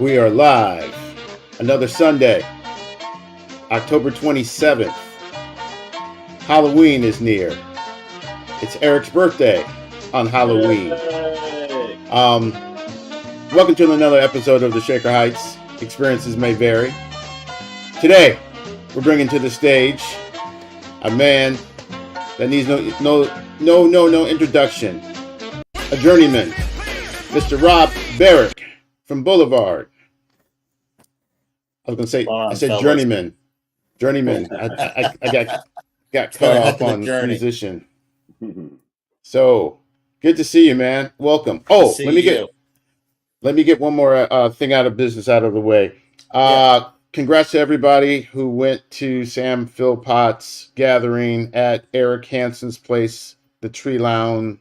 We are live. Another Sunday, October 27th. Halloween is near. It's Eric's birthday on Halloween. Welcome to another episode of the Shaker Heights. Experiences may vary. Today, we're bringing to the stage a man that needs no introduction. A journeyman, Mr. Rob Berick from Boulevard. I was going to say, I said fellas. Journeyman. I got cut off on musician. So good to see you, man. Welcome. Oh, let me get one more thing out of the way. Congrats to everybody who went to Sam Philpott's gathering at Eric Hansen's place, the Tree Lawn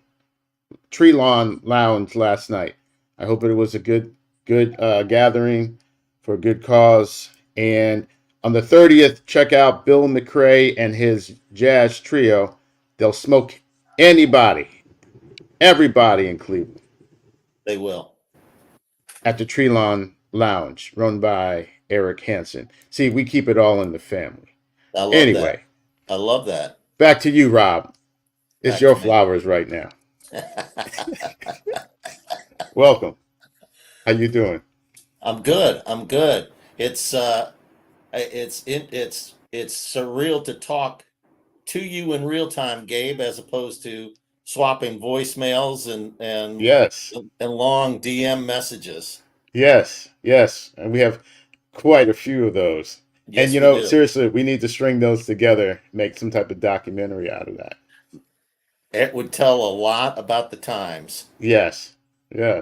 Lounge last night. I hope it was a good gathering for a good cause. And on the 30th, check out Bill McRae and his jazz trio. They'll smoke everybody in Cleveland. They will. At the Tree Lawn Lounge, run by Eric Hansen. See, we keep it all in the family. I love that. Back to you, Rob. It's your flowers right now. Welcome. How you doing? I'm good. It's surreal to talk to you in real time, Gabe, as opposed to swapping voicemails and yes, and long DM messages. Yes, and we have quite a few of those. Yes, and seriously, we need to string those together, make some type of documentary out of that. It would tell a lot about the times. Yes. Yeah.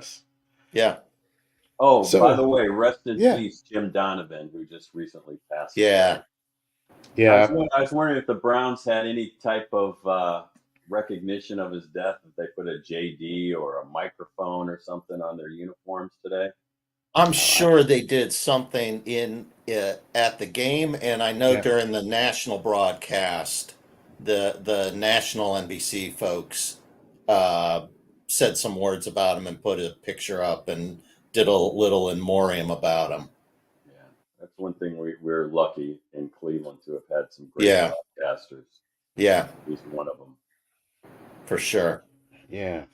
Oh, so, by the way, rest in peace, Jim Donovan, who just recently passed away. Yeah. I was wondering if the Browns had any type of recognition of his death, if they put a JD or a microphone or something on their uniforms today. I'm sure they did something at the game, and I know during the national broadcast, the national NBC folks said some words about him and put a picture up and did a little in memoriam about him. Yeah, that's one thing we're lucky in Cleveland to have had some great broadcasters. Yeah, at least one of them. For sure. Yeah.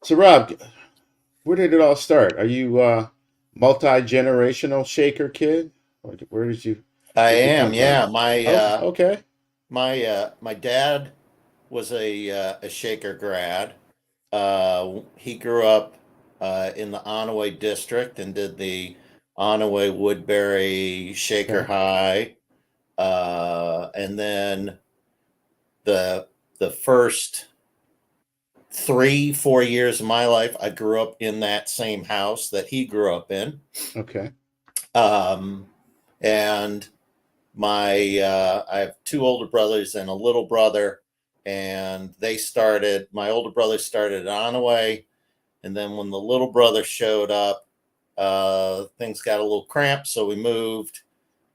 So, Rob, where did it all start? Are you multi-generational Shaker kid? Or where did you? I am. Yeah. Okay. My dad was a Shaker grad. He grew up in the Onaway district and did the Onaway Woodbury Shaker High, and then the first 3-4 years of my life, I grew up in that same house that he grew up in. Okay. And I have two older brothers and a little brother, and my older brother started at Onaway, and then when the little brother showed up, things got a little cramped, so we moved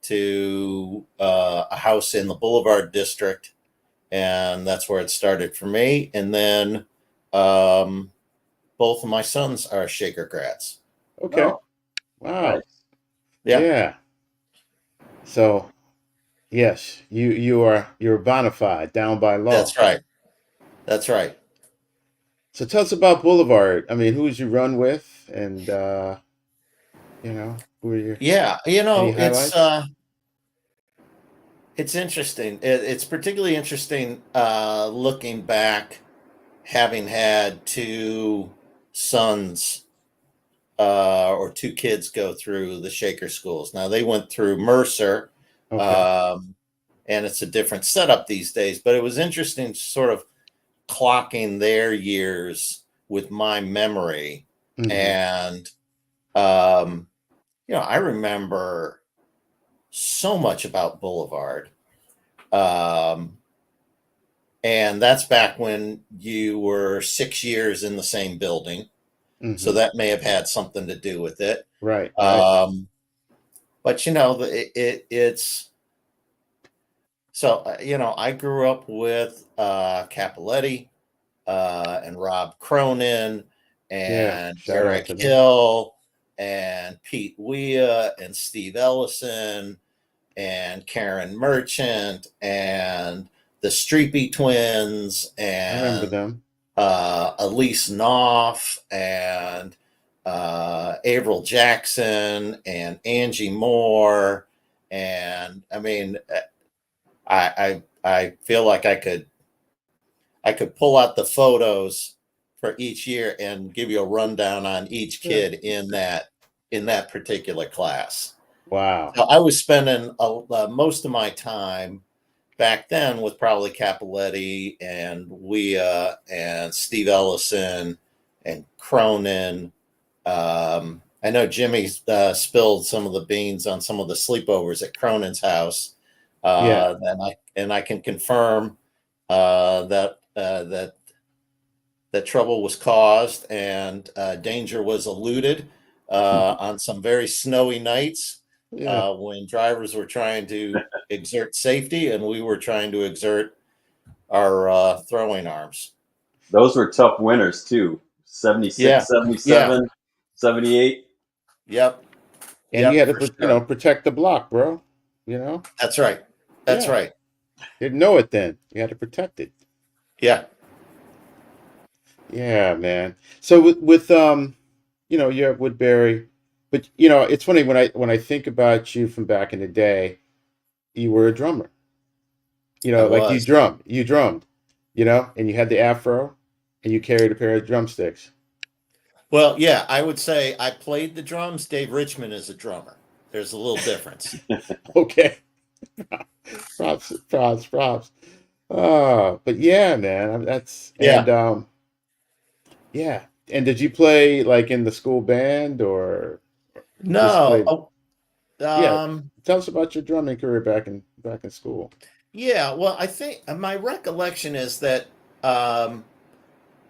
to a house in the Boulevard district, and that's where it started for me. And then both of my sons are Shaker grads. Okay. Oh. Wow. Yeah. So, yes, you're bona fide, down by law. That's right. So tell us about Boulevard. I mean, who did you run with, and who are your? Yeah, it's interesting. It's particularly interesting looking back, having had two sons or two kids go through the Shaker schools. Now they went through Mercer, and it's a different setup these days. But it was interesting, sort of clocking their years with my memory, and I remember so much about Boulevard. And that's back when you were 6 years in the same building. Mm-hmm. So that may have had something to do with it. Right. But, it's so, I grew up with Capoletti and Rob Cronin and Eric Hill and Pete Weah and Steve Ellison and Karen Merchant and the Streepy Twins I remember and them. Elise Knopf and Avril Jackson and Angie Moore. And I mean, I feel like I could pull out the photos for each year and give you a rundown on each kid in that particular class. Wow. So I was spending most of my time back then with probably Capoletti and Weah and Steve Ellison and Cronin. I know Jimmy spilled some of the beans on some of the sleepovers at Cronin's house. Yeah. And I can confirm that trouble was caused and danger was eluded on some very snowy nights when drivers were trying to exert safety and we were trying to exert our throwing arms. Those were tough winters too. 76, 77, 78. Yep. And you had to, protect the block, bro. That's right. That's right. Didn't know it then. You had to protect it. Yeah. Yeah, man. So with you have Woodbury, but it's funny when I think about you from back in the day, you were a drummer. Like you drummed, and you had the afro and you carried a pair of drumsticks. Well, yeah, I would say I played the drums. Dave Richmond is a drummer. There's a little difference. Okay. Props. But yeah, man, yeah. And did you play like in the school band or no? Tell us about your drumming career back in school. Yeah, well, I think my recollection is that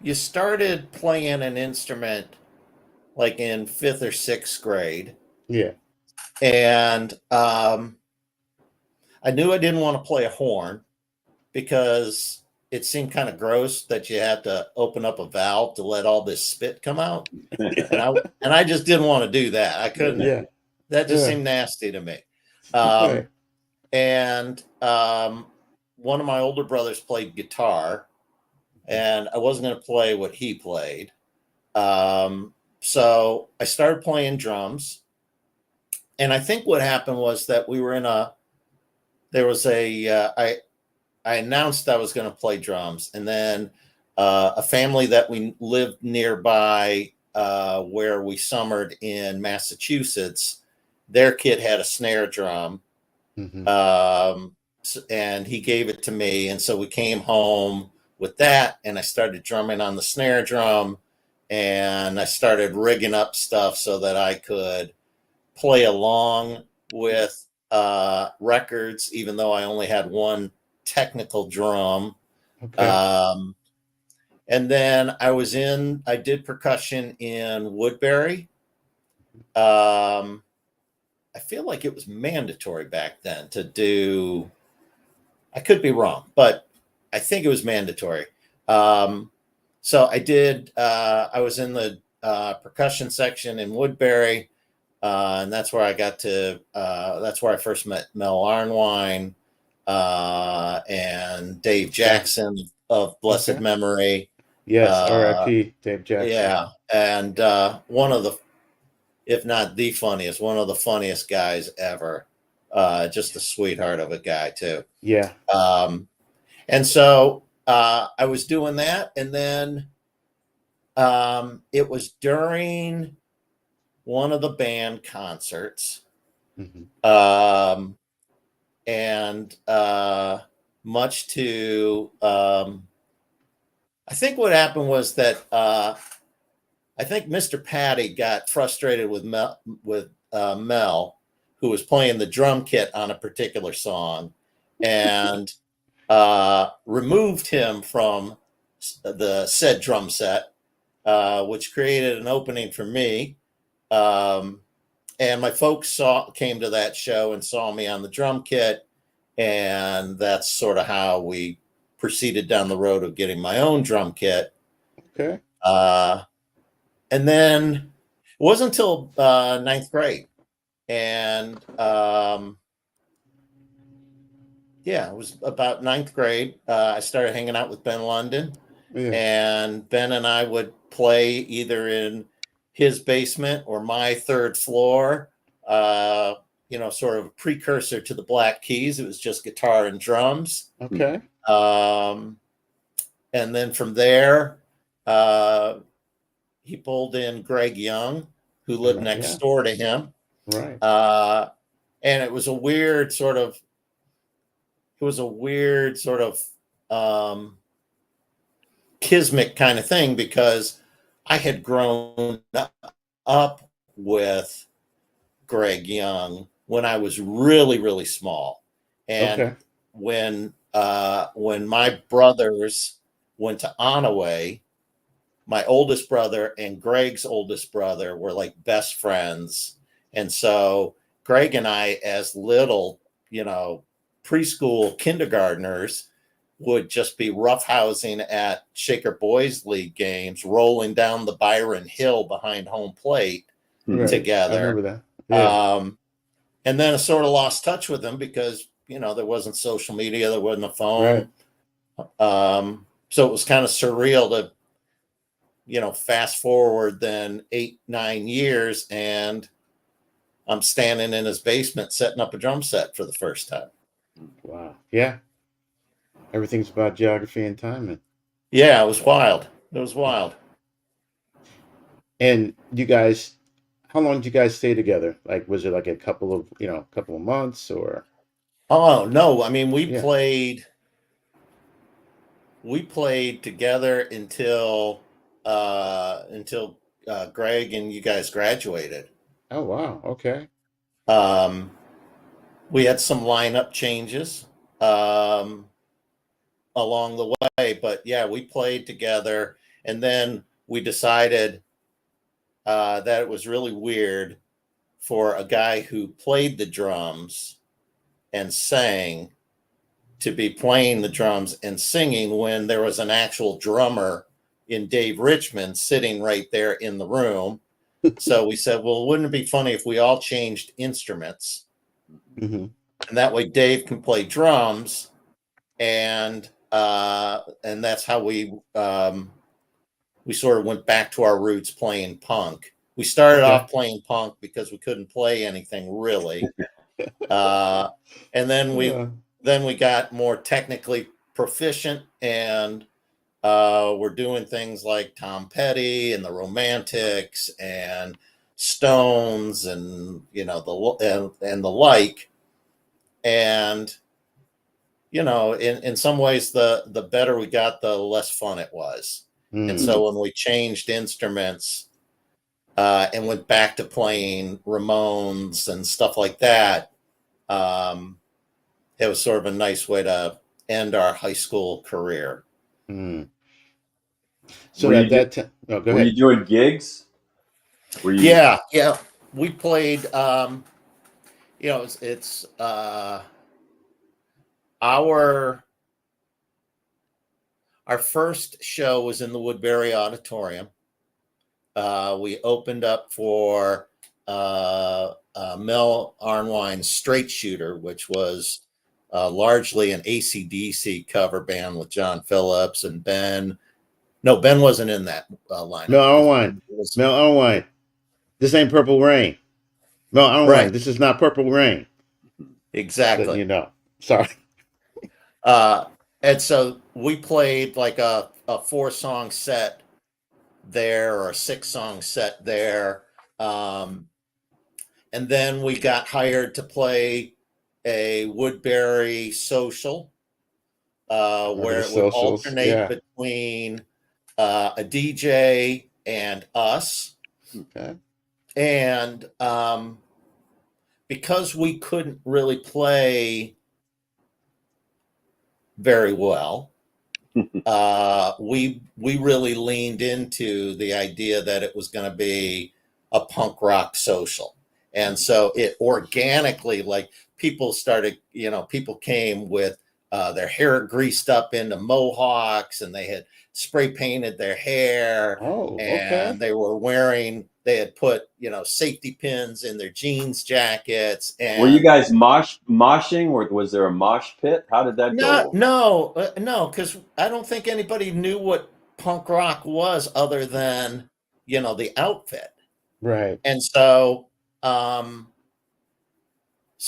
you started playing an instrument like in 5th or 6th grade. Yeah. And I knew I didn't want to play a horn because it seemed kind of gross that you had to open up a valve to let all this spit come out. and I just didn't want to do that. I couldn't. Yeah. That just seemed nasty to me. And one of my older brothers played guitar, and I wasn't going to play what he played. So I started playing drums. And I think what happened was that we were I announced I was going to play drums. And then a family that we lived nearby where we summered in Massachusetts, their kid had a snare drum. Mm-hmm. And he gave it to me. And so we came home with that and I started drumming on the snare drum and I started rigging up stuff so that I could play along with records, even though I only had one technical drum. Okay. And then I did percussion in Woodbury. I feel like it was mandatory back then to do, I could be wrong, but I think it was mandatory. So I did, I was in the percussion section in Woodbury, and that's where that's where I first met Mel Arnwine and Dave Jackson of blessed memory. Yes, R.I.P. Dave Jackson. Yeah, and one of the, if not the funniest, one of the funniest guys ever. Just a sweetheart of a guy too. Yeah. And so I was doing that, and then it was during one of the band concerts, mm-hmm. And much to I think what happened was that I think Mr. Patty got frustrated with Mel, who was playing the drum kit on a particular song, and removed him from the said drum set, which created an opening for me. And my folks came to that show and saw me on the drum kit, and that's sort of how we proceeded down the road of getting my own drum kit. Okay. And then It wasn't until ninth grade, and yeah, it was about ninth grade. I started hanging out with Ben London, and Ben and I would play either in his basement or my third floor. Sort of a precursor to the Black Keys. It was just guitar and drums. Okay. And then from there, he pulled in Greg Young, who lived next door to him. Right. And it was a weird sort of kismet kind of thing, because I had grown up with Greg Young when I was really, really small. And when my brothers went to Onaway, my oldest brother and Greg's oldest brother were like best friends. And so Greg and I, as little, preschool kindergartners, would just be roughhousing at Shaker Boys League games, rolling down the Byron Hill behind home plate together. I remember that. Yeah. And then I sort of lost touch with them because, there wasn't social media, there wasn't a phone. Right. So it was kind of surreal to, fast forward then 8-9 years, and I'm standing in his basement setting up a drum set for the first time. Wow. Yeah. Everything's about geography and timing. Yeah, it was wild. It was wild. And you guys, how long did you guys stay together? Like, was it like a couple of months or? Oh, no. I mean, we played together until Greg and you guys graduated. Oh, wow. Okay. We had some lineup changes along the way, but yeah, we played together, and then we decided that it was really weird for a guy who played the drums and sang to be playing the drums and singing when there was an actual drummer in Dave Richmond sitting right there in the room. So we said, well, wouldn't it be funny if we all changed instruments? Mm-hmm. And that way Dave can play drums, and that's how we sort of went back to our roots playing punk. We started off playing punk because we couldn't play anything really. And then we got more technically proficient, and we're doing things like Tom Petty and the Romantics and Stones and and the like. And in some ways the better we got, the less fun it was. And so when we changed instruments and went back to playing Ramones and stuff like that, it was sort of a nice way to end our high school career. So at that time, go ahead. Were you doing gigs? Yeah. We played. It's our first show was in the Woodbury Auditorium. We opened up for Mel Arnwine's Straight Shooter, which was largely an AC/DC cover band with John Phillips and Ben. No, Ben wasn't in that lineup. Mel Arnwine. This ain't Purple Rain. Mel Arnwine. Right. This is not Purple Rain. Exactly. Sorry. And so we played like a 4-song set there, or a 6-song set there. And then we got hired to play a Woodbury social, where it would alternate between a DJ and us. Okay. And because we couldn't really play very well, we really leaned into the idea that it was going to be a punk rock social. And so it organically, like, people came with their hair greased up into mohawks, and they had spray painted their hair. Oh, and they were wearing they had put, safety pins in their jeans jackets. And were you guys moshing, or was there a mosh pit? How did that go? No, because I don't think anybody knew what punk rock was other than, the outfit. Right. And so, so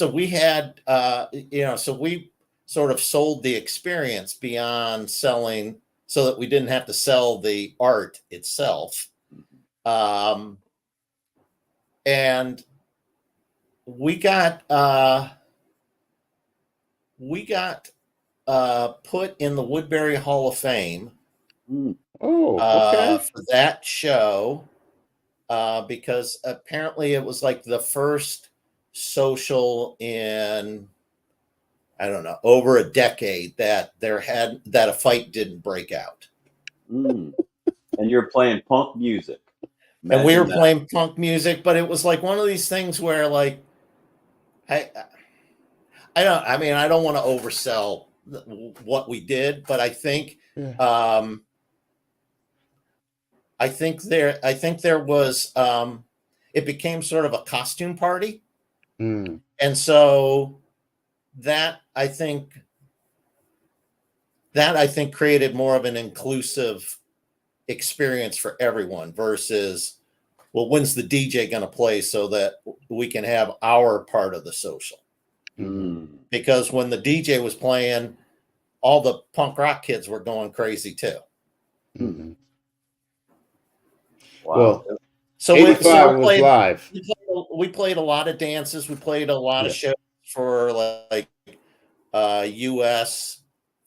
we had, so we sort of sold the experience beyond selling, so that we didn't have to sell the art itself. And we got put in the Woodbury Hall of Fame. Oh, okay. For that show, because apparently it was like the first social in, I don't know, over a decade that a fight didn't break out. And you're playing punk music. And we were playing punk music, but it was like one of these things where, like, I don't want to oversell what we did, but I think, I think there was, it became sort of a costume party. And so that I think created more of an inclusive experience for everyone versus, well, when's the DJ going to play so that we can have our part of the social? Because when the DJ was playing, all the punk rock kids were going crazy too. Wow. Well, so 85 was live. We played a lot of dances. We played a lot of shows for like U.S.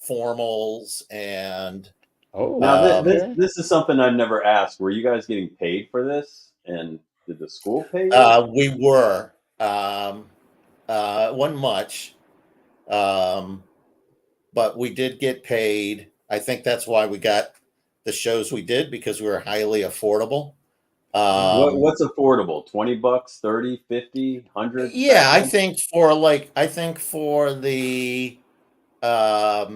formals and. Now this is something I've never asked. Were you guys getting paid for this? And did the school pay you? We were. It wasn't much, but we did get paid. I think that's why we got the shows we did, because we were highly affordable. What's affordable? $20, 30, 50, 100? Yeah, I think for the, I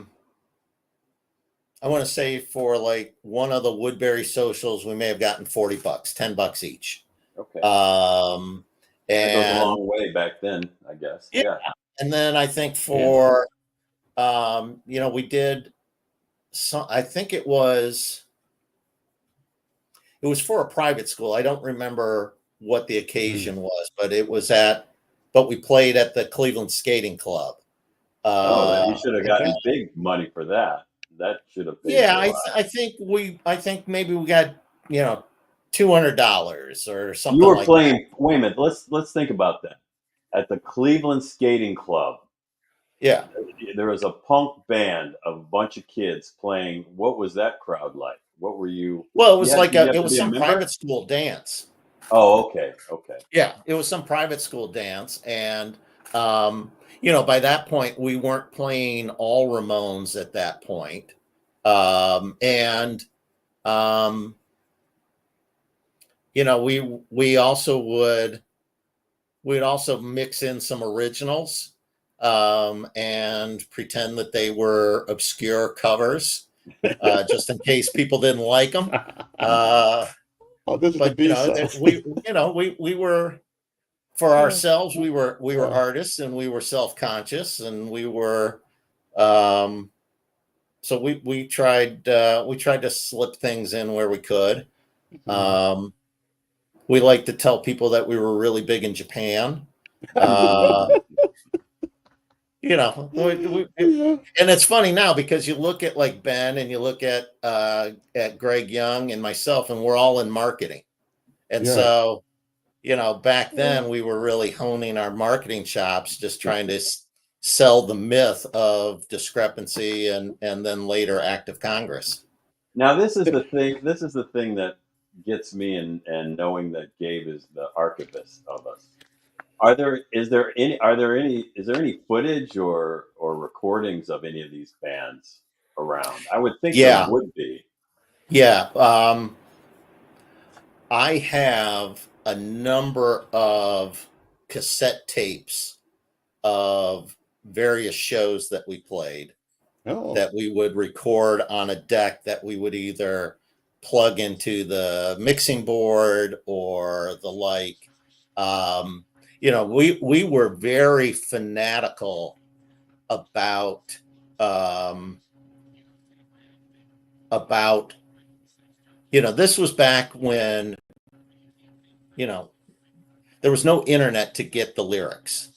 want to say for like one of the Woodbury socials, we may have gotten $40, $10 each. Okay. And that goes a long way back then, I guess. Yeah. And then I think for, we did some, I think it was for a private school. I don't remember what the occasion was, but but we played at the Cleveland Skating Club. You should have gotten big money for that. That should have paid. Yeah, I think maybe we got, $200 or something. You were playing. Wait a minute. Let's think about that. At the Cleveland Skating Club. Yeah. There was a punk band of a bunch of kids playing. What was that crowd like? What were you? Well, it was it was some private school dance. Oh, okay. Okay. Yeah, it was some private school dance. And, by that point, we weren't playing all Ramones at that point. We'd also mix in some originals, and pretend that they were obscure covers, just in case people didn't like them. This is the B-side. We were, for ourselves, we were artists, and we were self-conscious, and we were, so we tried to slip things in where we could. We like to tell people that we were really big in Japan. And it's funny now because you look at like Ben and you look at Greg Young and myself, and we're all in marketing. And so, back then we were really honing our marketing chops, just trying to sell the myth of discrepancy and then later act of Congress. Now, this is the thing that gets me, and knowing that Gabe is the archivist of us. Is there any footage or recordings of any of these bands around? I would think there would be. Yeah. I have a number of cassette tapes of various shows that we played that we would record on a deck that we would either plug into the mixing board or the like. We were very fanatical about this was back when there was no internet to get the lyrics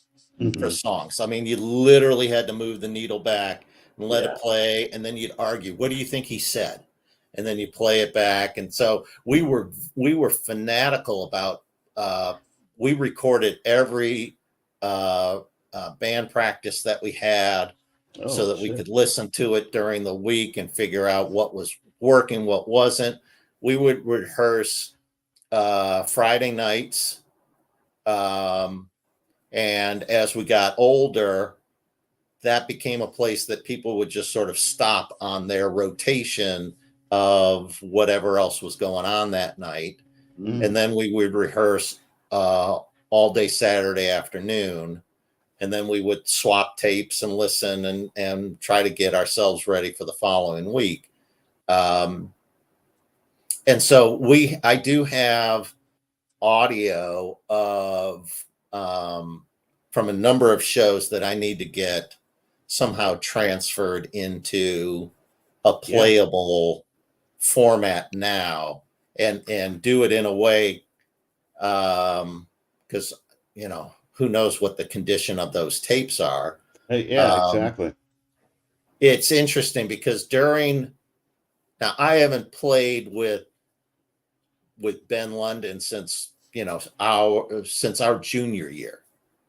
for songs. I mean, you literally had to move the needle back and let it play, and then you'd argue, what do you think he said? And then you play it back. And so we were fanatical about we recorded every band practice that we had so that we could listen to it during the week and figure out what was working, what wasn't. We would rehearse Friday nights. And as we got older, that became a place that people would just sort of stop on their rotation of whatever else was going on that night. And then we would rehearse all day Saturday afternoon. And then we would swap tapes and listen and try to get ourselves ready for the following week. And so I do have audio of from a number of shows that I need to get somehow transferred into a playable format now and do it in a way because who knows what the condition of those tapes are. Exactly. It's interesting because now I haven't played with Ben London since our junior year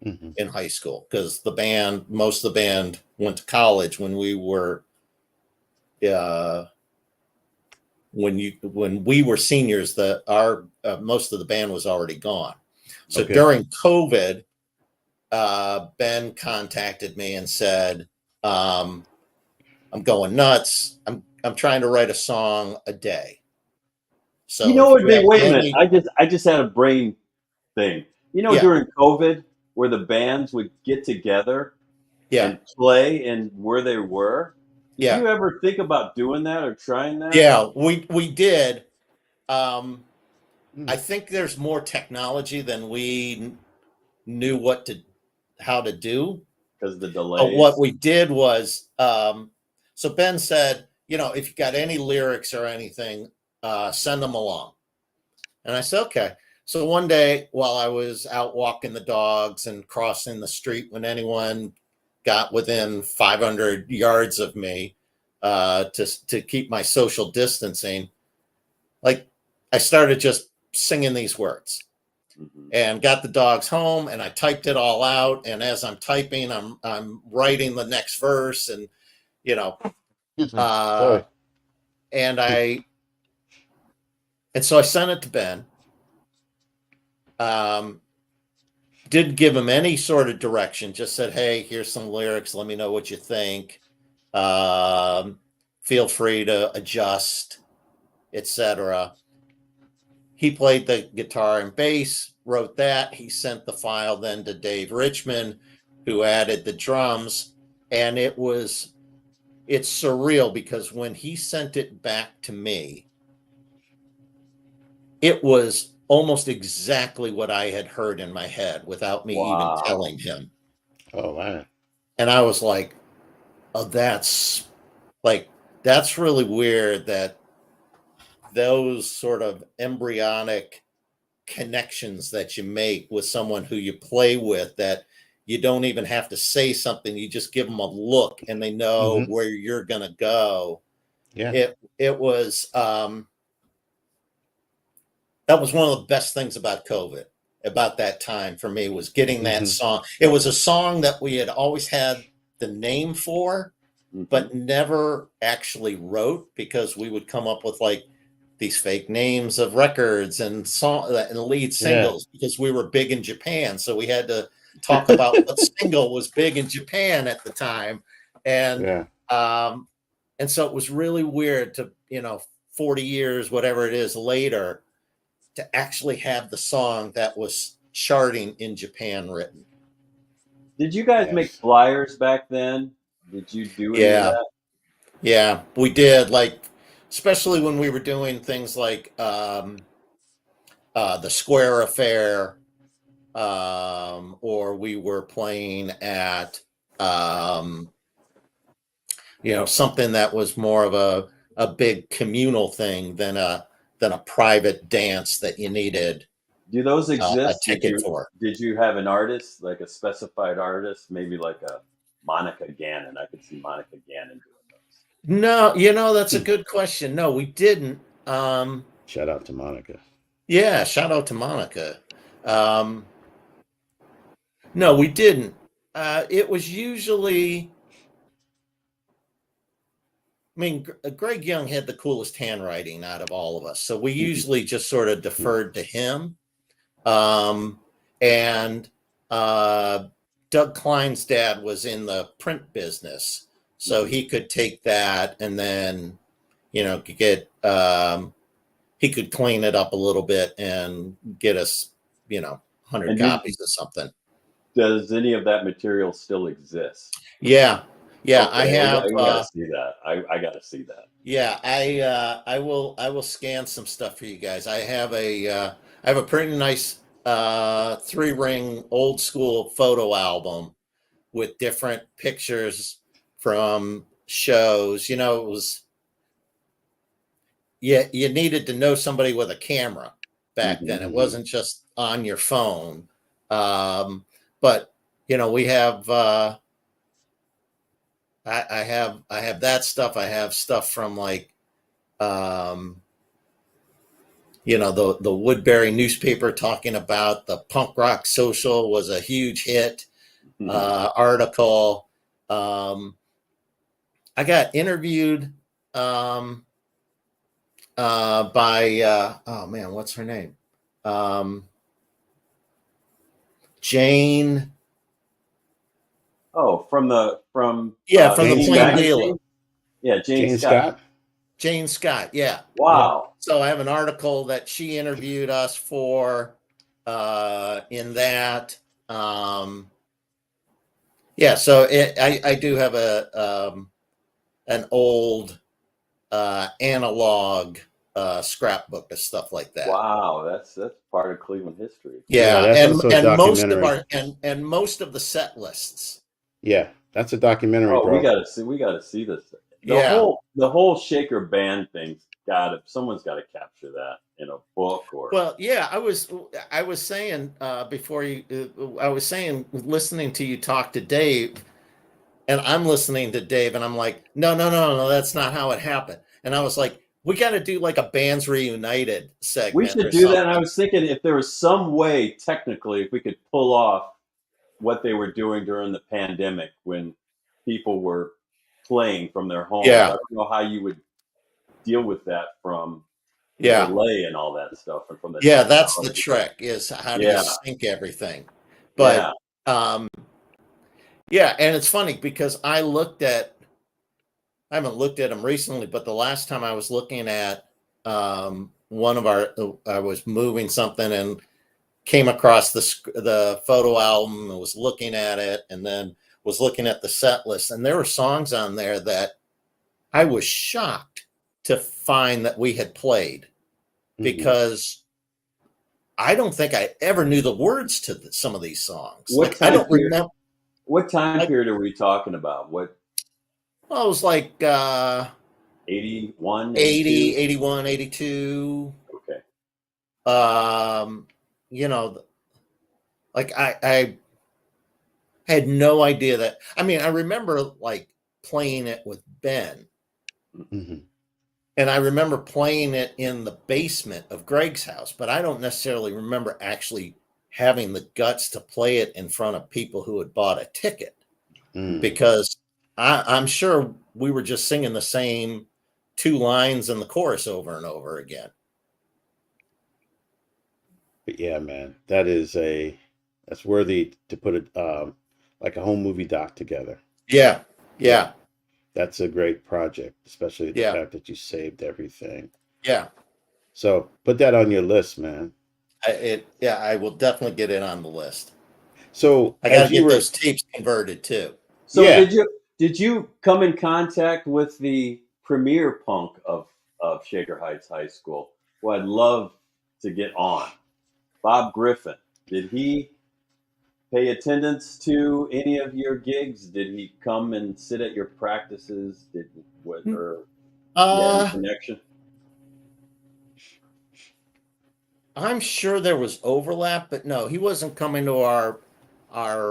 in high school, because most of the band went to college when we were when we were seniors. Most of the band was already gone. So during COVID, Ben contacted me and said, I'm going nuts. I'm trying to write a song a day. So wait a minute. I just had a brain thing. During COVID, where the bands would get together and play and where they were. Did you ever think about doing that or trying that? Yeah, we did. I think there's more technology than we knew how to do. Because the delays. But what we did was, so Ben said, if you got any lyrics or anything, send them along. And I said, okay. So one day while I was out walking the dogs and crossing the street, when anyone got within 500 yards of me to keep my social distancing, like I started just singing these words and got the dogs home and I typed it all out. And as I'm typing, I'm writing the next verse and, and so I sent it to Ben. Didn't give him any sort of direction, just said, hey, here's some lyrics. Let me know what you think. Feel free to adjust, etc. He played the guitar and bass, wrote that. He sent the file then to Dave Richmond, who added the drums. And it's surreal because when he sent it back to me, it was almost exactly what I had heard in my head without me even telling him. Oh, man. And I was like, oh, that's really weird that those sort of embryonic connections that you make with someone who you play with, that you don't even have to say something. You just give them a look and they know where you're going to go. Yeah. It was, that was one of the best things about COVID, about that time for me, was getting that song. It was a song that we had always had the name for, but never actually wrote, because we would come up with like these fake names of records and lead singles because we were big in Japan. So we had to talk about what single was big in Japan at the time. And so it was really weird to, 40 years, whatever it is later, to actually have the song that was charting in Japan written. Did you guys make flyers back then? Did you do any of that? Yeah, we did. Like especially when we were doing things like the Square Affair, or we were playing at something that was more of a big communal thing than a private dance that you needed Do those a exist? ticket for. Did you have an artist, like a specified artist, maybe like a Monica Gannon? I could see Monica Gannon doing those. No, that's a good question. No, we didn't. Shout out to Monica. Yeah, shout out to Monica. No, we didn't. It was usually, I mean, Greg Young had the coolest handwriting out of all of us, so we usually just sort of deferred to him. And Doug Klein's dad was in the print business, so he could take that and then, get he could clean it up a little bit and get us, 100 copies of something. Does any of that material still exist? Yeah. Okay, I have. I gotta see that. I gotta see that. Yeah, I will scan some stuff for you guys. I have a pretty nice 3-ring old school photo album with different pictures from shows. It was, you needed to know somebody with a camera back then. It wasn't just on your phone. But we have I have that stuff. I have stuff from like the Woodbury newspaper talking about the punk rock social was a huge hit article. I got interviewed by oh man, what's her name? Jane. Oh, from the Plain Dealer. Yeah, Jane Scott. Jane Scott, yeah. Wow. So I have an article that she interviewed us for in that. So I do have an old analog scrapbook of stuff like that. Wow, that's part of Cleveland history. Yeah, that's and most of and most of the set lists. Yeah, that's a documentary. Oh, bro. we gotta see this. The whole Shaker band thing's someone's gotta capture that in a book or. Well, yeah, I was saying before I was saying, listening to you talk to Dave, and I'm listening to Dave, and I'm like, no, that's not how it happened. And I was like, we got to do like a Bands Reunited segment. We should do that. And I was thinking if there was some way, technically, if we could pull off what they were doing during the pandemic when people were playing from their homes. Yeah. I don't know how you would deal with that from yeah delay and all that stuff. And from the that's the trick, is how do you sync everything. But and it's funny because I haven't looked at them recently, but the last time I was looking at I was moving something and came across the photo album and was looking at it, and then was looking at the set list, and there were songs on there that I was shocked to find that we had played, because I don't think I ever knew the words to some of these songs. I don't remember. What time period are we talking about? Well, it was like 81, 80, 81, 82. Okay. Like I had no idea that. I mean, I remember like playing it with Ben. And I remember playing it in the basement of Greg's house, but I don't necessarily remember actually having the guts to play it in front of people who had bought a ticket, because I'm sure we were just singing the same 2 lines in the chorus over and over again. But yeah, man, that's worthy to put it like a home movie doc together. Yeah. That's a great project, especially the fact that you saved everything. Yeah. So put that on your list, man. I will definitely get it on the list. So I got to get those tapes converted too. So did you come in contact with the premier punk of of Shaker Heights High School, who I'd love to get on. Bob Griffin. Did he pay attendance to any of your gigs? Did he come and sit at your practices? Did what or any connection? I'm sure there was overlap, but no, he wasn't coming to our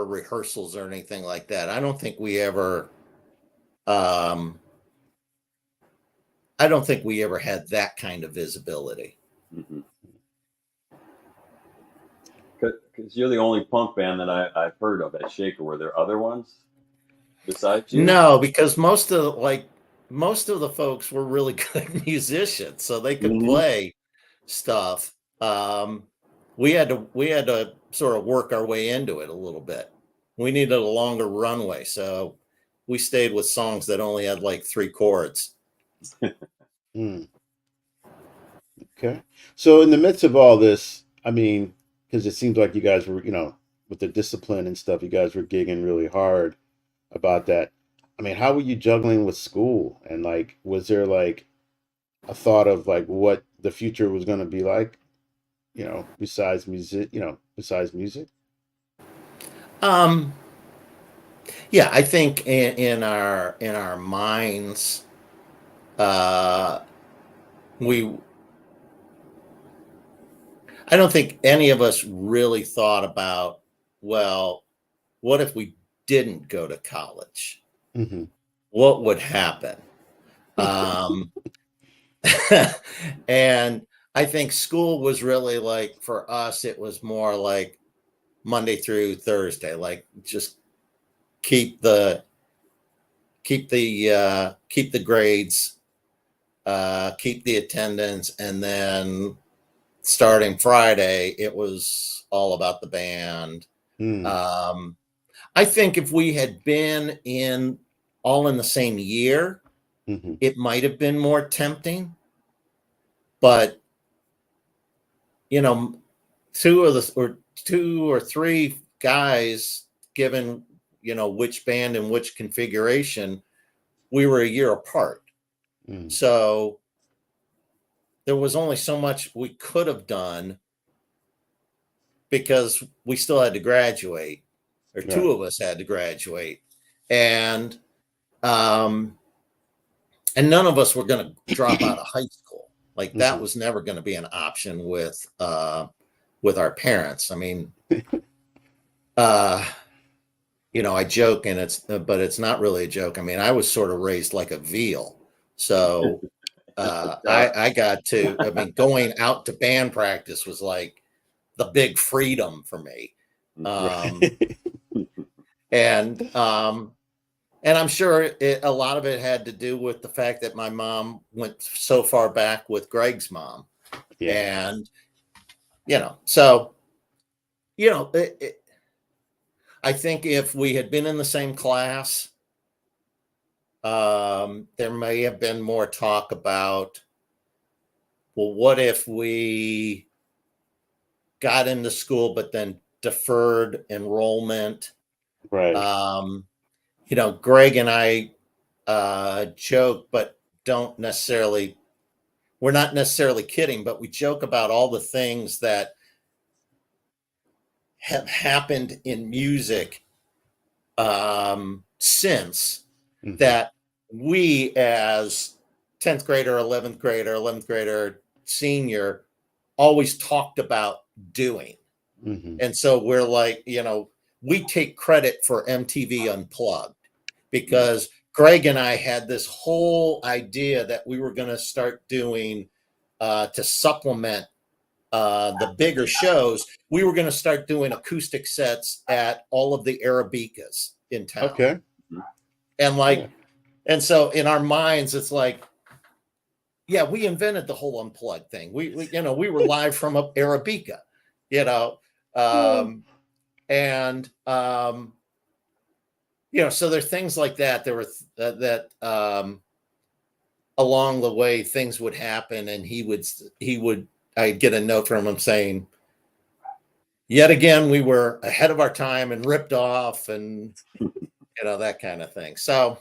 rehearsals or anything like that. I don't think we ever I don't think we ever had that kind of visibility. Mm-hmm. Because you're the only punk band that I've heard of at Shaker. Were there other ones besides you? No, because most of the folks were really good musicians, so they could play stuff. We had to sort of work our way into it a little bit. We needed a longer runway, so we stayed with songs that only had like 3 chords. Okay. So in the midst of all this, I mean, because it seems like you guys were, with the discipline and stuff, you guys were gigging really hard about that. I mean, how were you juggling with school? And like, was there like a thought of like what the future was going to be like, besides music, besides music? Yeah, I think in our minds, I don't think any of us really thought about, well, what if we didn't go to college? Mm-hmm. What would happen? And I think school was really like, for us, it was more like Monday through Thursday, like just keep the grades, keep the attendance, and then starting Friday, it was all about the band. I think if we had been all in the same year, it might have been more tempting. But two or three guys, given which band and which configuration, we were a year apart. So there was only so much we could have done because we still had to graduate, or 2 of us had to graduate, and none of us were going to drop out of high school. Like that was never going to be an option with our parents. I mean, I joke, but it's not really a joke. I mean, I was sort of raised like a veal, so I got to. I mean, going out to band practice was like the big freedom for me, and I'm sure a lot of it had to do with the fact that my mom went so far back with Greg's mom, and so I think if we had been in the same class, there may have been more talk about, well, what if we got into school but then deferred enrollment? Right. Greg and I joke, but we're not necessarily kidding, but we joke about all the things that have happened in music since that we, as 10th grader, 11th grader, senior, always talked about doing. And so we're like, we take credit for MTV Unplugged because Greg and I had this whole idea that we were going to start doing to supplement the bigger shows. We were going to start doing acoustic sets at all of the Arabicas in town. Okay. And and so in our minds, it's like, yeah, we invented the whole Unplugged thing. We were live from Arabica, so there's things like that. There were that along the way things would happen, and I'd get a note from him saying, yet again, we were ahead of our time and ripped off, and that kind of thing. So,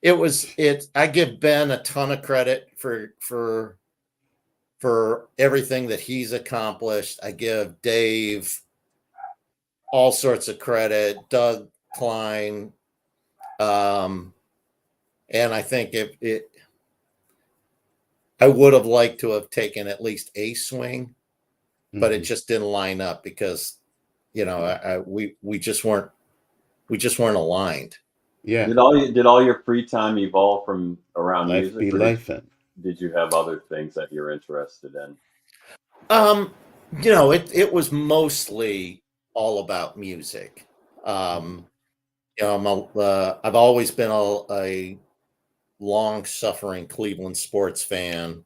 I give Ben a ton of credit for everything that he's accomplished. I give Dave all sorts of credit, Doug Klein. And I think I would have liked to have taken at least a swing, but it just didn't line up because, we just weren't aligned. Yeah. Did all your free time evolve from around Life music? be lifing. Did you have other things that you're interested in? It was mostly all about music. I've always been a long-suffering Cleveland sports fan.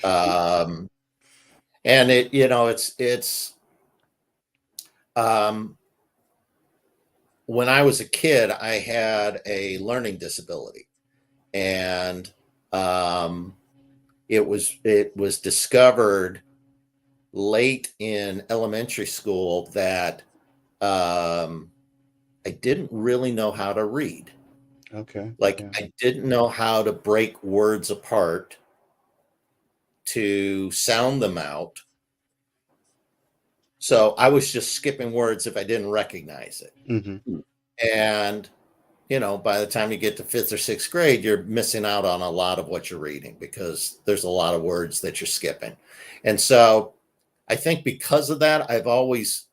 And when I was a kid, I had a learning disability, and it was discovered late in elementary school that I didn't really know how to read. Okay. I didn't know how to break words apart to sound them out. So I was just skipping words if I didn't recognize it. Mm-hmm. And, by the time you get to 5th or 6th grade, you're missing out on a lot of what you're reading because there's a lot of words that you're skipping. And so I think because of that, I've always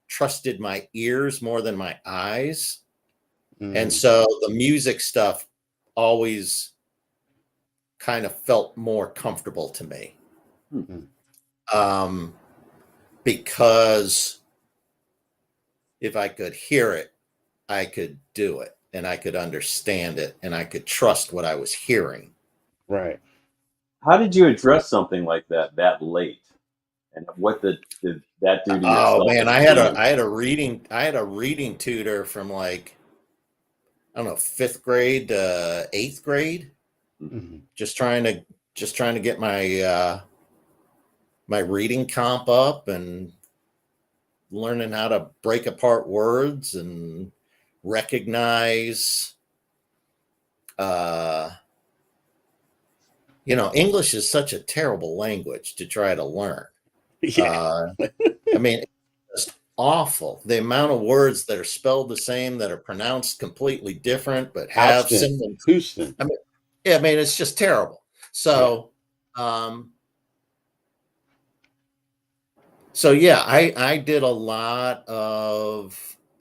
trusted my ears more than my eyes. And so the music stuff always kind of felt more comfortable to me. Because if I could hear it, I could do it and I could understand it and I could trust what I was hearing. Right. How did you address something like that late? And what did that do to yourself? Oh man, I had a reading tutor from I don't know, 5th grade to 8th grade. Mm-hmm. Just trying to get my my reading comp up and learning how to break apart words and recognize English is such a terrible language to try to learn. Yeah. I mean, it's just awful. The amount of words that are spelled the same, that are pronounced completely different, but have similar. Houston. I mean, it's just terrible. So, I did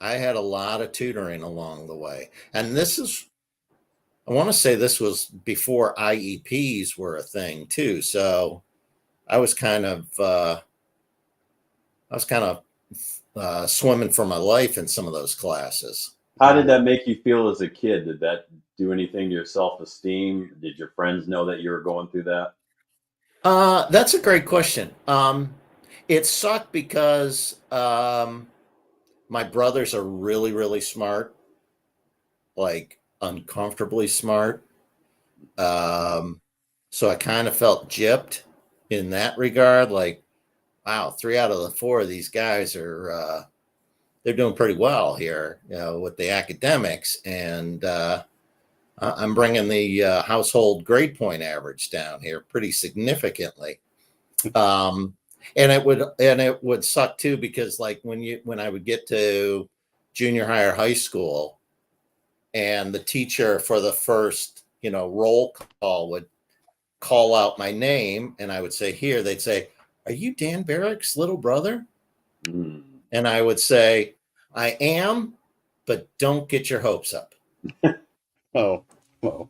I had a lot of tutoring along the way. And I want to say this was before IEPs were a thing too. So I was kind of swimming for my life in some of those classes. How did that make you feel as a kid? Did that do anything to your self-esteem? Did your friends know that you were going through that? That's a great question. It sucked because my brothers are really, really smart, like uncomfortably smart. So I kind of felt gypped in that regard. Like, wow, 3 out of the 4 of these guys are they're doing pretty well here, with the academics, and I'm bringing the household grade point average down here pretty significantly. And it would suck too, because when I would get to junior high or high school, and the teacher for the first roll call would call out my name, and I would say, here, they'd say, "Are you Dan Berick's little brother?" And I would say, "I am, but don't get your hopes up." Oh, well,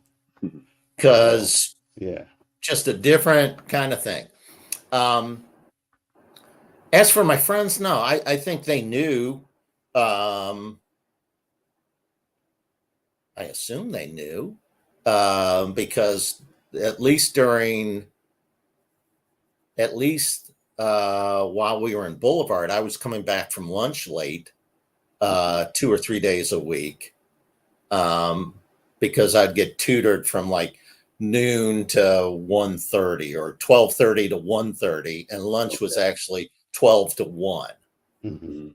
because yeah, just a different kind of thing. As for my friends, no, I think they knew. I assume they knew, because at least while we were in Boulevard, I was coming back from lunch late, 2 or 3 days a week, because I'd get tutored from noon to 1:30 or 12:30 to 1:30, and lunch was actually 12 to 1. Mm-hmm.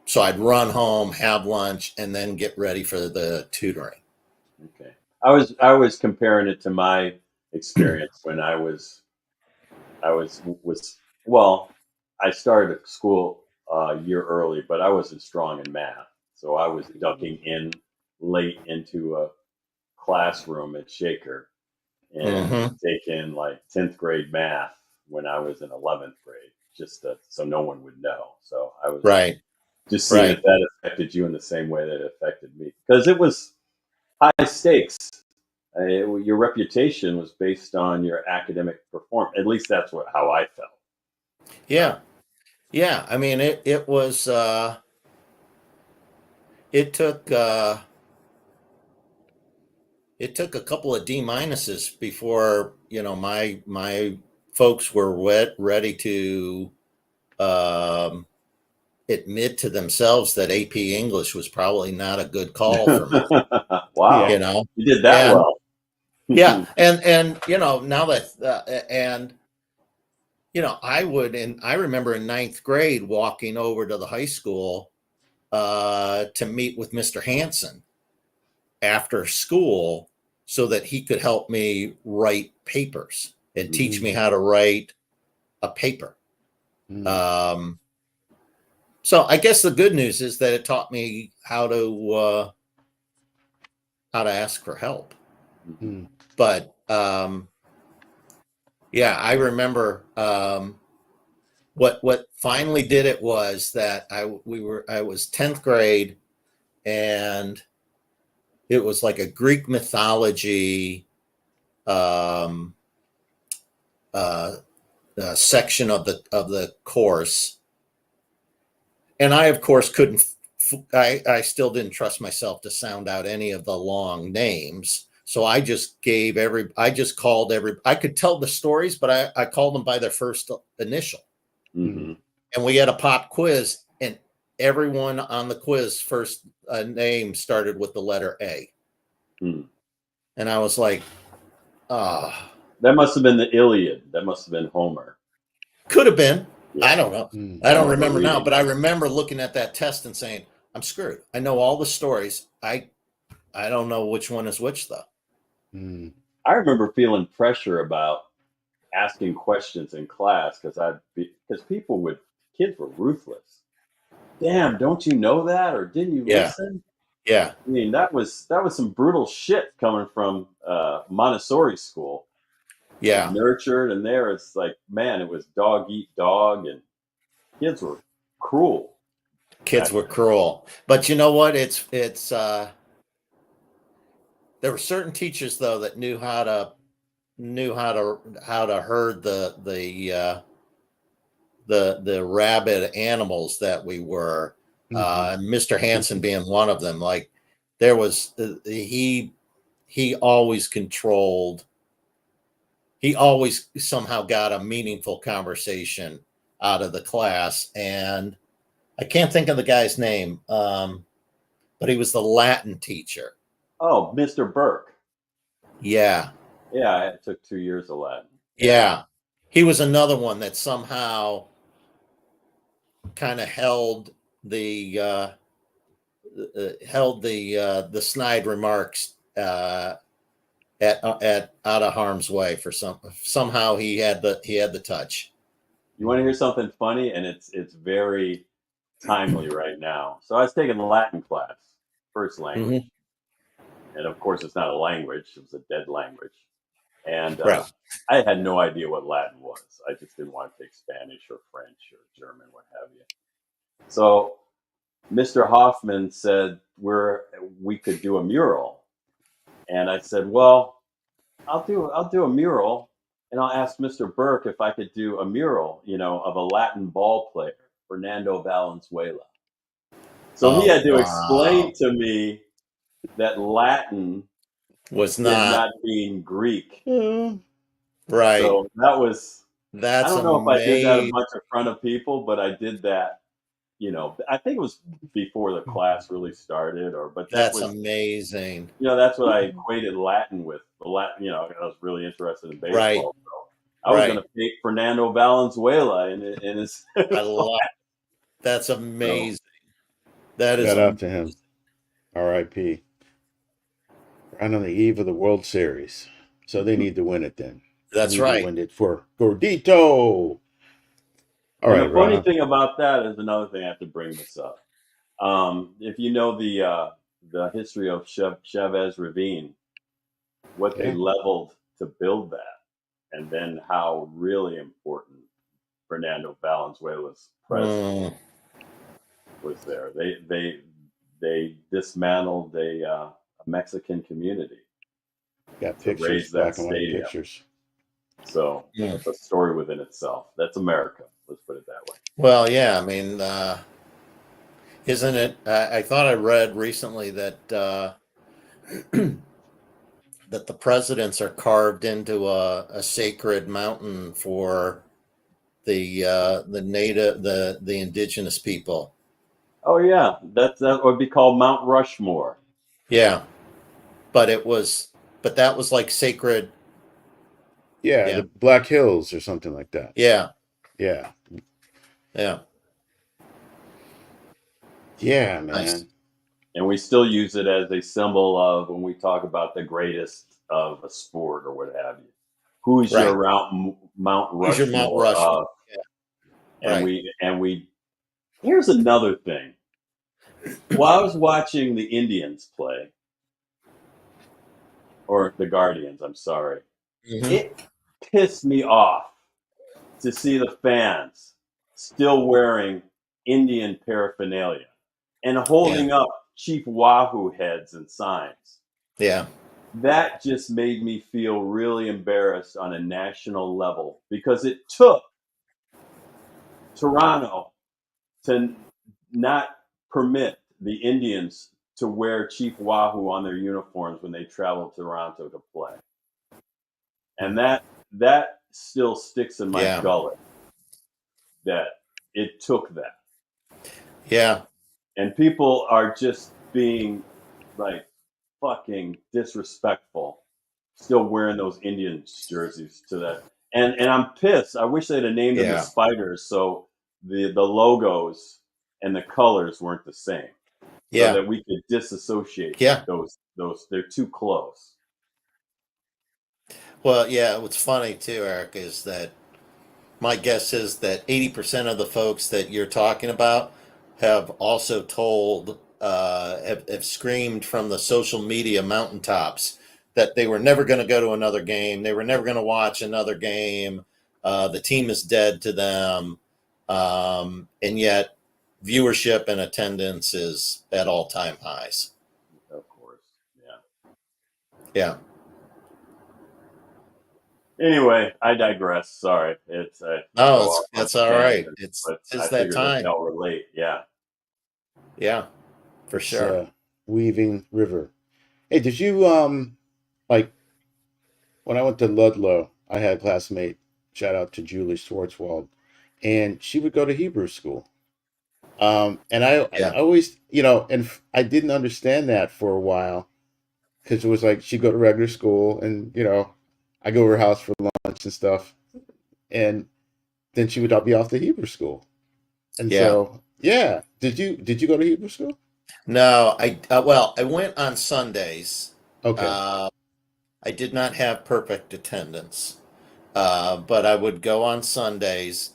So I'd run home, have lunch, and then get ready for the tutoring. Okay. I was comparing it to my experience when well, I started school a year early, but I wasn't strong in math. So I was ducking in late into a classroom at Shaker and taking like 10th grade math when I was in 11th grade, so no one would know. So I was Right. just seeing if that affected you in the same way that it affected me, because it was high stakes. Your reputation was based on your academic performance. At least that's how I felt. Yeah. Yeah. I mean, it was, it took a couple of D-minuses before, my folks were ready to, admit to themselves that AP English was probably not a good call for me. Wow. You You did that and well. yeah, and now that I remember in ninth grade walking over to the high school to meet with Mr. Hansen after school so that he could help me write papers and teach me how to write a paper. So I guess the good news is that it taught me how to ask for help. But yeah, I remember what finally did it was that I was 10th grade, and it was like a Greek mythology section of the course, and I of course couldn't. I still didn't trust myself to sound out any of the long names. So I just called I could tell the stories, but I called them by their first initial. And we had a pop quiz, and everyone on the quiz first name started with the letter A. And I was like, that must have been the Iliad. That must have been Homer. Could have been. Yeah. I don't know. I don't remember now, but I remember looking at that test and saying, I'm screwed. I know all the stories. I don't know which one is which, though. I remember feeling pressure about asking questions in class because kids were ruthless. Damn, don't you know that, or didn't you listen? Yeah. I mean, that was some brutal shit coming from Montessori school. Yeah. Nurtured, and there it's like, man, it was dog eat dog, and kids were cruel. Kids were cruel. But you know what? It's there were certain teachers though that knew how to herd the rabid animals that we were. Mr. Hansen being one of them. Like there was he always controlled. He always somehow got a meaningful conversation out of the class, and I can't think of the guy's name, but he was the Latin teacher. Oh, Mr. Burke. Yeah. Yeah, I took 2 years of Latin. Yeah. He was another one that somehow kind of held the snide remarks at out of harm's way for somehow he had the touch. You want to hear something funny, and it's very timely right now. So I was taking the Latin class, first language, and of course it's not a language; it was a dead language. And I had no idea what Latin was. I just didn't want to take Spanish or French or German, what have you. So Mr. Hoffman said we could do a mural, and I said, well, I'll do a mural, and I'll ask Mr. Burke if I could do a mural, of a Latin ball player, Fernando Valenzuela. So he had to explain to me that Latin was did not mean Greek. Right. So that's I don't know if I did that a bunch in front of people, but I did that. I think it was before the class really started, but that's amazing. That's what I equated Latin with. The Latin, I was really interested in baseball. Right. So I was going to pick Fernando Valenzuela in his. I love. That's amazing. That is shout out to him. R.I.P. Right on the eve of the World Series. So they need to win it then. That's they need right. to win it for Gordito. All And right, the funny Rob. thing about that is another thing I have to bring this up. If you know the history of Chavez Ravine, what they Yeah. leveled to build that, and then how really important Fernando Valenzuela's presence was there. They dismantled a Mexican community Got to pictures, raise that black and white stadium. pictures. So that's a story within itself. That's America. Let's put it that way. Well, yeah. I mean, isn't it? I thought I read recently that that the presidents are carved into a sacred mountain for the native the indigenous people. Oh yeah, that would be called Mount Rushmore. Yeah, but that was like sacred. Yeah, Yeah, the Black Hills or something like that. yeah, Yeah. yeah. Yeah, Nice. man. And we still use it as a symbol of when we talk about the greatest of a sport or what have you. Who's Right. your Mount Who's your Mount Rushmore Rushmore? of? Yeah. And Right. we here's another thing. While I was watching the Indians play, or the Guardians, I'm sorry, it pissed me off to see the fans still wearing Indian paraphernalia and holding up Chief Wahoo heads and signs. Yeah. That just made me feel really embarrassed on a national level because it took Toronto to not permit the Indians to wear Chief Wahoo on their uniforms when they travel to Toronto to play. And that still sticks in my Yeah. gullet that it took that. Yeah. And people are just being like fucking disrespectful, still wearing those Indians jerseys to that. And I'm pissed. I wish they'd have named them the Yeah. Spiders so the logos and the colors weren't the same. Yeah. So that we could disassociate Yeah. those they're too close. Well, yeah. What's funny too, Eric, is that my guess is that 80% of the folks that you're talking about have also told, have screamed from the social media mountaintops that they were never going to go to another game. They were never going to watch another game. The team is dead to them. And yet viewership and attendance is at all time highs. Of course. Yeah. Yeah. Anyway, I digress. Sorry. It's I No, go off on that's all right. tangents, It's but I that figured that time. they'll relate. Yeah. Yeah, for It's sure. Weaving River. Hey, did you like when I went to Ludlow, I had a classmate, shout out to Julie Schwartzwald, and she would go to Hebrew school. And I Yeah. always, and I didn't understand that for a while because it was like she'd go to regular school and, I go to her house for lunch and stuff. And then she would be off to Hebrew school. And Yeah. so, yeah. Did you go to Hebrew school? No, I went on Sundays. Okay. Uh, I did not have perfect attendance, but I would go on Sundays.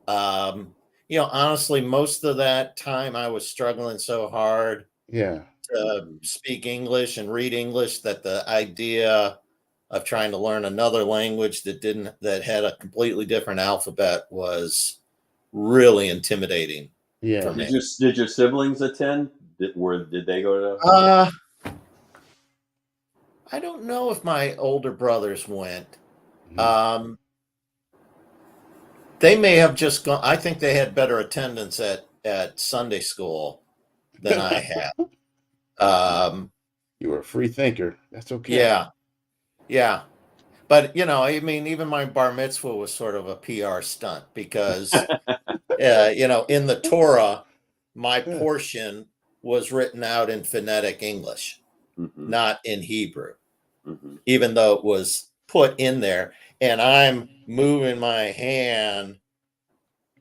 Um, honestly, most of that time I was struggling so hard Yeah. to speak English and read English that the idea of trying to learn another language that had a completely different alphabet was really intimidating for Yeah. me. Did your siblings attend? Did they go to? Uh, I don't know if my older brothers went. Mhm. Um, they may have just gone. I think they had better attendance at Sunday school than I had. Um, You were a free thinker. That's okay. yeah, yeah. But I mean, even my bar mitzvah was sort of a PR stunt because, in the Torah, my Yeah. portion was written out in phonetic English, Mm-hmm. not in Hebrew, Mm-hmm. even though it was put in there. And I'm moving my hand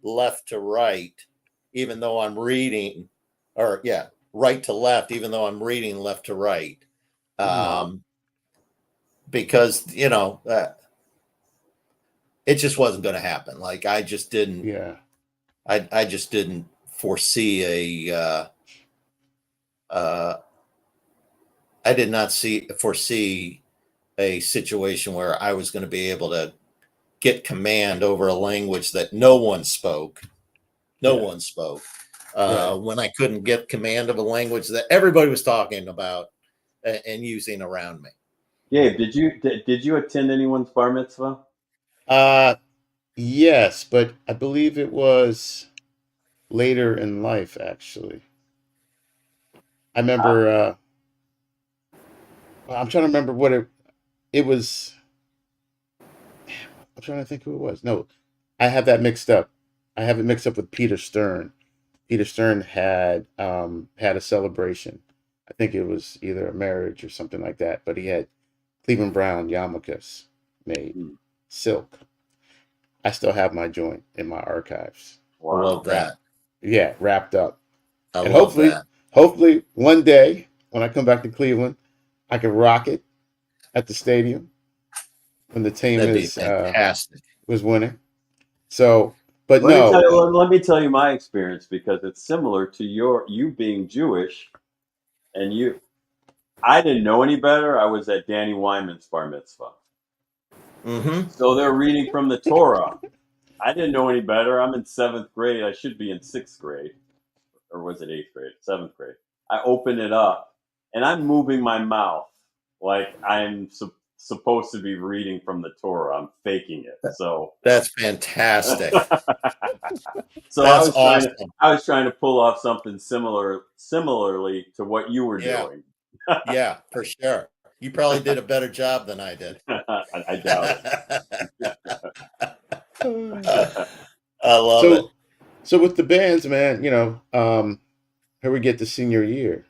left to right, even though I'm reading, or yeah, right to left, even though I'm reading left to right. Wow. because it just wasn't going to happen. Like I just didn't. Yeah. I just didn't foresee I did not foresee a situation where I was going to be able to get command over a language that no one spoke. No one spoke. When I couldn't get command of a language that everybody was talking about and using around me. Gabe, did you attend anyone's bar mitzvah? Yes, but I believe it was later in life, actually. I remember. I'm trying to remember what it was. I'm trying to think who it was. No, I have that mixed up. I have it mixed up with Peter Stern. Peter Stern had a celebration. I think it was either a marriage or something like that. But he had Cleveland Brown yarmulkes made, silk. I still have my joint in my archives. Wow. I love that. Yeah, wrapped up. And hopefully one day when I come back to Cleveland, I can rock it at the stadium when the team was winning. So, but let me tell you my experience, because it's similar to you being Jewish, and I didn't know any better. I was at Danny Wyman's bar mitzvah. Mm-hmm. So they're reading from the Torah. I didn't know any better. I'm in 7th grade. I should be in 6th grade. Or was it 8th grade? 7th grade. I open it up, and I'm moving my mouth like I'm supposed to be reading from the Torah. I'm faking it. So that's fantastic. So that's awesome. I was trying to pull off something similarly to what you were doing. Yeah, for sure. You probably did a better job than I did. I doubt it. I love it. So with the bands, man, here we get to senior year.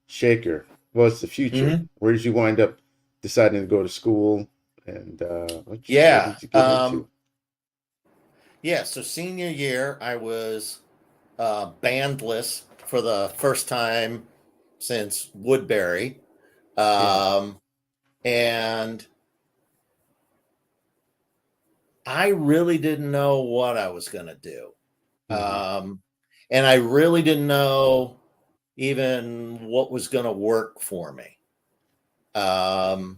Shaker. What's the future? Mm-hmm. Where did you wind up deciding to go to school? And what did you get into? Yeah, so senior year, I was bandless for the first time since Woodbury. And I really didn't know what I was going to do. Mm-hmm. And I really didn't know even what was going to work for me. So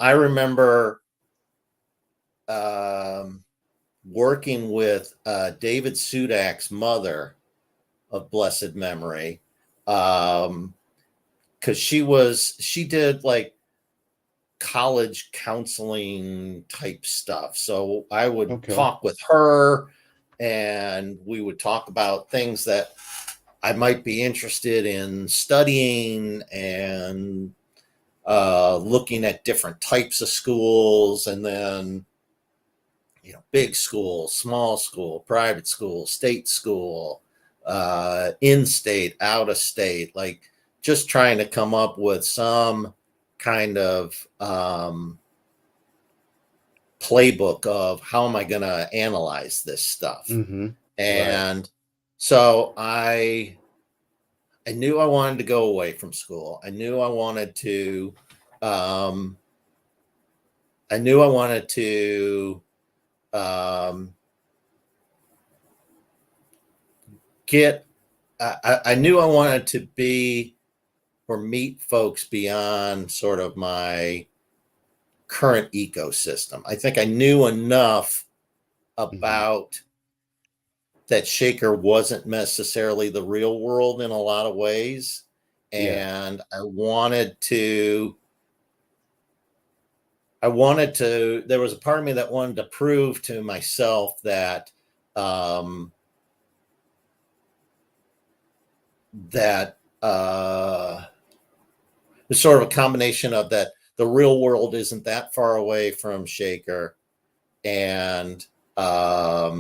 I remember working with David Sudak's mother of blessed memory, because she did like college counseling type stuff. So I would talk with her, and we would talk about things that I might be interested in studying, and looking at different types of schools, and then big school, small school, private school, state school, in-state, out of state, like just trying to come up with some kind of playbook of how am I going to analyze this stuff. Mm-hmm. And so I knew I wanted to go away from school. I knew I wanted to I knew I wanted to be or meet folks beyond sort of my current ecosystem. I think I knew enough about that Shaker wasn't necessarily the real world in a lot of ways. And I wanted to, there was a part of me that wanted to prove to myself that, it's sort of a combination of that the real world isn't that far away from Shaker, and that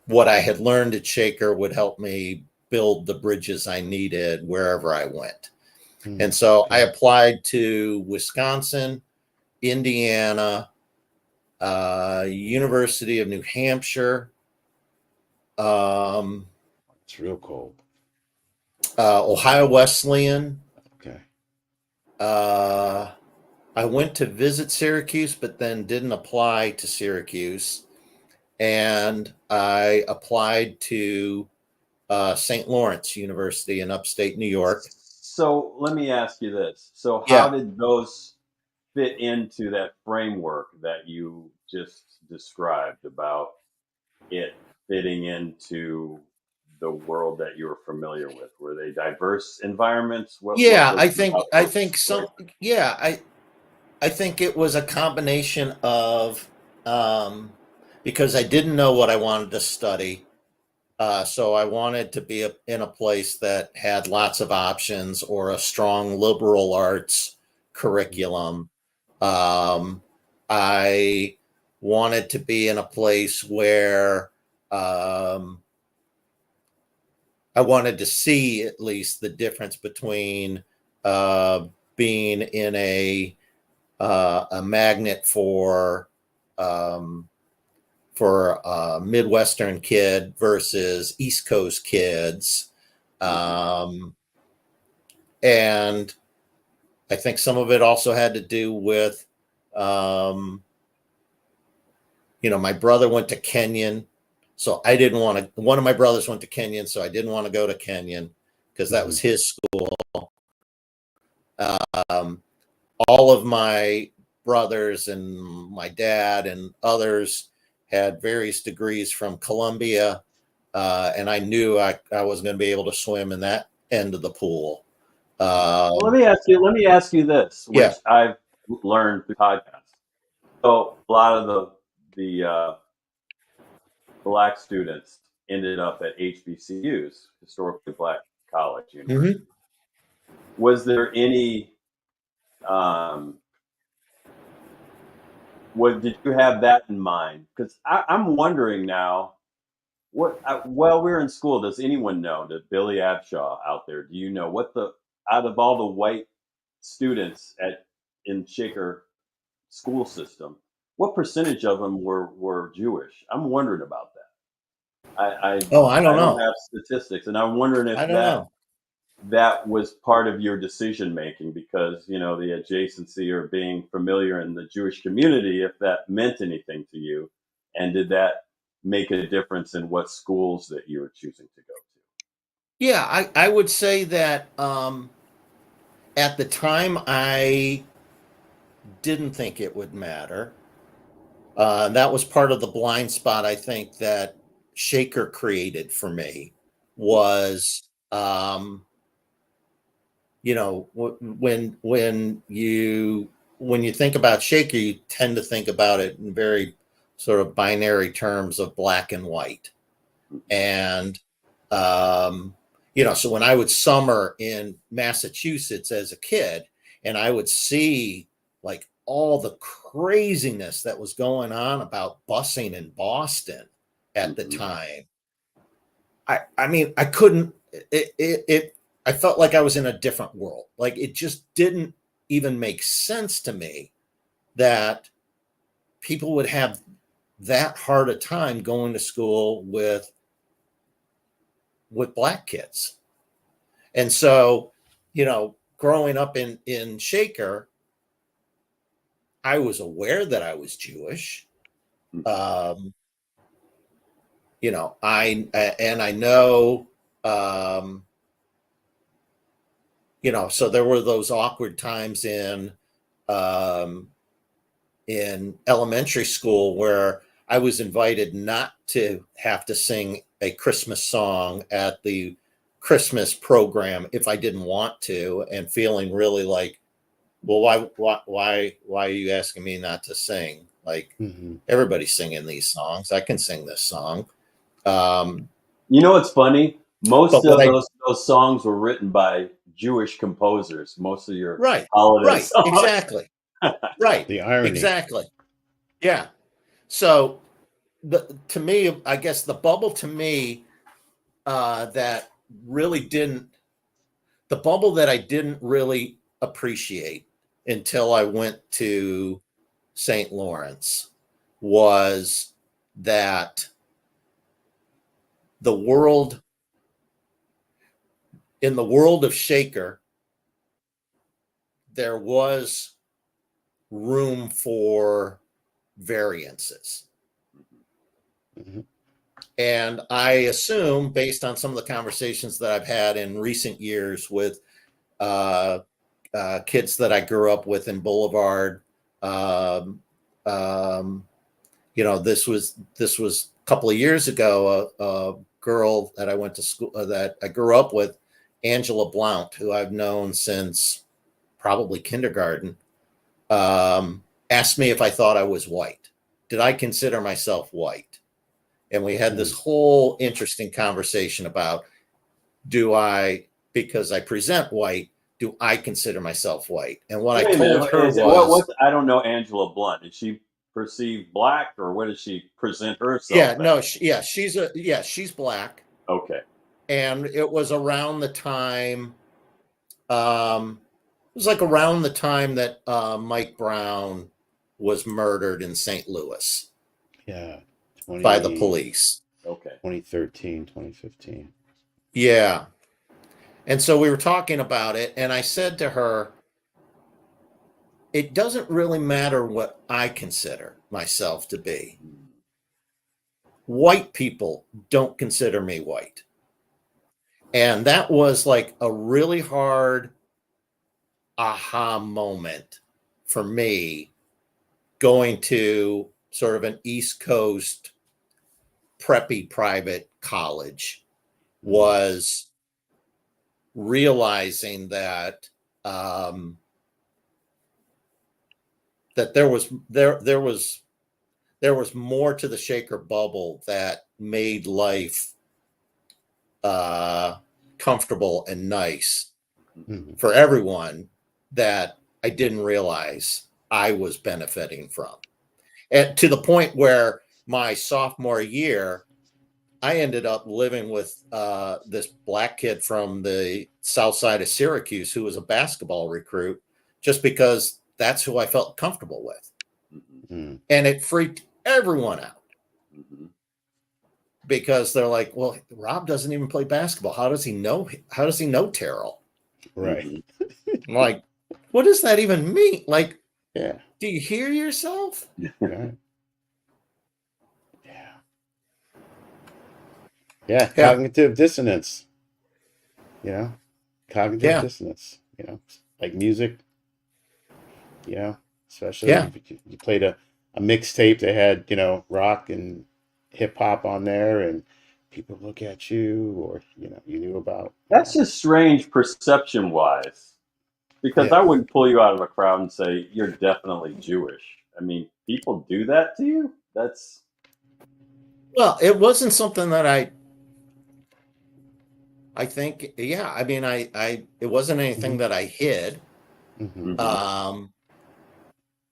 what I had learned at Shaker would help me build the bridges I needed wherever I went. And so I applied to Wisconsin, Indiana, University of New Hampshire. It's real cold. Ohio Wesleyan. Okay. I went to visit Syracuse, but then didn't apply to Syracuse. And I applied to St. Lawrence University in upstate New York. So let me ask you this. So how Yeah. did those fit into that framework that you just described about it fitting into the world that you were familiar with? Were they diverse environments? What Yeah, was I it think about I those think some places? yeah, I think it was a combination of because I didn't know what I wanted to study. So I wanted to be in a place that had lots of options or a strong liberal arts curriculum. Um, I wanted to be in a place where I wanted to see at least the difference between uh, being in a magnet um, for a Midwestern kid versus East Coast kids. Mhm. Um, and I think some of it also had to do with, um, my brother went to Kenyon. So I didn't want to, one of my brothers went to Kenyon. So I didn't want to go to Kenyon because that was his school. Um, all of my brothers and my dad and others had various degrees from Columbia, and I knew I wasn't going to be able to swim in that end of the pool. Well, Um, let me ask you this, which yeah. I've learned through podcasts. So a lot of the black students ended up at HBCUs, historically black college university. Hmm. Was there any um, what did you have that in mind? Because I'm wondering now. While we're in school, does anyone know that Billy Abshaw out there? Do you know what the out of all the white students at in Shaker school system, what percentage of them were Jewish? I'm wondering about that. Oh, I don't I don't know. have statistics, and I'm wondering if I don't know. that was part of your decision making because the adjacency or being familiar in the Jewish community, if that meant anything to you, and did that make a difference in what schools that you were choosing to go to? Yeah, I would say that at the time I didn't think it would matter. That was part of the blind spot I think that Shaker created for me was when you think about Shaker, you tend to think about it in very sort of binary terms of black and white. And so when I would summer in Massachusetts as a kid, and I would see like all the craziness that was going on about busing in Boston at the Mm-hmm. time. I mean, I couldn't it I felt like I was in a different world. Like it just didn't even make sense to me that people would have that hard a time going to school with black kids. And so, growing up in Shaker, I was aware that I was Jewish. Mm-hmm. Um, I know, um, so there were those awkward times um, in elementary school where I was invited not to have to sing a Christmas song at the Christmas program if I didn't want to, and feeling really like, well, why are you asking me not to sing? Like everybody's singing these songs. I can sing this song. Um, You know what's funny? Most but what of I those songs were written by Jewish composers. Most of your right, holiday right, songs. exactly, right, The irony. exactly, yeah. So to me, I guess the bubble to me that really didn't the bubble that I didn't really appreciate until I went to St. Lawrence was that the world, in the world of Shaker, there was room for variances. Mm-hmm. And I assume, based on some of the conversations that I've had in recent years with kids that I grew up with in Boulevard, this was a couple of years ago. A girl that I went to school, that I grew up with, Angela Blount, who I've known since probably kindergarten, asked me if I thought I was white. Did I consider myself white? And we had this whole interesting conversation about, because I present white, do I consider myself white? And what I told her was, I don't know Angela Blunt. Is she perceived black, or what does she present herself? Yeah, no, she's black. Okay. And it was around the time, it was like around the time that Mike Brown was murdered in St. Louis. Yeah. By the police. Okay. 2013, 2015. Yeah. And so we were talking about it, and I said to her, it doesn't really matter what I consider myself to be. White people don't consider me white. And that was like a really hard aha moment for me, going to sort of an East Coast preppy private college, was realizing that that there was more to the Shaker bubble that made life comfortable and nice for everyone, that I didn't realize I was benefiting from. And to the point where my sophomore year, I ended up living with this black kid from the south side of Syracuse who was a basketball recruit, just because that's who I felt comfortable with. Mm-hmm. And it freaked everyone out. Mm-hmm. Because they're like, well, Rob doesn't even play basketball. How does he know Terrell? Right. I'm like, what does that even mean? Like, yeah. Do you hear yourself? Right. Yeah, cognitive dissonance. Cognitive dissonance. Like music. Especially if you played a mixtape that had rock and hip hop on there, and people look at you, or you knew about. That's just strange perception wise, because I wouldn't pull you out of a crowd and say you're definitely Jewish. I mean, people do that to you. Well, it wasn't something that I think, I mean, it wasn't anything that I hid. Mm-hmm.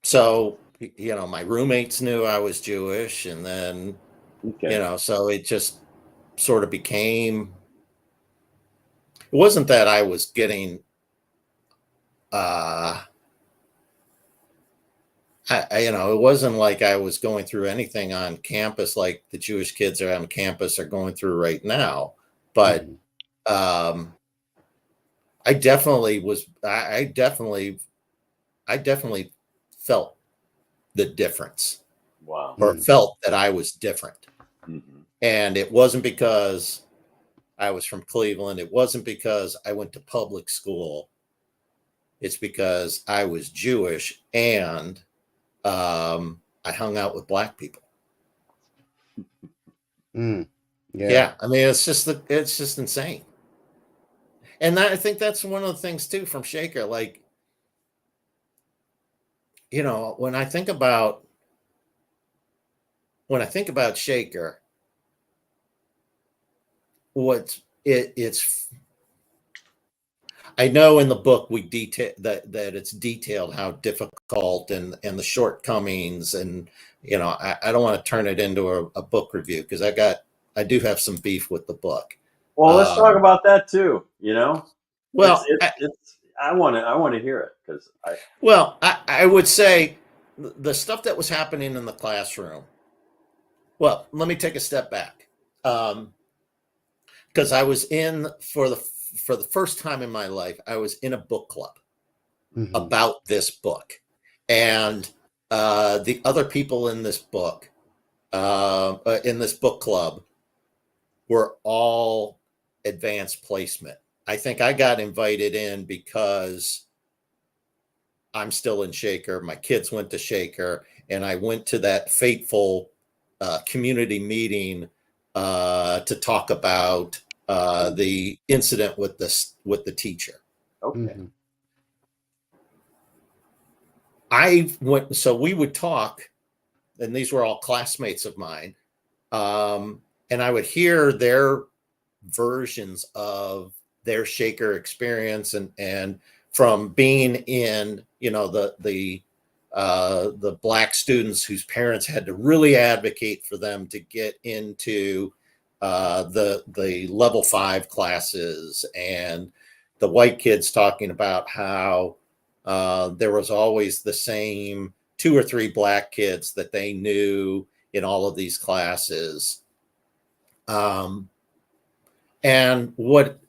So, my roommates knew I was Jewish, and then, so it just sort of became, it wasn't that I was getting, it wasn't like I was going through anything on campus like the Jewish kids are on campus are going through right now. But I definitely felt the difference. Wow. Or felt that I was different. Mm-hmm. And it wasn't because I was from Cleveland. It wasn't because I went to public school. It's because I was Jewish, and I hung out with black people. Yeah. I mean, it's just insane. And I think that's one of the things too from Shaker. Like, when I think about Shaker, I know in the book we detail that it's detailed how difficult and the shortcomings, and I don't want to turn it into a book review, because I do have some beef with the book. Well, let's talk about that too. Well, I want to hear it, because I would say the stuff that was happening in the classroom. Well, let me take a step back. Because I was in for the first time in my life, I was in a book club about this book, and the other people in this book club were all advanced placement. I think I got invited in because I'm still in Shaker. My kids went to Shaker, and I went to that fateful community meeting to talk about the incident with the teacher. Okay. So we would talk, and these were all classmates of mine, and I would hear their versions of their Shaker experience, and from being in, the Black students whose parents had to really advocate for them to get into the level 5 classes, and the white kids talking about how there was always the same 2 or 3 Black kids that they knew in all of these classes. And what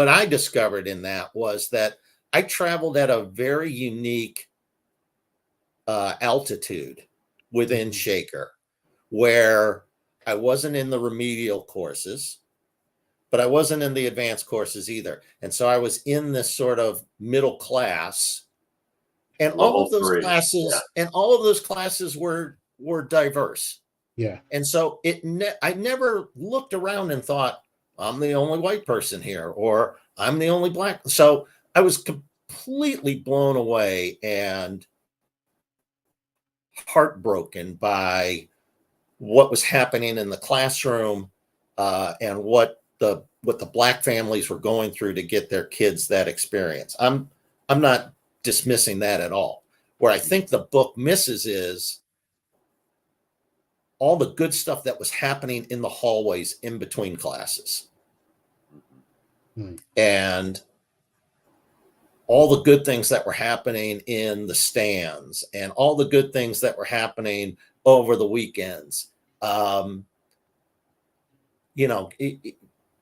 I discovered in that was that I traveled at a very unique altitude within Shaker, where I wasn't in the remedial courses, but I wasn't in the advanced courses either. And so I was in this sort of middle class, and all of those classes were diverse. Yeah. And so I never looked around and thought, I'm the only white person here, or I'm the only Black. So I was completely blown away and heartbroken by what was happening in the classroom, and what the Black families were going through to get their kids that experience. I'm not dismissing that at all. Where I think the book misses is all the good stuff that was happening in the hallways in between classes. And all the good things that were happening in the stands, and all the good things that were happening over the weekends.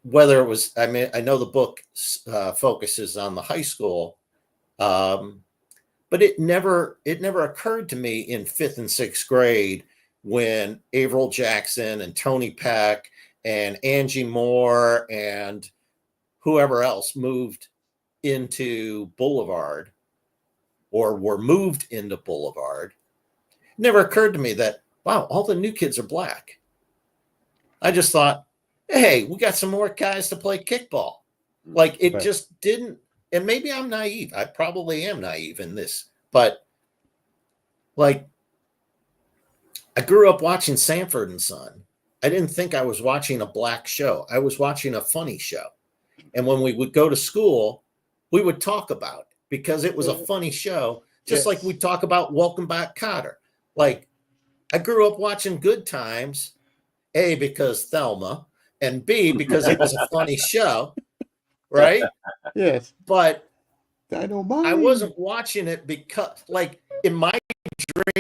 Whether it was, I know the book focuses on the high school, but it never occurred to me in 5th and 6th grade when Averill Jackson and Tony Peck and Angie Moore and whoever else moved into Boulevard, or were moved into Boulevard. It never occurred to me that, wow, all the new kids are Black. I just thought, hey, we got some more guys to play kickball. Like, it just didn't. And maybe I'm naive. I probably am naive in this, but like, I grew up watching Sanford and Son. I didn't think I was watching a Black show. I was watching a funny show. And when we would go to school, we would talk about it because it was a funny show, just like we talk about Welcome Back, Kotter. Like, I grew up watching Good Times, A, because Thelma, and B, because it was a funny show, right? Yes. But Dynamite. I wasn't watching it because, like, in my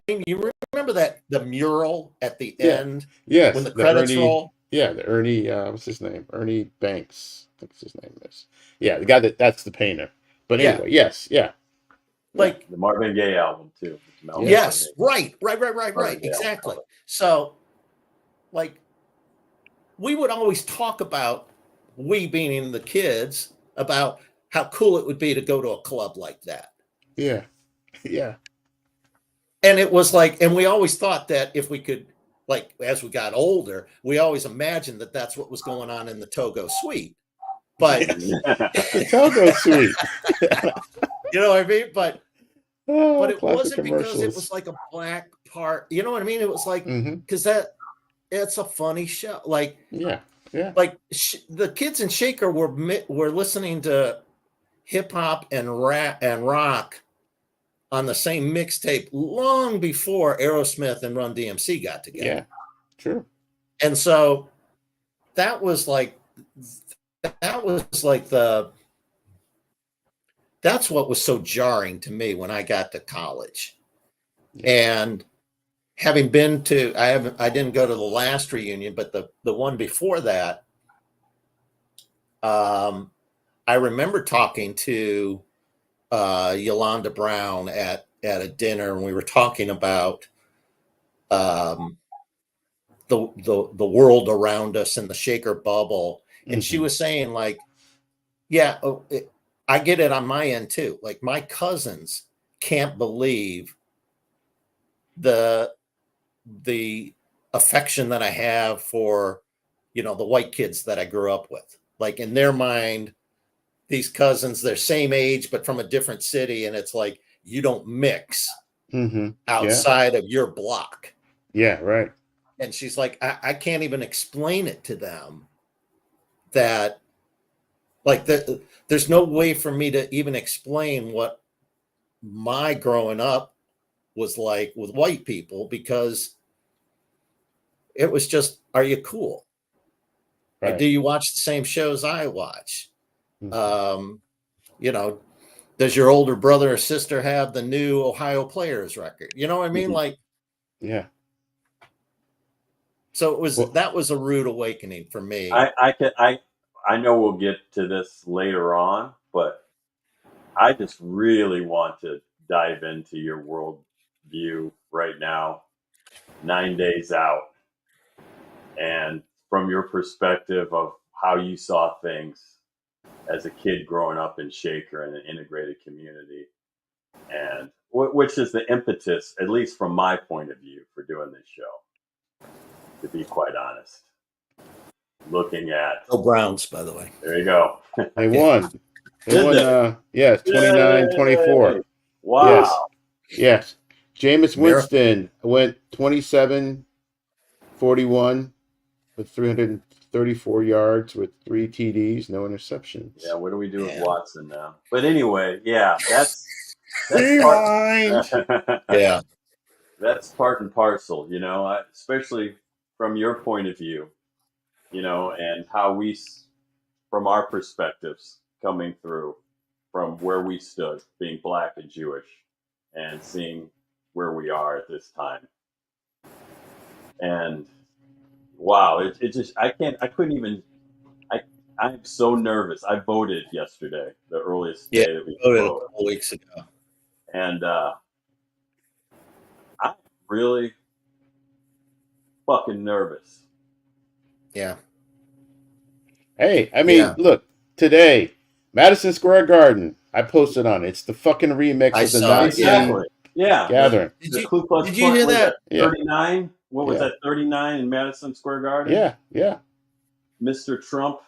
dream, you remember the mural at the end? Yes. When the credits roll? Yeah, the Ernie, what's his name? Ernie Banks, I think his name is. Yeah, the guy that's the painter. But anyway, yes, yeah. Like the Marvin Gaye album too. Yes, right, exactly. So, like, we would always talk about, we being the kids, about how cool it would be to go to a club like that. Yeah, yeah. And it was like, and we always thought that if we could, like, as we got older, we always imagined that that's what was going on in the Togo Suite. But the Togo Suite. You know what I mean? But it wasn't because commercials. it was like a Black part. You know what I mean? It was like, because it's a funny show. Like, yeah. Like the kids in Shaker were listening to hip hop and rap and rock on the same mixtape long before Aerosmith and Run DMC got together. Yeah, true. And so that was like that's what was so jarring to me when I got to college, And having been to, I didn't go to the last reunion, but the one before that, I remember talking to Yolanda Brown at a dinner, and we were talking about the world around us and the shaker bubble, and she was saying, like, yeah, I get it on my end too. Like, my cousins can't believe the affection that I have for, the white kids that I grew up with. Like, in their mind, these cousins, they're same age but from a different city, and it's like you don't mix outside of your block. Yeah, right. And she's like, I can't even explain it to them, that, like, there's no way for me to even explain what my growing up was like with white people, because it was just, are you cool? Right. Do you watch the same shows I watch? Does your older brother or sister have the new Ohio Players record? You know what I mean? Like, yeah. So that was a rude awakening for me. I know we'll get to this later on, but I just really want to dive into your world view right now, 9 days out, and from your perspective of how you saw things as a kid growing up in Shaker in an integrated community, and which is the impetus, at least from my point of view, for doing this show, to be quite honest. Looking at Browns, by the way. There you go. They won. They won. Yes, 29-24. Wow. Yes. Jameis Winston went 27-41 with 334 yards with 3 TDs, no interceptions. Yeah, what do we do with Watson now? But anyway, yeah, that's rewind. Yeah, that's part and parcel, especially from your point of view, and how we, from our perspectives, coming through from where we stood, being Black and Jewish, and seeing where we are at this time. And wow, it just, couldn't even, I'm so nervous. I voted yesterday, the earliest day that we voted voted. a couple weeks ago. And I'm really fucking nervous. Yeah. Hey, I mean, look, today, Madison Square Garden, I posted on it. It's the fucking remix of the Nazi gathering. The Ku Klux Did you hear that? 39? What was that, 39 in Madison Square Garden? Yeah. Mr. Trump.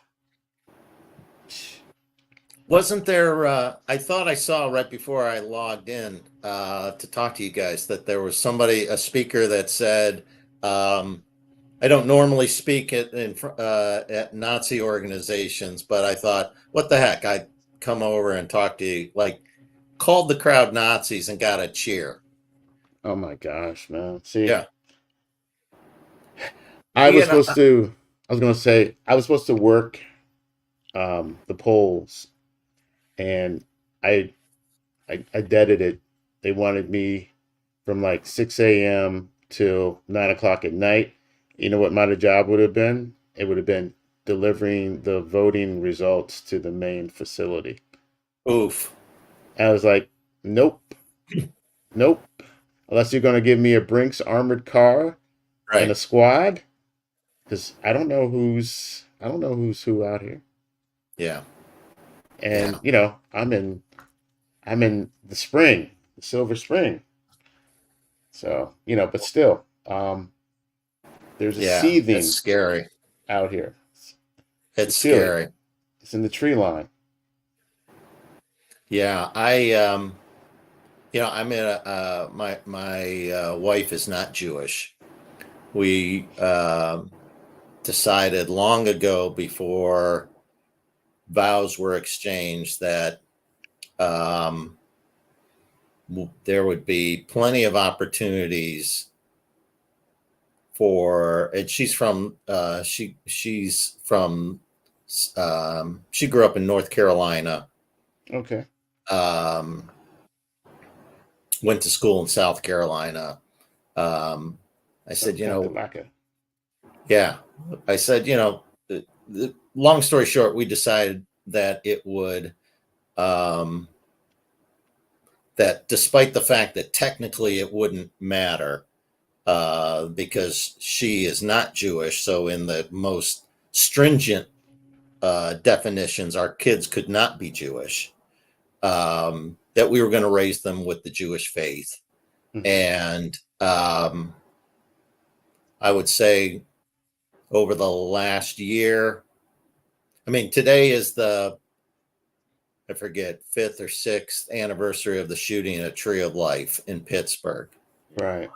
Wasn't there, I thought I saw right before I logged in to talk to you guys, that there was a speaker that said, I don't normally speak at Nazi organizations, but I thought, what the heck? I'd come over and talk to you. Like, called the crowd Nazis and got a cheer. Oh my gosh, man. See? Yeah. I was supposed to work the polls, and I deaded it. They wanted me from like 6 a.m. till 9 o'clock at night. You know what my job would have been? It would have been delivering the voting results to the main facility. Oof. And I was like, nope. Unless you're going to give me a Brinks armored car and a squad, because I don't know who's who out here. Yeah. And I'm in the spring, the Silver Spring. So but still, there's a seething. It's scary out here. It's scary. It's in the tree line. Yeah, I'm in my wife is not Jewish. We decided long ago, before vows were exchanged, that there would be plenty of opportunities and she's from she grew up in North Carolina. Okay. went to school in South Carolina. I said, yeah, I said, long story short, we decided that it would, that despite the fact that technically it wouldn't matter, because she is not Jewish. So in the most stringent definitions, our kids could not be Jewish, that we were going to raise them with the Jewish faith. Mm-hmm. And I would say over the last year, I mean, today is the, I forget, 5th or 6th anniversary of the shooting at Tree of Life in Pittsburgh. Right.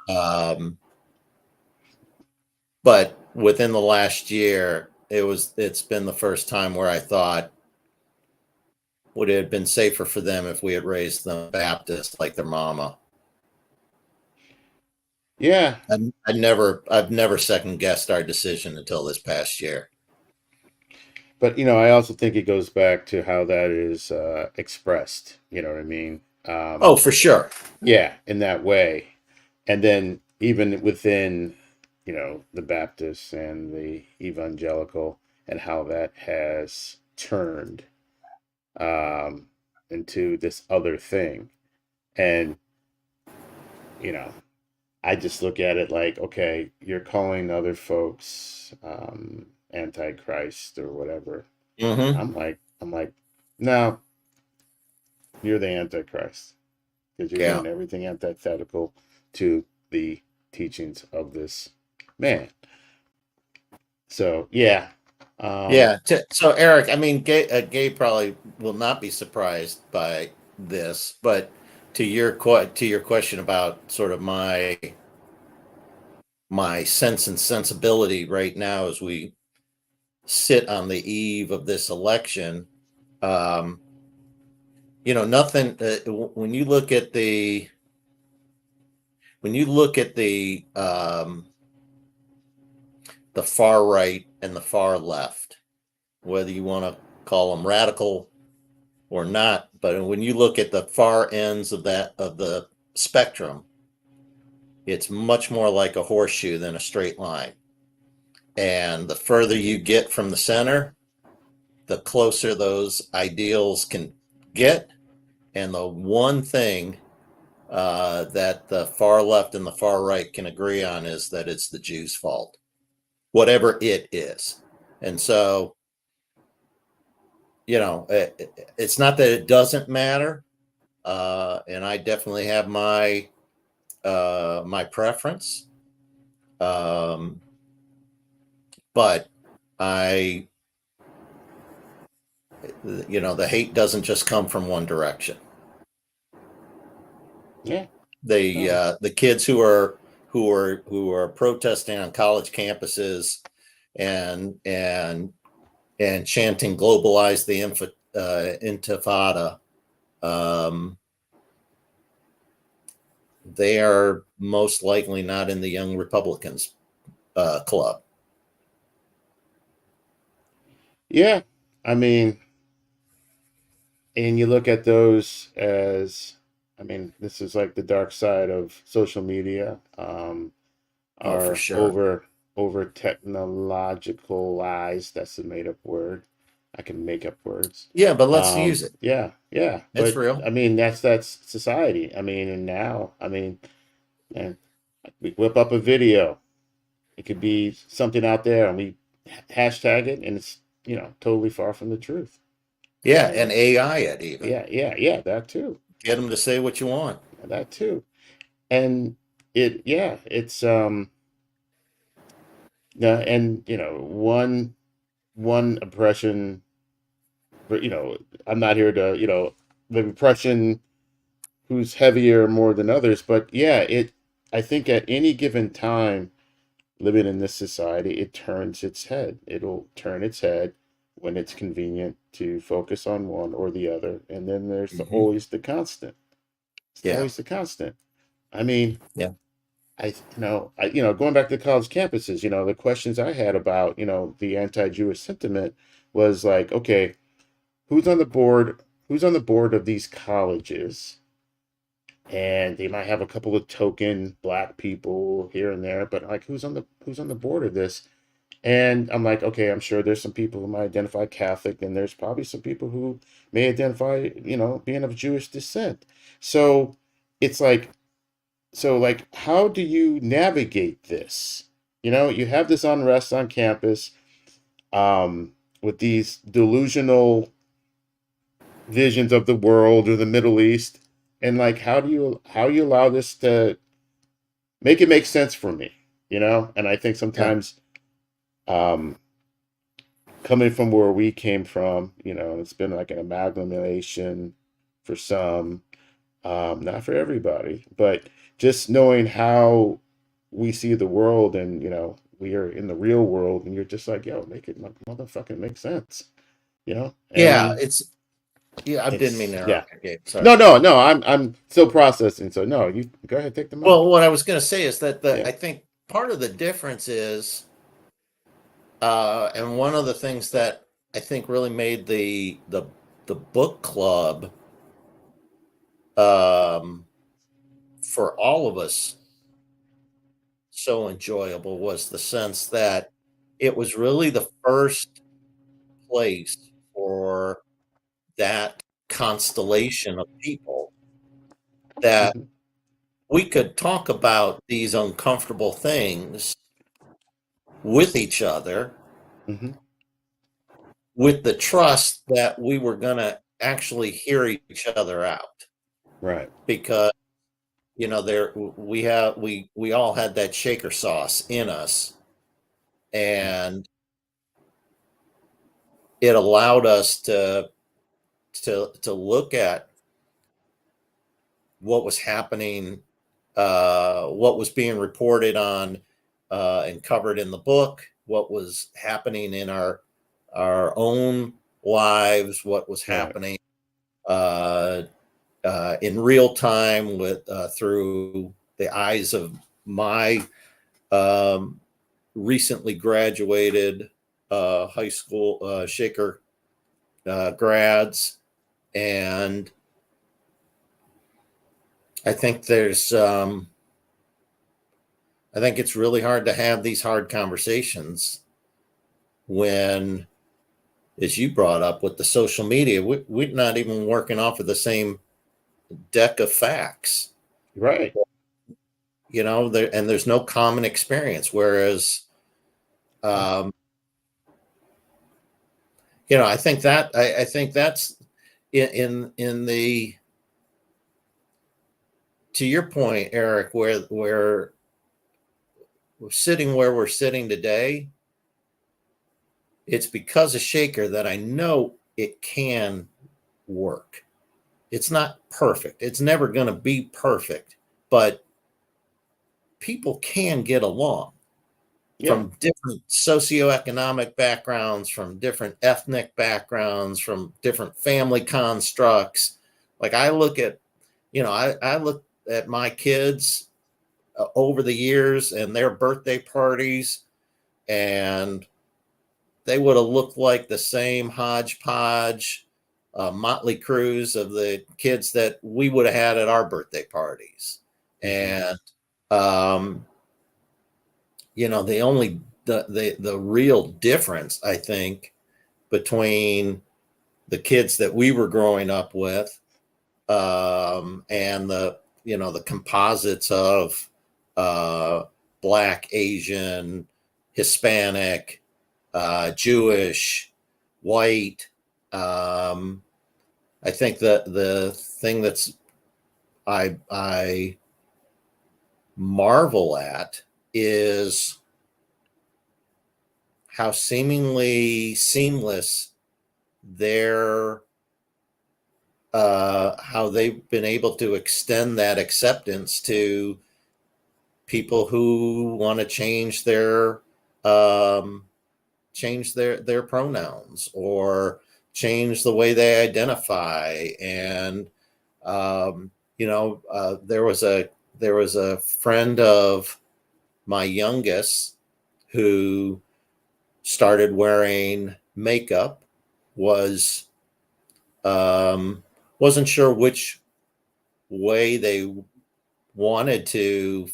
But within the last year, it's been the first time where I thought, would it have been safer for them if we had raised them Baptist like their mama? Yeah. I've never second guessed our decision until this past year. But, I also think it goes back to how that is expressed. You know what I mean? Oh, for sure. Yeah, in that way. And then even within, the Baptist and the evangelical, and how that has turned into this other thing. And, I just look at it like, okay, you're calling other folks Antichrist or whatever. Mm-hmm. I'm like, no, you're the Antichrist, because you're doing everything antithetical to the teachings of this man. So yeah. So Eric, I mean, Gabe probably will not be surprised by this, but to your question about sort of my sense and sensibility right now as we sit on the eve of this election, nothing. When you look at the far right and the far left, whether you want to call them radical or not, but when you look at the far ends of the spectrum, it's much more like a horseshoe than a straight line. And the further you get from the center, the closer those ideals can get. And the one thing that the far left and the far right can agree on is that it's the Jews' fault, whatever it is. And so, it's not that it doesn't matter. And I definitely have my preference. But the hate doesn't just come from one direction. Yeah. The kids who are protesting on college campuses and chanting "globalize the intifada," they are most likely not in the Young Republicans club. Yeah, I mean, and you look at those as, this is like the dark side of social media. For sure. over technologicalized. That's a made up word. I can make up words. Yeah, but let's use it. Yeah. It's real. That's society. And now, and we whip up a video. It could be something out there, and we hashtag it, and it's totally far from the truth. Yeah, and AI it even. Yeah, that too. Get them to say what you want. That too, and it's and one oppression. But I'm not here to the oppression who's heavier more than others, but I think at any given time, living in this society, it turns its head. It'll turn its head when it's convenient to focus on one or the other, and then there's always the constant. Always the constant. Going back to college campuses, the questions I had about the anti-Jewish sentiment was like, okay, who's on the board of these colleges and they might have a couple of token black people here and there, but like who's on the board of this? And I'm like, okay, I'm sure there's some people who might identify Catholic, and there's probably some people who may identify, being of Jewish descent. So it's like, how do you navigate this? You have this unrest on campus, with these delusional visions of the world or the Middle East, and like, how you allow this to make it make sense for me, And I think Yeah. sometimes, um, coming from where we came from, it's been like an amalgamation for some, not for everybody, but just knowing how we see the world, and we are in the real world, and you're just like, yo, make it motherfucking make sense, Yeah, and I didn't mean it's to yeah. interrupt you, Gabe. Sorry. No, I'm still processing, so no, you go ahead, take the mic. Well, what I was going to say is that Yeah. I think part of the difference is, and one of the things that I think really made the book club, um, for all of us so enjoyable was the sense that it was really the first place for that constellation of people that Hmm. we could talk about these uncomfortable things with each other Hmm. with the trust that we were going to actually hear each other out, Right. because there we all had that shaker sauce in us, Right. and it allowed us to look at what was happening, what was being reported on, and covered in the book, what was happening in our own lives, what was Right. happening uh, in real time with through the eyes of my um, recently graduated high school Shaker grads, and I think I think it's really hard to have these hard conversations when, as you brought up with the social media, we're not even working off of the same deck of facts, Right. and there's no common experience. Whereas, um, I think that's in the, to your point, Eric, where we're sitting where we're sitting today. It's because of Shaker that I know it can work. It's not perfect. It's never going to be perfect, but people can get along Yeah. from different socioeconomic backgrounds, from different ethnic backgrounds, from different family constructs. Like I look at, I look at my kids over the years and their birthday parties, and they would have looked like the same hodgepodge, motley crews of the kids that we would have had at our birthday parties. Hmm. And, um, the only, the real difference, I think, between the kids that we were growing up with, and the composites of uh, Black, Asian, Hispanic, Jewish, white. Um, I think that the thing that's I marvel at is how seemingly seamless their how they've been able to extend that acceptance to people who want to um, change their pronouns, or change the way they identify. And there was a friend of my youngest who started wearing makeup, was um, wasn't sure which way they wanted to.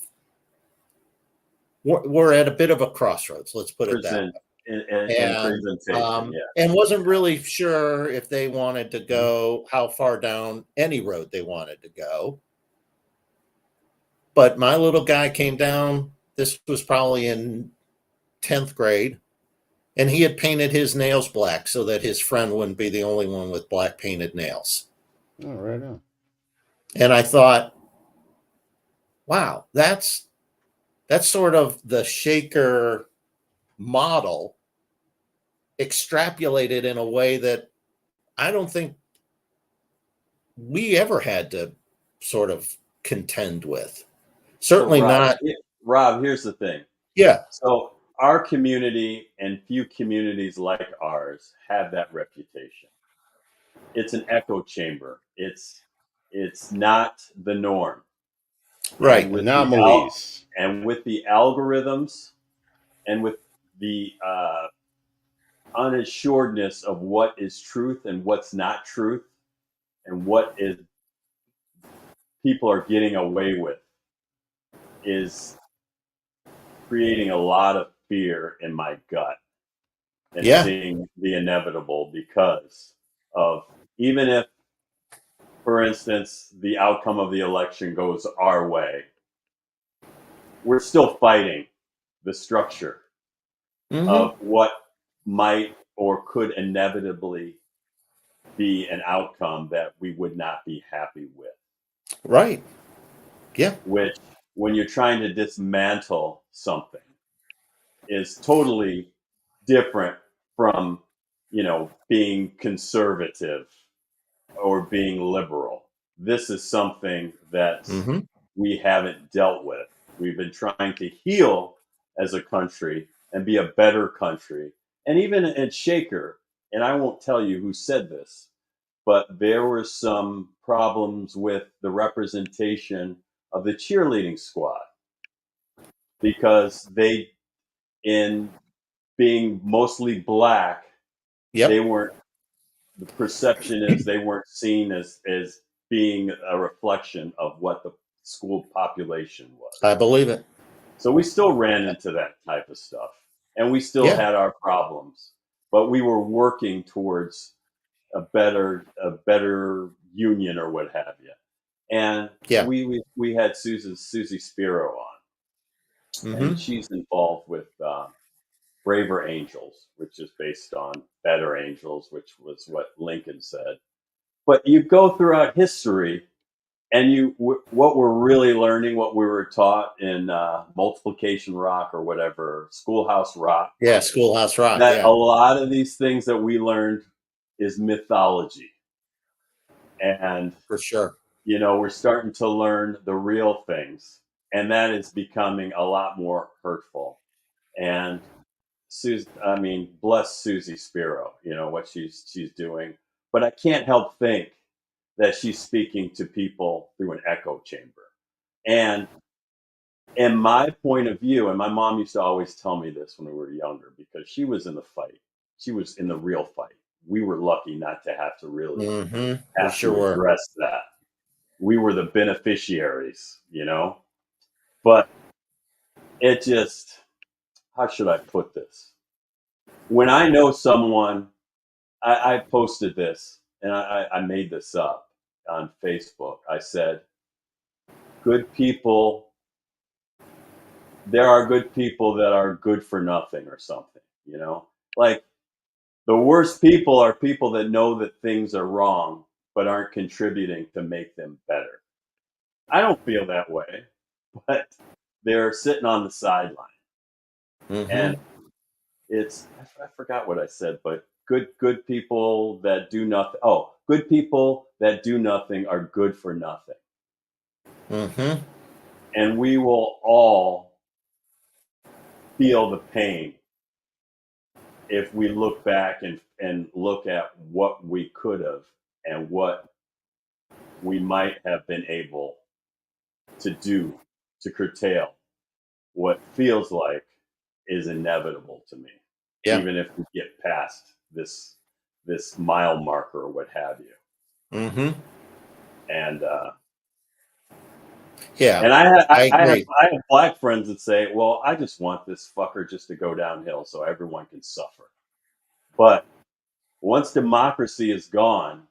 We're at a bit of a crossroads. Let's put it that way. In presentation, and wasn't really sure if they wanted to go how far down any road they wanted to go. But my little guy came down. This was probably in 10th grade, and he had painted his nails black so that his friend wouldn't be the only one with black painted nails. Oh, right on. And I thought, wow, that's sort of the Shaker model extrapolated in a way that I don't think we ever had to sort of contend with. Certainly so Rob, not. Rob, here's the thing. Yeah. So our community and few communities like ours have that reputation. It's an echo chamber. It's not the norm. Right. And with Anomalies. with the algorithms and with the unassuredness of what is truth and what's not truth and what is people are getting away with is creating a lot of fear in my gut and seeing the inevitable, because of, even if, for instance, the outcome of the election goes our way, we're still fighting the structure of what might or could inevitably be an outcome that we would not be happy with. Right. Yeah. Which, when you're trying to dismantle something, is totally different from, being conservative or being liberal. This is something that we haven't dealt with. We've been trying to heal as a country and be a better country. And even at Shaker, and I won't tell you who said this, but there were some problems with the representation of the cheerleading squad, because they, in being mostly black, they weren't, the perception is they weren't seen as being a reflection of what the school population was. I believe it. So we still ran into that type of stuff, and we still had our problems, but we were working towards a better union, or what have you. And we had Susie Spiro on, and she's involved with Braver Angels, which is based on Better Angels, which was what Lincoln said. But you go throughout history, and what we're really learning, what we were taught in Multiplication Rock or whatever, Schoolhouse Rock. Yeah, Schoolhouse Rock. That a lot of these things that we learned is mythology. And for sure, we're starting to learn the real things, and that is becoming a lot more hurtful. And bless Susie Spiro, what she's doing. But I can't help think that she's speaking to people through an echo chamber. And in my point of view, and my mom used to always tell me this when we were younger, because she was in the fight. She was in the real fight. We were lucky not to have to really have to address that. We were the beneficiaries, But it just, how should I put this? When I know someone, I posted this, and I made this up on Facebook. I said, good people, there are good people that are good for nothing or something, Like, the worst people are people that know that things are wrong, but aren't contributing to make them better. I don't feel that way, but they're sitting on the sideline. And it's, I forgot what I said, but good people that do nothing. Oh, good people that do nothing are good for nothing. And we will all feel the pain if we look back and look at what we could have and what we might have been able to do to curtail what feels like is inevitable to me. Even if we get past this mile marker or what have you. And Yeah, And I I agree. have black friends that say, well, I just want this fucker just to go downhill so everyone can suffer. But once democracy is gone,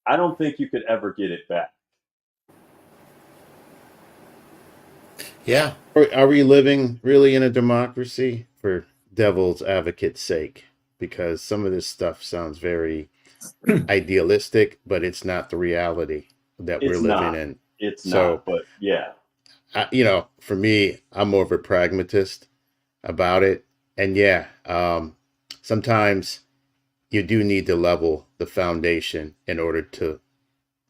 I don't think you could ever get it back. Yeah. Are we living really in a democracy, for devil's advocate's sake? Because some of this stuff sounds very idealistic, but it's not the reality that we're It's living not. in. It's So, not. But yeah, for me, I'm more of a pragmatist about it. And yeah, sometimes you do need to level the foundation in order to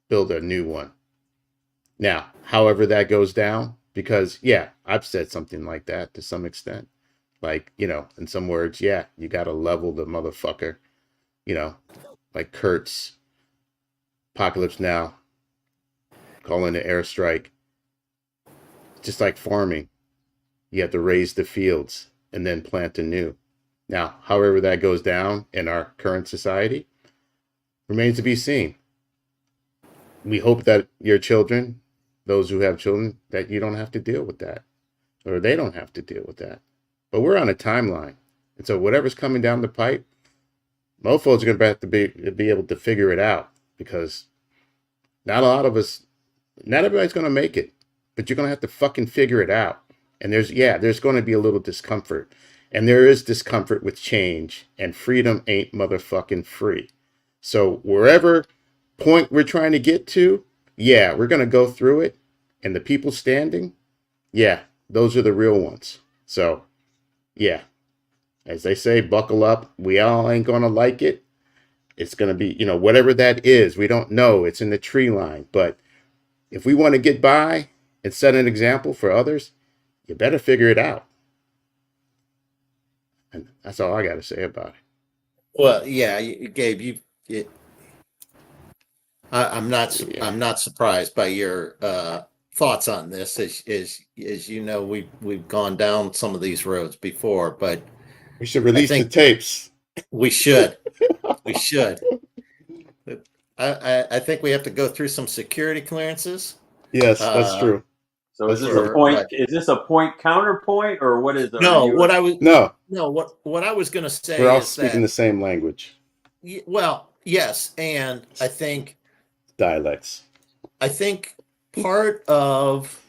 build a new one. Now, however that goes down, because yeah, I've said something like that to some extent. Like, in some words, yeah, you got to level the motherfucker, you know, like Kurt's Apocalypse Now, calling the airstrike. Just like farming, you have to raise the fields and then plant anew. Now, however that goes down in our current society remains to be seen. We hope that your children, those who have children, that you don't have to deal with that, or they don't have to deal with that. But we're on a timeline. And so whatever's coming down the pipe, mofos are going to have to be able to figure it out, because not a lot of us, not everybody's going to make it, but you're going to have to fucking figure it out. And there's going to be a little discomfort. And there is discomfort with change, and freedom ain't motherfucking free. So wherever point we're trying to get to, yeah, we're going to go through it. And the people standing, yeah, those are the real ones. So, yeah, as they say, buckle up. We all ain't going to like it. It's going to be, whatever that is. We don't know. It's in the tree line. But if we want to get by and set an example for others, you better figure it out. And that's all I got to say about it. Well, yeah, Gabe, I'm not Yeah. I'm not surprised by your thoughts on this. As you know, we've gone down some of these roads before, but We should I release the think tapes. we should. We should. I think we have to go through some security clearances. Yes, that's true. so That's is this a true. point? Is this a point counterpoint, or what is it? No, what I was going to say we're all is speaking that, the same language. well, yes, and I think Dialects. part of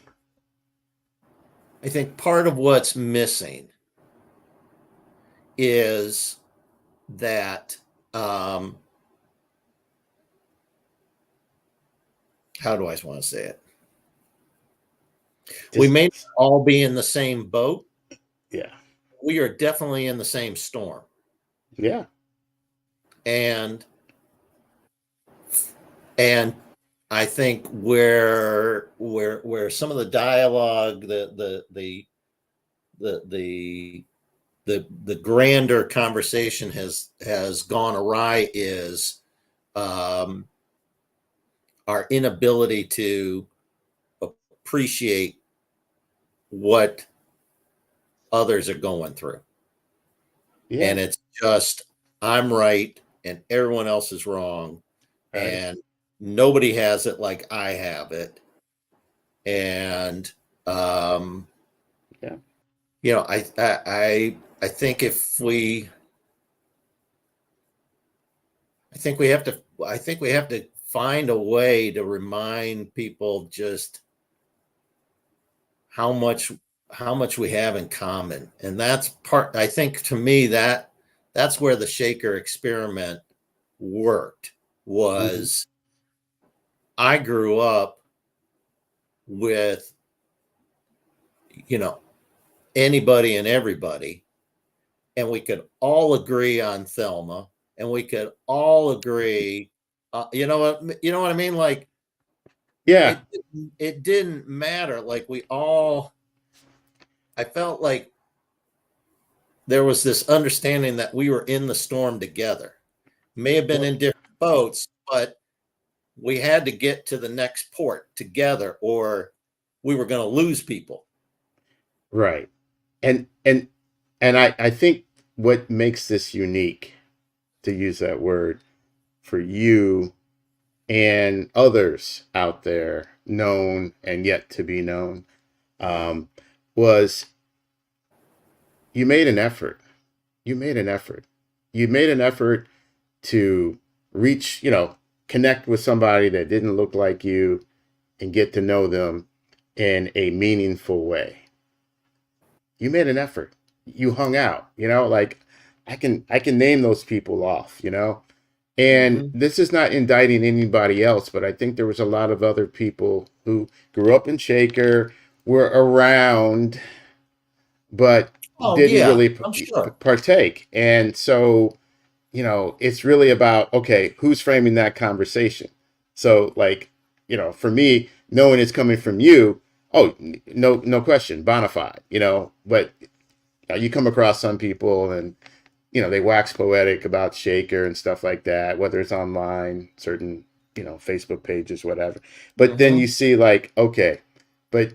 what's missing is that how do I want to say it? We may not all be in the same boat. Yeah. We are definitely in the same storm. Yeah. And I think where some of the dialogue, the grander conversation has gone awry is our inability to appreciate what others are going through. Yeah. And it's just, I'm right and everyone else is wrong. Right. And nobody has it like I have it. And yeah. I think we have to find a way to remind people just how much we have in common. And that's part, I think, to me, that's where the shaker experiment worked. Was I grew up with anybody and everybody, and we could all agree on Thelma, and we could all agree you know what I mean, like, yeah, it didn't matter, like I felt like there was this understanding that we were in the storm together. May have been in different boats, but we had to get to the next port together or we were going to lose people. Right. And I think what makes this unique, to use that word, for you and others out there known and yet to be known, was you made an effort. You made an effort. You made an effort to reach, connect with somebody that didn't look like you and get to know them in a meaningful way. You made an effort. You hung out, like I can name those people off, And this is not indicting anybody else, but I think there was a lot of other people who grew up in Shaker, were around, but Oh didn't yeah, really I'm sure. partake. And so, it's really about, okay, who's framing that conversation? So, like, for me, knowing it's coming from you, oh, no question, bona fide, but you come across some people and they wax poetic about Shaker and stuff like that, whether it's online, certain, Facebook pages, whatever. But then you see like, okay, but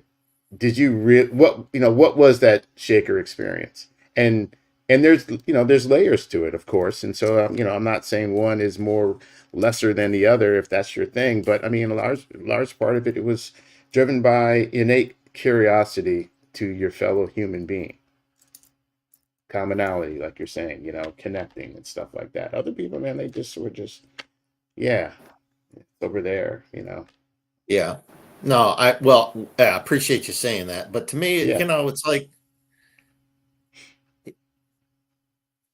did you what was that Shaker experience? And there's layers to it, of course. And so, I'm not saying one is more lesser than the other, if that's your thing. But I mean, a large part of it was driven by innate curiosity to your fellow human being, commonality, like you're saying, connecting and stuff like that. Other people, man, they just were just, yeah, it's over there. Yeah. No, I appreciate you saying that. But to me, Yeah, it's like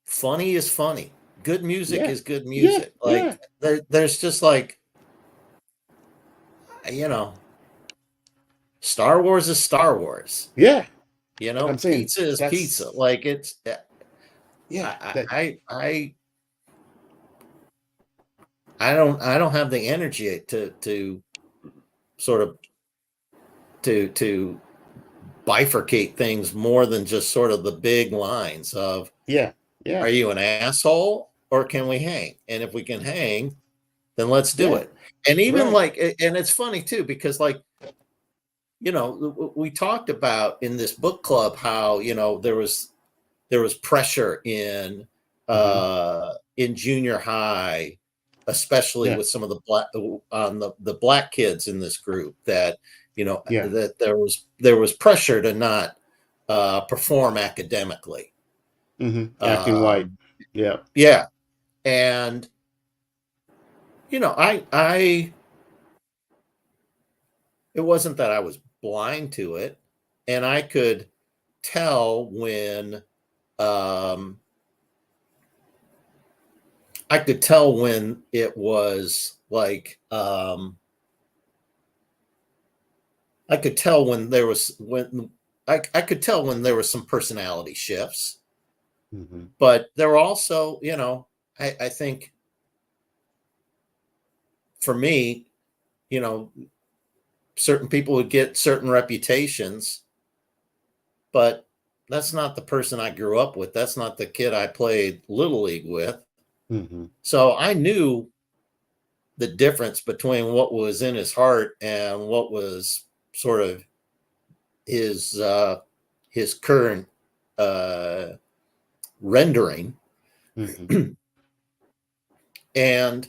funny is funny. Good music yeah, is good yeah, music. yeah, Like there's just like, you know, Star Wars is Star Wars. yeah. I'm saying Pizza is pizza. that's, Like it's yeah, that, I don't have the energy to sort of to bifurcate things more than just sort of the big lines of, yeah, are yeah, you an asshole or can we hang? And if we can hang, then let's do yeah, it. And even right. like, and it's funny too, because like, we talked about in this book club how, there was pressure Hmm. in junior high, especially Yeah, with some of the black on the black kids in this group, that yeah. that there was pressure to not perform academically. Acting white. um Yeah. yeah. And I it wasn't that I was blind to it, and I could tell when um it was like, I could tell when I could tell when there was some personality shifts, Hmm. but there were also, I think for me, you know, certain people would get certain reputations, but that's not the person I grew up with. That's not the kid I played little league with. Hmm. So I knew the difference between what was in his heart and what was sort of his current uh, rendering. Hmm. And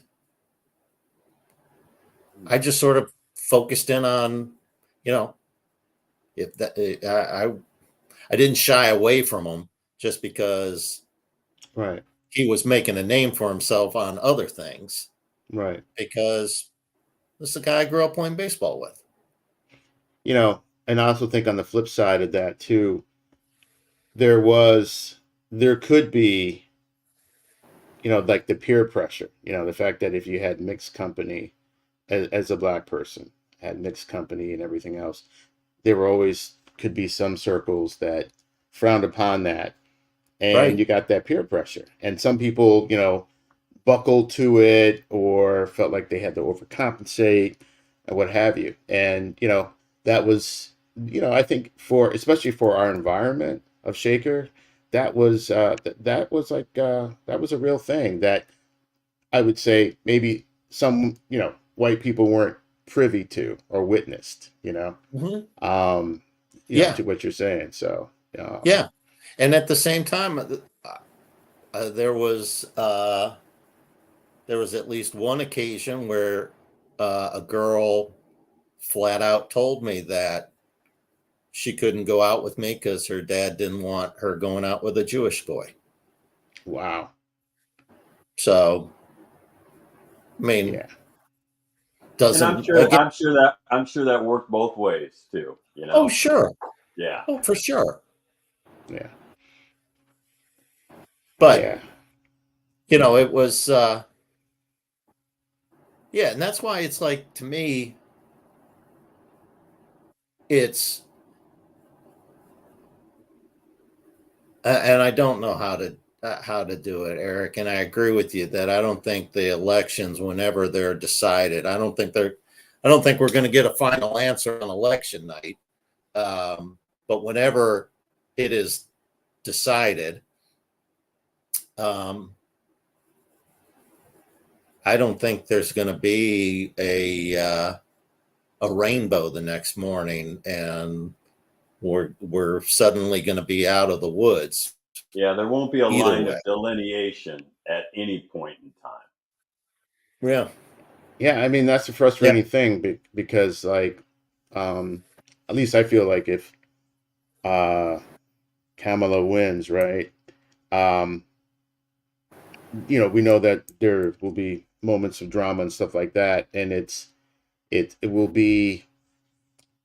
I just sort of focused in on, you know, if that I didn't shy away from him just because Right, he was making a name for himself on other things, right. because this is the guy I grew up playing baseball with. And I also think on the flip side of that too, there was, there could be, like the peer pressure, the fact that if you had mixed company as a black person, had mixed company and everything else, there were always could be some circles that frowned upon that. And Right. you got that peer pressure. And some people, buckled to it or felt like they had to overcompensate and what have you. And, that was, I think for, especially for our environment of Shaker, that was like, that was a real thing that I would say maybe some, white people weren't privy to or witnessed, Hmm. um, Yeah. to what you're saying. So, Yeah. And at the same time, there was at least one occasion where a girl flat out told me that she couldn't go out with me because her dad didn't want her going out with a Jewish boy. Wow. So, I mean, Yeah. And I'm sure that worked both ways too. You know. Oh, sure. Yeah. Oh, for sure. Yeah. But yeah. it was and that's why it's like, to me, it's and I don't know how to do it, Eric, and I agree with you that I don't think the elections, whenever they're decided, I don't think we're going to get a final answer on election night. But whenever it is decided, I don't think there's going to be a rainbow the next morning, and we're suddenly going to be out of the woods. Yeah, there won't be a line of delineation at any point in time. Yeah. Yeah, I mean, that's the frustrating thing, because, like, at least I feel like if Kamala wins, right? We know that there will be moments of drama and stuff like that, and it will be.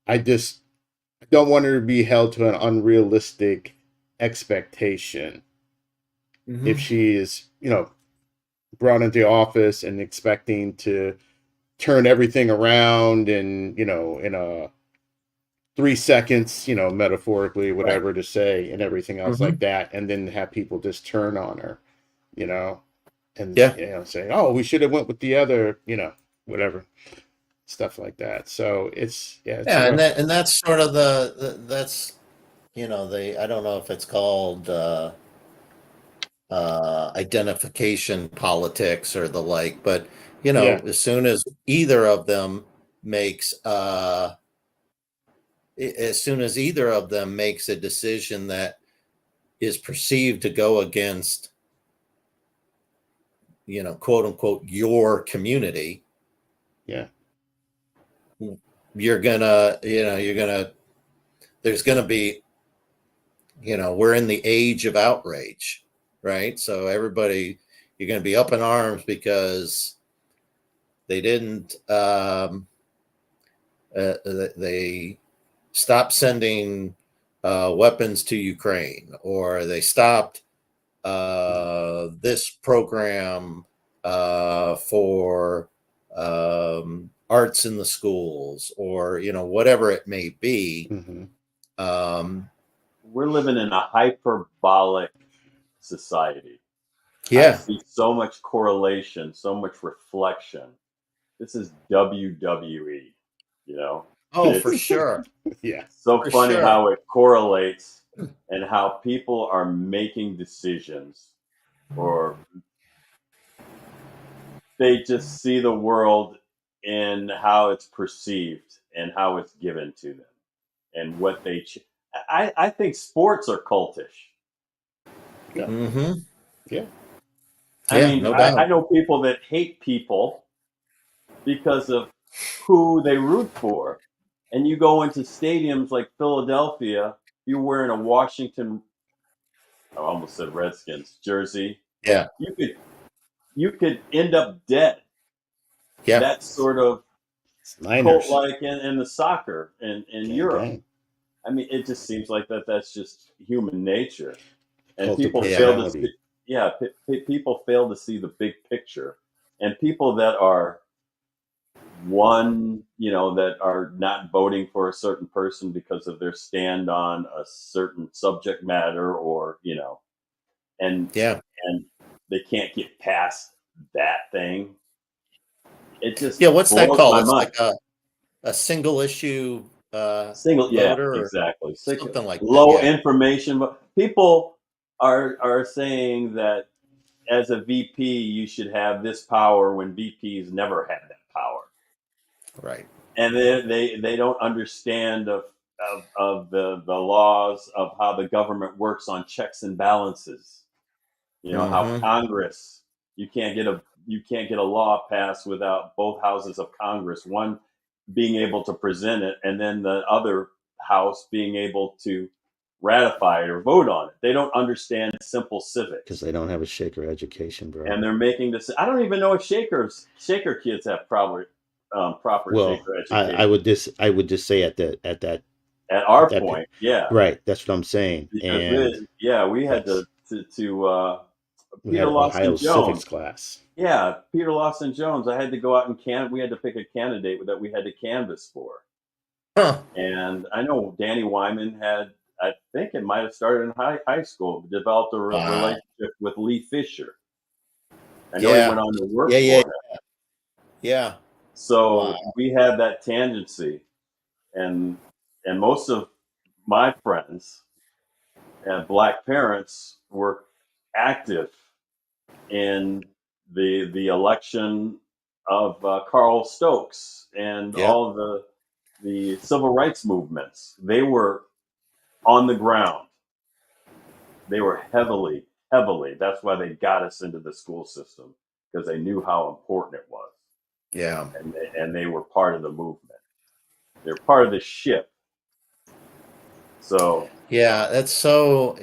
I don't want her to be held to an unrealistic expectation. Mm-hmm. If she is, brought into office and expecting to turn everything around and, in a 3 seconds, metaphorically, whatever to say, and everything else like that, and then have people just turn on her, and say, oh, we should have went with the other, whatever, stuff like that. So it's and that's sort of that's I don't know if it's called identification politics or the like, but as soon as either of them makes a decision that is perceived to go against, quote unquote, your community, there's gonna be, we're in the age of outrage, right? So everybody, you're going to be up in arms because they didn't they stopped sending weapons to Ukraine, or they stopped this program for arts in the schools, or whatever it may be. We're living in a hyperbolic society. Yeah. I see so much correlation, so much reflection. This is WWE, Oh, for sure. Yeah. So funny how it correlates and how people are making decisions, or they just see the world in how it's perceived and how it's given to them, and what they I think sports are cultish. Yeah. Mm-hmm. Yeah. I mean, no doubt. I know people that hate people because of who they root for. And you go into stadiums like Philadelphia, you're wearing a Washington, I almost said Redskins jersey. Yeah. You could end up dead. Yeah. That sort of cult like in the soccer in Europe. Dang. I mean, it just seems like that's just human nature. And Cult of people fail to personality. see, people fail to see the big picture. And people that are that are not voting for a certain person because of their stand on a certain subject matter, or and they can't get past that thing. It just what's that called? It's mind. like a single issue voter, or exactly, something like low that. information. But people are saying that as a VP you should have this power when VPs never had that power. Right. And they don't understand of the laws of how the government works on checks and balances. How Congress, you can't get a law passed without both houses of Congress, one being able to present it, and then the other house being able to ratify it or vote on it. They don't understand simple civics because they don't have a Shaker education, bro. And they're making this. I don't even know if Shaker kids have proper Shaker education. I would just say at our point, yeah, right. That's what I'm saying. Because and we had to we Peter had Lawson Ohio Jones civics class. Yeah, Peter Lawson Jones. I had to go out and we had to pick a candidate that we had to canvass for. Huh. And I know Danny Wyman had, I think it might have started in high school, developed a relationship with Lee Fisher. I know he went on to work for him. Yeah. So we had that tangency, and most of my friends and Black parents were active in the election of Carl Stokes and all the civil rights movements. They were on the ground. They were heavily. That's why they got us into the school system, because they knew how important it was. Yeah. And they were part of the movement. They're part of the ship. So yeah, it's so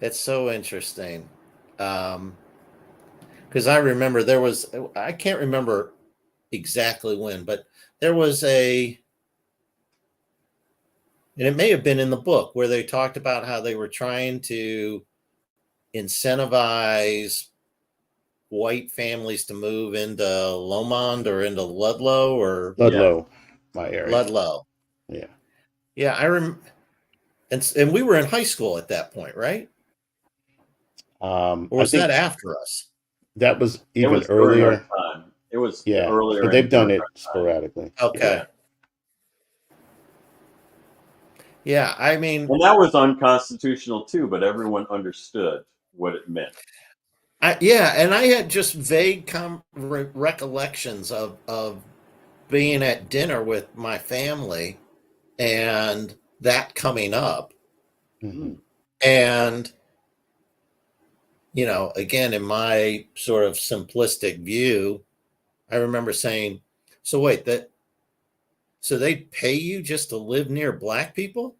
interesting. Because I remember I can't remember exactly when, but there was and it may have been in the book, where they talked about how they were trying to incentivize white families to move into Lomond or into Ludlow my area. Ludlow. Yeah. Yeah, I remember. And we were in high school at that point, right? Or was that after us? That was even earlier. Time. It was earlier. But they've done it sporadically. Okay. Yeah, I mean, and that was unconstitutional too, but everyone understood what it meant. And I had just vague recollections of being at dinner with my family and that coming up. Mm-hmm. And, again, in my sort of simplistic view, I remember saying, so wait, so they pay you just to live near Black people?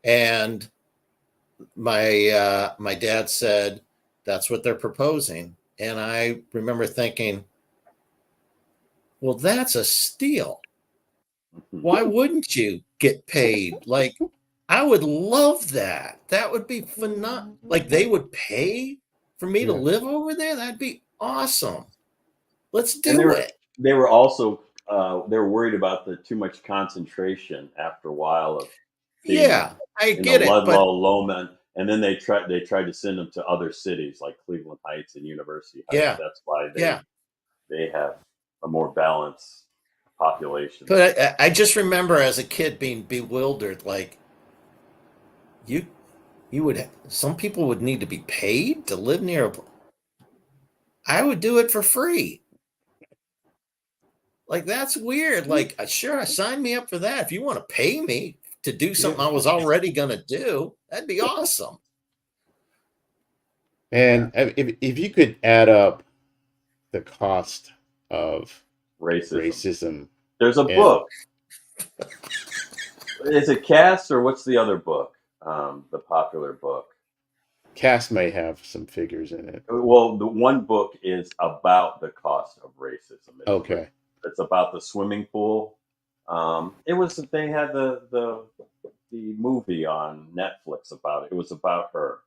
And my dad said, that's what they're proposing. And I remember thinking, well, that's a steal. Why wouldn't you get paid? Like, I would love that. That would be phenomenal. Like, they would pay for me to live over there? That'd be awesome. Let's do it. They were also they were worried about the too much concentration after a while of I get it. Ludlow, Lomond, and then they tried to send them to other cities like Cleveland Heights and University Heights. Yeah. That's why they have a more balanced population. But I just remember as a kid being bewildered, like some people would need to be paid to live near I would do it for free. Like, that's weird. Like, sure, sign me up for that. If you want to pay me to do something I was already going to do, that'd be awesome. And if you could add up the cost of racism. There's a book. Is it Cass, or what's the other book? The popular book. Cass may have some figures in it. Well, the one book is about the cost of racism. It's about the swimming pool. They had the movie on Netflix about it. It was about her.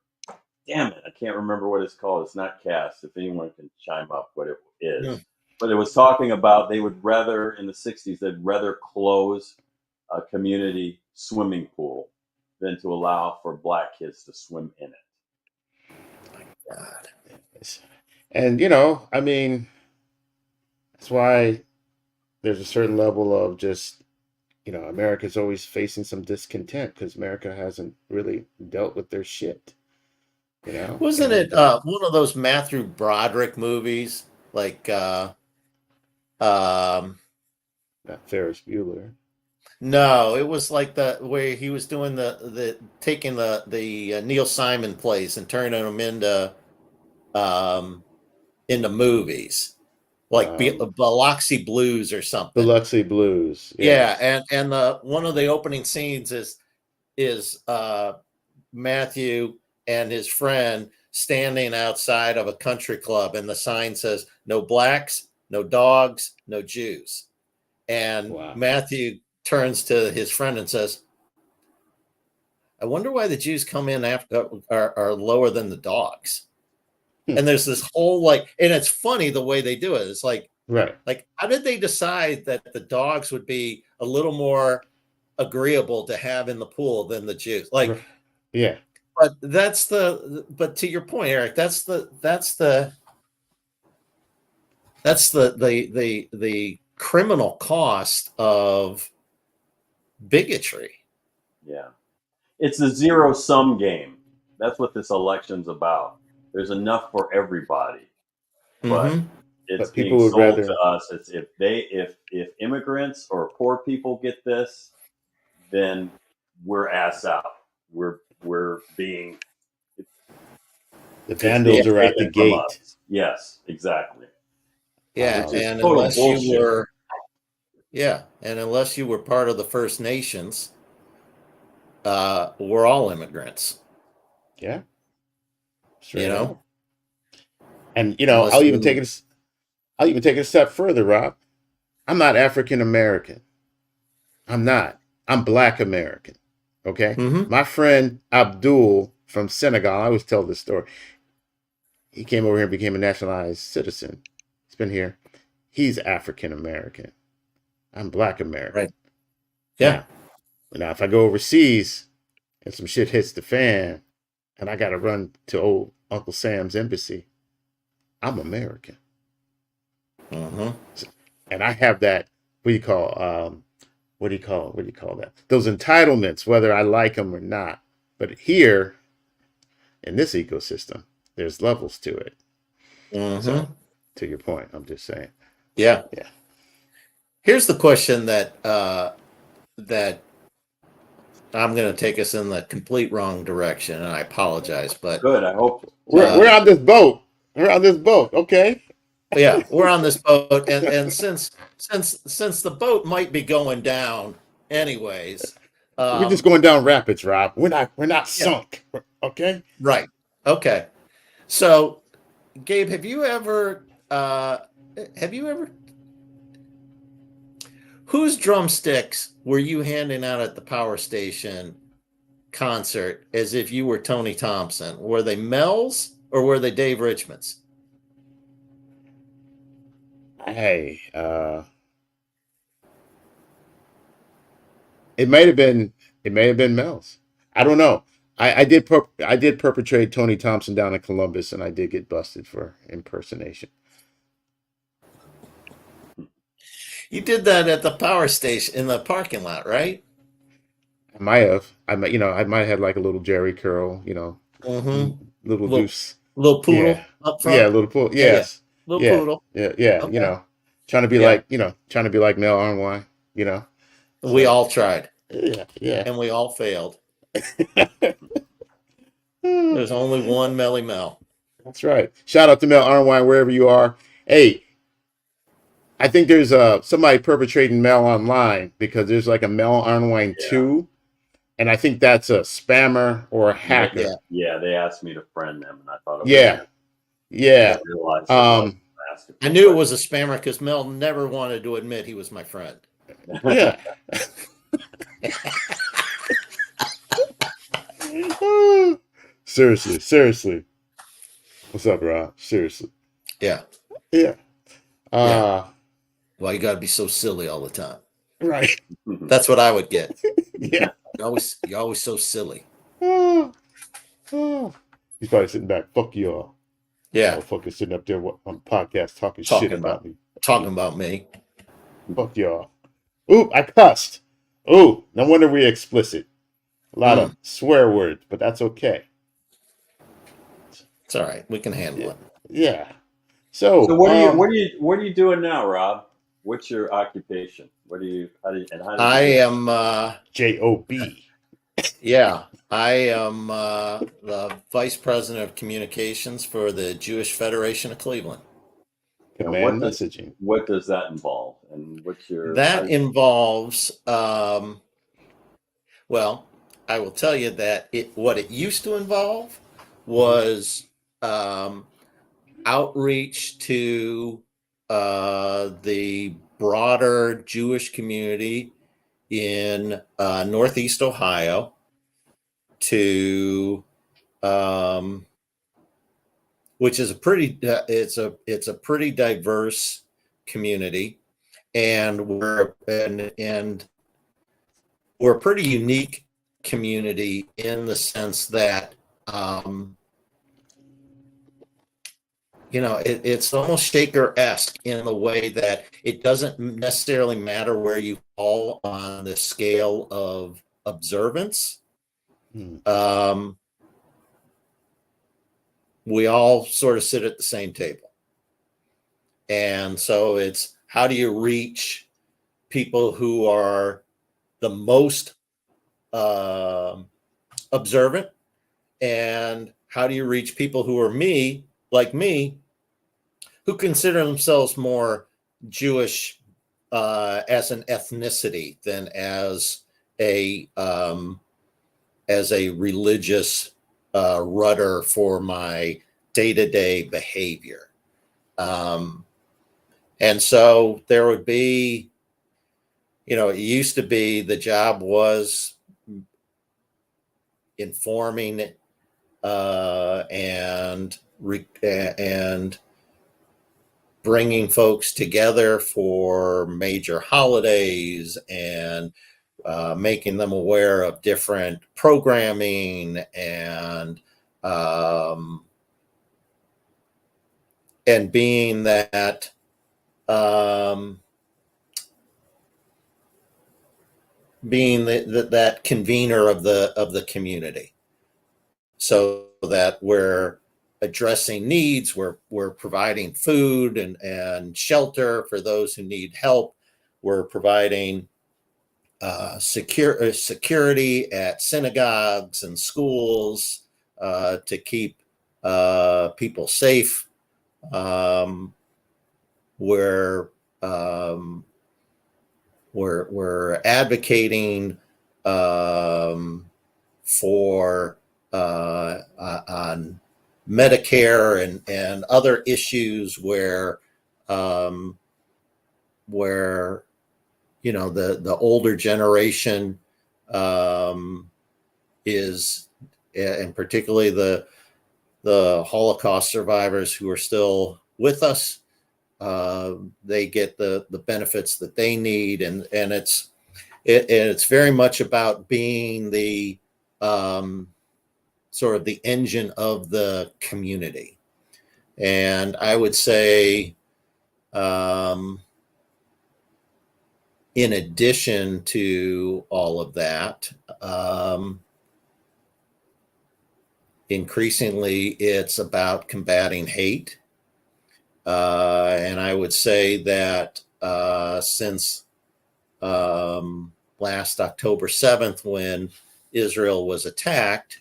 Damn it, I can't remember what it's called. It's not Cass. If anyone can chime up what it is. Yeah. But it was talking about they would rather, in the 60s, they'd rather close a community swimming pool than to allow for Black kids to swim in it. My God. And, I mean, that's why there's a certain level of just, America's always facing some discontent because America hasn't really dealt with their shit. Wasn't it one of those Matthew Broderick movies, like not Ferris Bueller? No, it was like where he was doing taking the Neil Simon plays and turning them into movies. like Biloxi Blues or something. Biloxi Blues. Yeah, and one of the opening scenes is Matthew and his friend standing outside of a country club, and the sign says, "No blacks, no dogs, no Jews." And Matthew turns to his friend and says, "I wonder why the Jews come in after are lower than the dogs." And there's this whole and it's funny the way they do it. It's like how did they decide that the dogs would be a little more agreeable to have in the pool than the Jews? Yeah. But but to your point, Eric, that's the criminal cost of bigotry. Yeah. It's a zero-sum game. That's what this election's about. There's enough for everybody. But it's being sold to us. It's if immigrants or poor people get this, then we're ass out. We're being the vandals are at the gate. Yes, exactly. Yeah, and unless you were part of the First Nations, we're all immigrants. Yeah. Straight up. And I'll even take it a step further, Rob. I'm not African American. I'm not. I'm Black American. Okay. My friend Abdul from Senegal, I always tell this story. He came over here and became a nationalized citizen. He's been here. He's African American. I'm Black American. Right. Yeah. Now, if I go overseas and some shit hits the fan and I got to run to old Uncle Sam's embassy, I'm American. And I have that, what do you call that? Those entitlements, whether I like them or not. But here, in this ecosystem, there's levels to it. So, to your point, I'm just saying. Yeah. Here's the question that I'm going to take us in the complete wrong direction, and I apologize, but good. I hope we're on this boat. We're on this boat, okay? Yeah, we're on this boat, and since the boat might be going down, anyways, we're just going down rapids, Rob. We're not sunk, okay? Right. Okay. So, Gabe, have you ever whose drumsticks were you handing out at the Power Station concert as if you were Tony Thompson? Were they Mel's or were they Dave Richmond's? Hey, it may have been Mel's. I don't know. I did perpetrate Tony Thompson down in Columbus, and I did get busted for impersonation. You did that at the Power Station in the parking lot, right? I might have. I might have had like a little Jerry curl, little deuce, little poodle up front. Yeah, little poodle. Yes, little poodle. Yeah. Okay. Trying to be like Mel Arnwine. We all tried. Yeah, and we all failed. There's only one Melly Mel. That's right. Shout out to Mel Arnwine wherever you are. Hey, I think there's somebody perpetrating Mel online because there's like a Mel Arnwine 2, and I think that's a spammer or a hacker. Yeah, they asked me to friend them, and I thought yeah. I knew it was a spammer because Mel never wanted to admit he was my friend. Yeah. Seriously. What's up, Rob? Seriously. Yeah. Well, you got to be so silly all the time. Right. That's what I would get. Yeah. You're always so silly. He's probably sitting back. Fuck y'all. Yeah. Motherfucker sitting up there on podcast talking shit about me. Talking about me. Fuck y'all. Ooh, I cussed. Ooh, no wonder we're explicit. A lot of swear words, but that's okay. It's all right. We can handle it. Yeah. So what are you doing now, Rob? What's your occupation? I am JOB. Yeah, I am the vice president of communications for the Jewish Federation of Cleveland. Command messaging. What does that involve? And what's your... That involves, well, I will tell you that what it used to involve was outreach to the broader Jewish community in Northeast Ohio, to which is a pretty it's a pretty diverse community, and we're a pretty unique community in the sense that it's almost Shaker-esque in the way that it doesn't necessarily matter where you fall on the scale of observance. We all sort of sit at the same table. And so it's, how do you reach people who are the most observant? And how do you reach people who are like me, who consider themselves more Jewish as an ethnicity than as a religious rudder for my day-to-day behavior. And so there would be, it used to be the job was informing and bringing folks together for major holidays, and making them aware of different programming, and being that that convener of the community, so that we're addressing needs, we're providing food and shelter for those who need help, we're providing security at synagogues and schools to keep people safe. We're advocating for on Medicare and other issues where the older generation is, and particularly the Holocaust survivors who are still with us, they get the benefits that they need, and it's very much about being the sort of the engine of the community. And I would say, in addition to all of that, increasingly it's about combating hate. And I would say that since last October 7th, when Israel was attacked,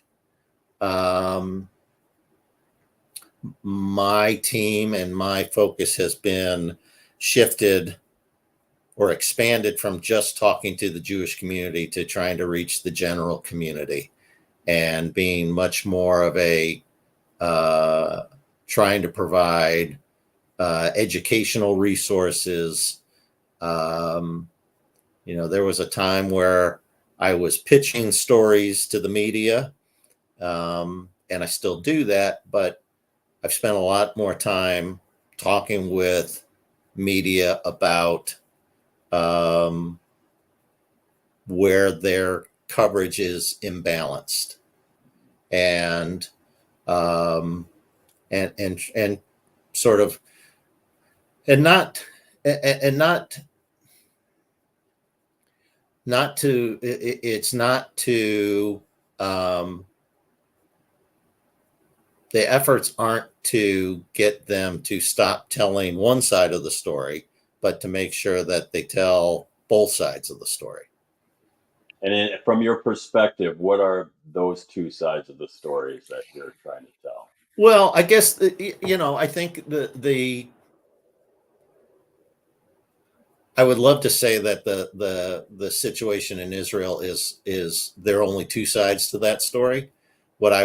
my team and my focus has been shifted or expanded from just talking to the Jewish community to trying to reach the general community, and being much more of a trying to provide educational resources. There was a time where I was pitching stories to the media, and I still do that, but I've spent a lot more time talking with media about where their coverage is imbalanced, and sort of, and not to, it's not to, the efforts aren't to get them to stop telling one side of the story, but to make sure that they tell both sides of the story. And from your perspective, what are those two sides of the stories that you're trying to tell? Well, I guess, I think the I would love to say that the situation in Israel is there are only two sides to that story. What I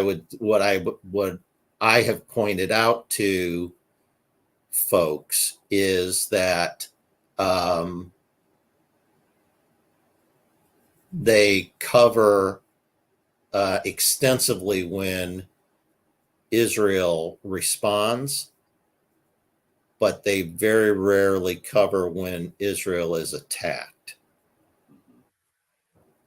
have pointed out to folks is that they cover extensively when Israel responds, but they very rarely cover when Israel is attacked.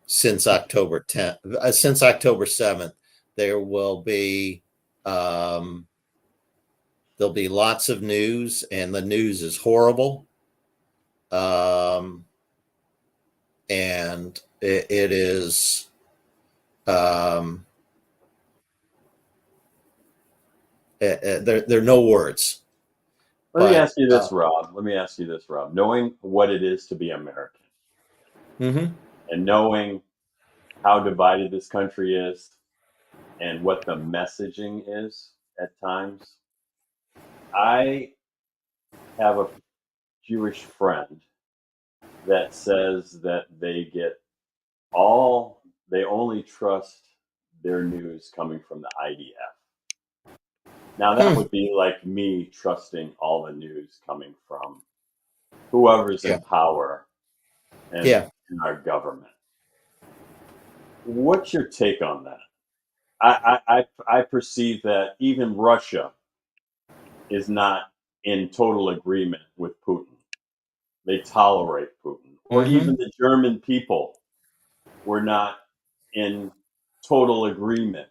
Since October 10th, since October 7th, there will be there'll be lots of news, and the news is horrible. And it is there are no words. Let me ask you this, Rob. Knowing what it is to be American, and knowing how divided this country is, and what the messaging is at times, I have a Jewish friend that says that they only trust their news coming from the IDF. Now that would be like me trusting all the news coming from whoever's in power and in our government. What's your take on that? I perceive that even Russia is not in total agreement with Putin. They tolerate Putin. Or even the German people were not in total agreement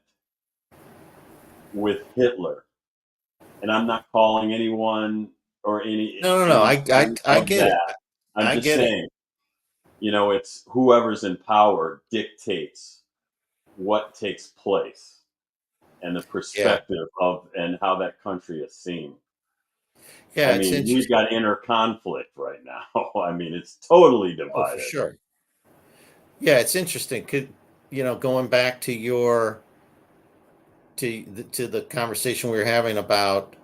with Hitler. And I'm not calling anyone or any. No. I get it. I'm just saying, it's whoever's in power dictates what takes place and the perspective of and how that country is seen. Yeah, I mean, we've got inner conflict right now. I mean, it's totally divided. Oh, for sure. Yeah, it's interesting. Going back to to the conversation we were having about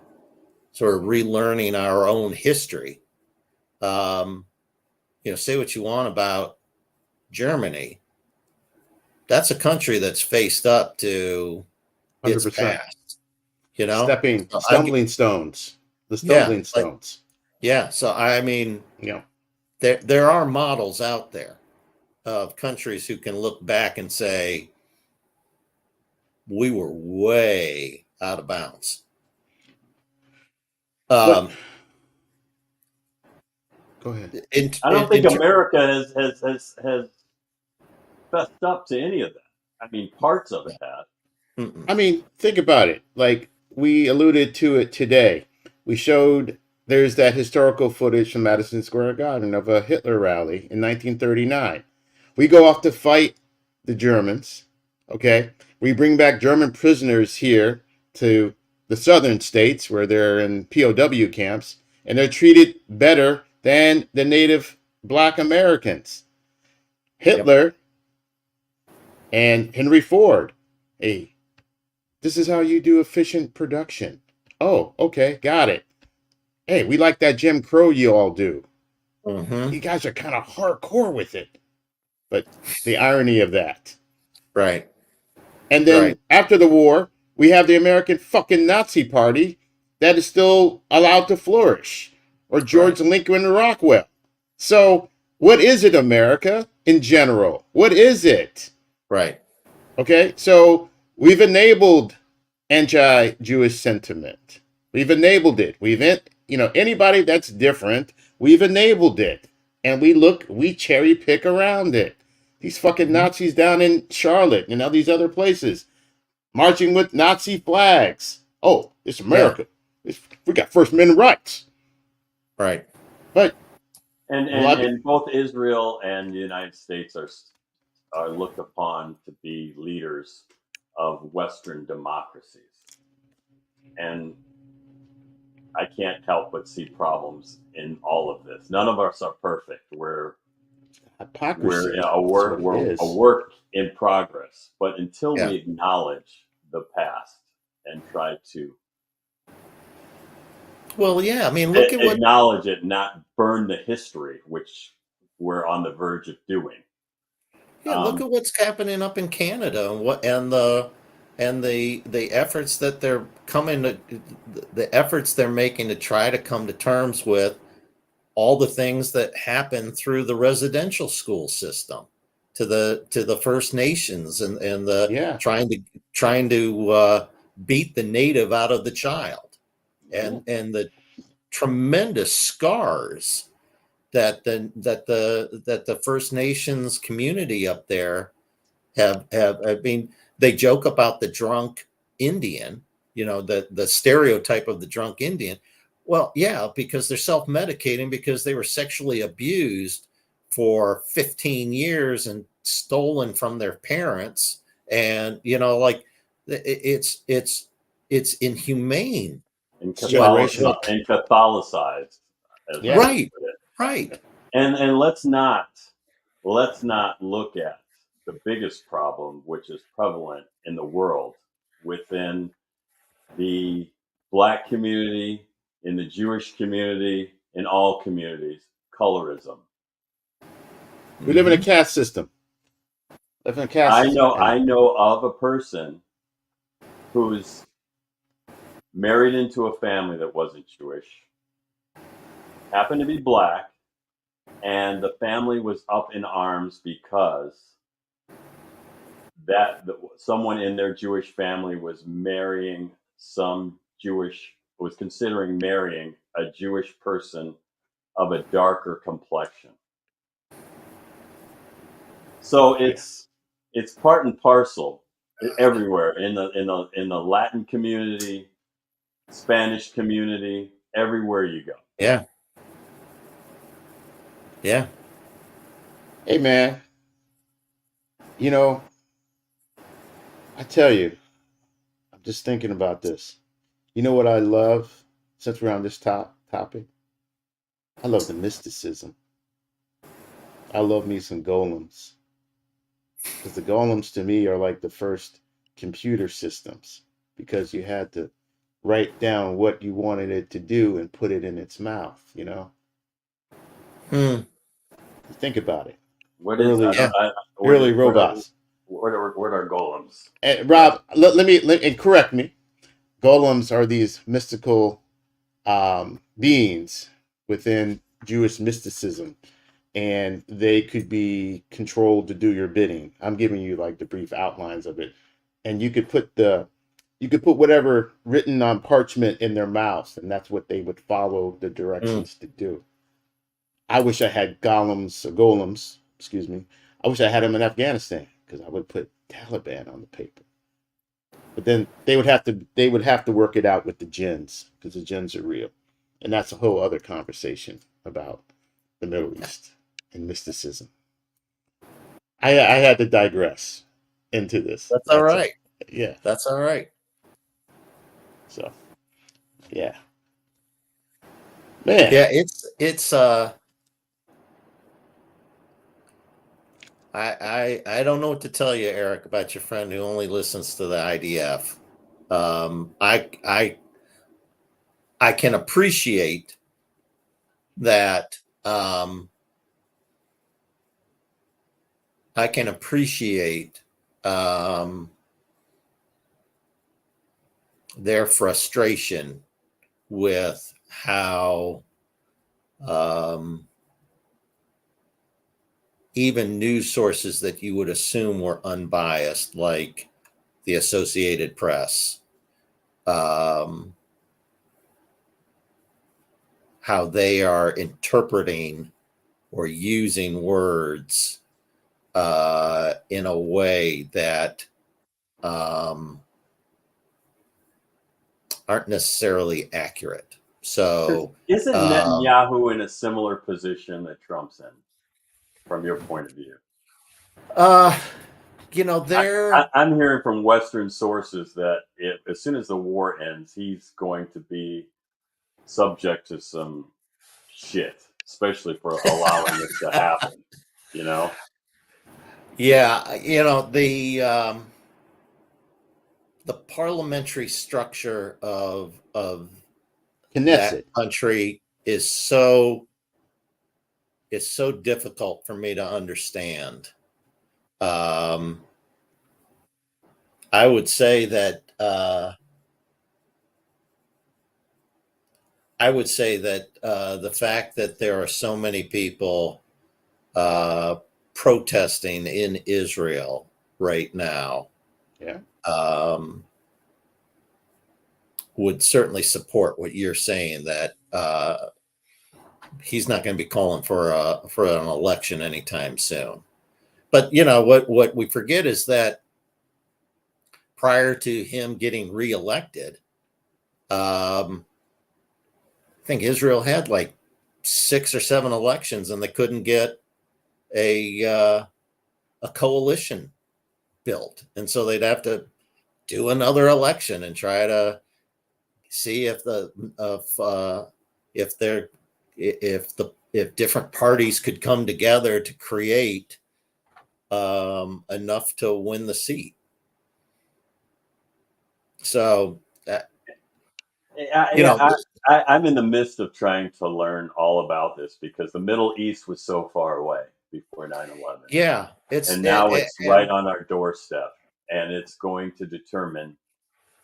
sort of relearning our own history. Say what you want about Germany. That's a country that's faced up to 100%. Its past. Stumbling stones. The stumbling stones. Yeah. So I mean, there are models out there of countries who can look back and say, we were way out of bounds. Go ahead. I don't think America has fessed up to any of that. I mean, parts of it have. I mean, think about it. Like we alluded to it today. We showed there's that historical footage from Madison Square Garden of a Hitler rally in 1939. We go off to fight the Germans. Okay. We bring back German prisoners here to the southern states where they're in POW camps, and they're treated better than the native Black Americans. Hitler and Henry Ford. Hey, this is how you do efficient production. Oh, okay, got it. Hey, we like that Jim Crow you all do. You guys are kind of hardcore with it. But the irony of that. Right. And then after the war, we have the American fucking Nazi Party that is still allowed to flourish. Or George Lincoln Rockwell. So what is it, America, in general? What is it? Right. Okay, so we've enabled anti-Jewish sentiment. We've enabled it. Anybody that's different, we've enabled it. And we cherry pick around it. These fucking Nazis down in Charlotte and all these other places, marching with Nazi flags. Oh, it's America. We got First Amendment rights. Right. But and both Israel and the United States are looked upon to be leaders of Western democracies. And I can't help but see problems in all of this. None of us are perfect. We're a work in progress. But until we acknowledge the past and try to Well, yeah. I mean, look at what. Acknowledge it, not burn the history, which we're on the verge of doing. Yeah, look at what's happening up in Canada and the efforts that they're coming to the efforts they're making to try to come to terms with all the things that happen through the residential school system to the First Nations and the Yeah. trying to beat the native out of the child and the tremendous scars that the First Nations community up there have. I mean, they joke about the drunk Indian, the stereotype of the drunk Indian. Well, yeah, because they're self-medicating because they were sexually abused for 15 years and stolen from their parents. And like it's inhumane. And Generational. Catholicized, as Yeah. I Right. put it. Right. And let's not look at the biggest problem, which is prevalent in the world within the Black community, in the Jewish community, in all communities: colorism. We live in a caste system. Live in a caste I system. know of a person who's married into a family that wasn't Jewish, happened to be Black, and the family was up in arms because someone in their Jewish family was considering marrying a Jewish person of a darker complexion. So it's part and parcel everywhere in the Latin community, Spanish community, everywhere you go. Yeah. Yeah. Hey, man. I tell you, I'm just thinking about this. You know what I love, since we're on this topic? I love the mysticism. I love me some golems. Because the golems to me are like the first computer systems. Because you had to write down what you wanted it to do and put it in its mouth, Think about it. Early robots. What are golems? And Rob, and correct me. Golems are these mystical beings within Jewish mysticism, and they could be controlled to do your bidding. I'm giving you like the brief outlines of it, and you could put whatever written on parchment in their mouths, and that's what they would follow the directions to do. I wish I had golems. Excuse me. I wish I had them in Afghanistan because I would put Taliban on the paper. But then they would have to work it out with the jinns because the jinns are real, and that's a whole other conversation about the Middle East and mysticism. I had to digress into this. That's all right. Yeah, that's all right. So, yeah, man. Yeah, it's I don't know what to tell you, Eric, about your friend who only listens to the IDF. I can appreciate that. I can appreciate their frustration with how even news sources that you would assume were unbiased, like the Associated Press, how they are interpreting or using words in a way that aren't necessarily accurate. So, isn't Netanyahu in a similar position that Trump's in, from your point of view? I'm hearing from Western sources that as soon as the war ends, he's going to be subject to some shit, especially for allowing this to happen. Yeah, the parliamentary structure of Knesset. country is so difficult for me to understand. I would say that the fact that there are so many people protesting in Israel right now, would certainly support what you're saying, that he's not going to be calling for an election anytime soon. But what we forget is that prior to him getting reelected, I think Israel had like 6 or 7 elections, and they couldn't get a coalition built, and so they'd have to do another election and try to see if different parties could come together to create enough to win the seat. So I'm in the midst of trying to learn all about this, because the Middle East was so far away before 9/11. Yeah, and now it's right on our doorstep, and it's going to determine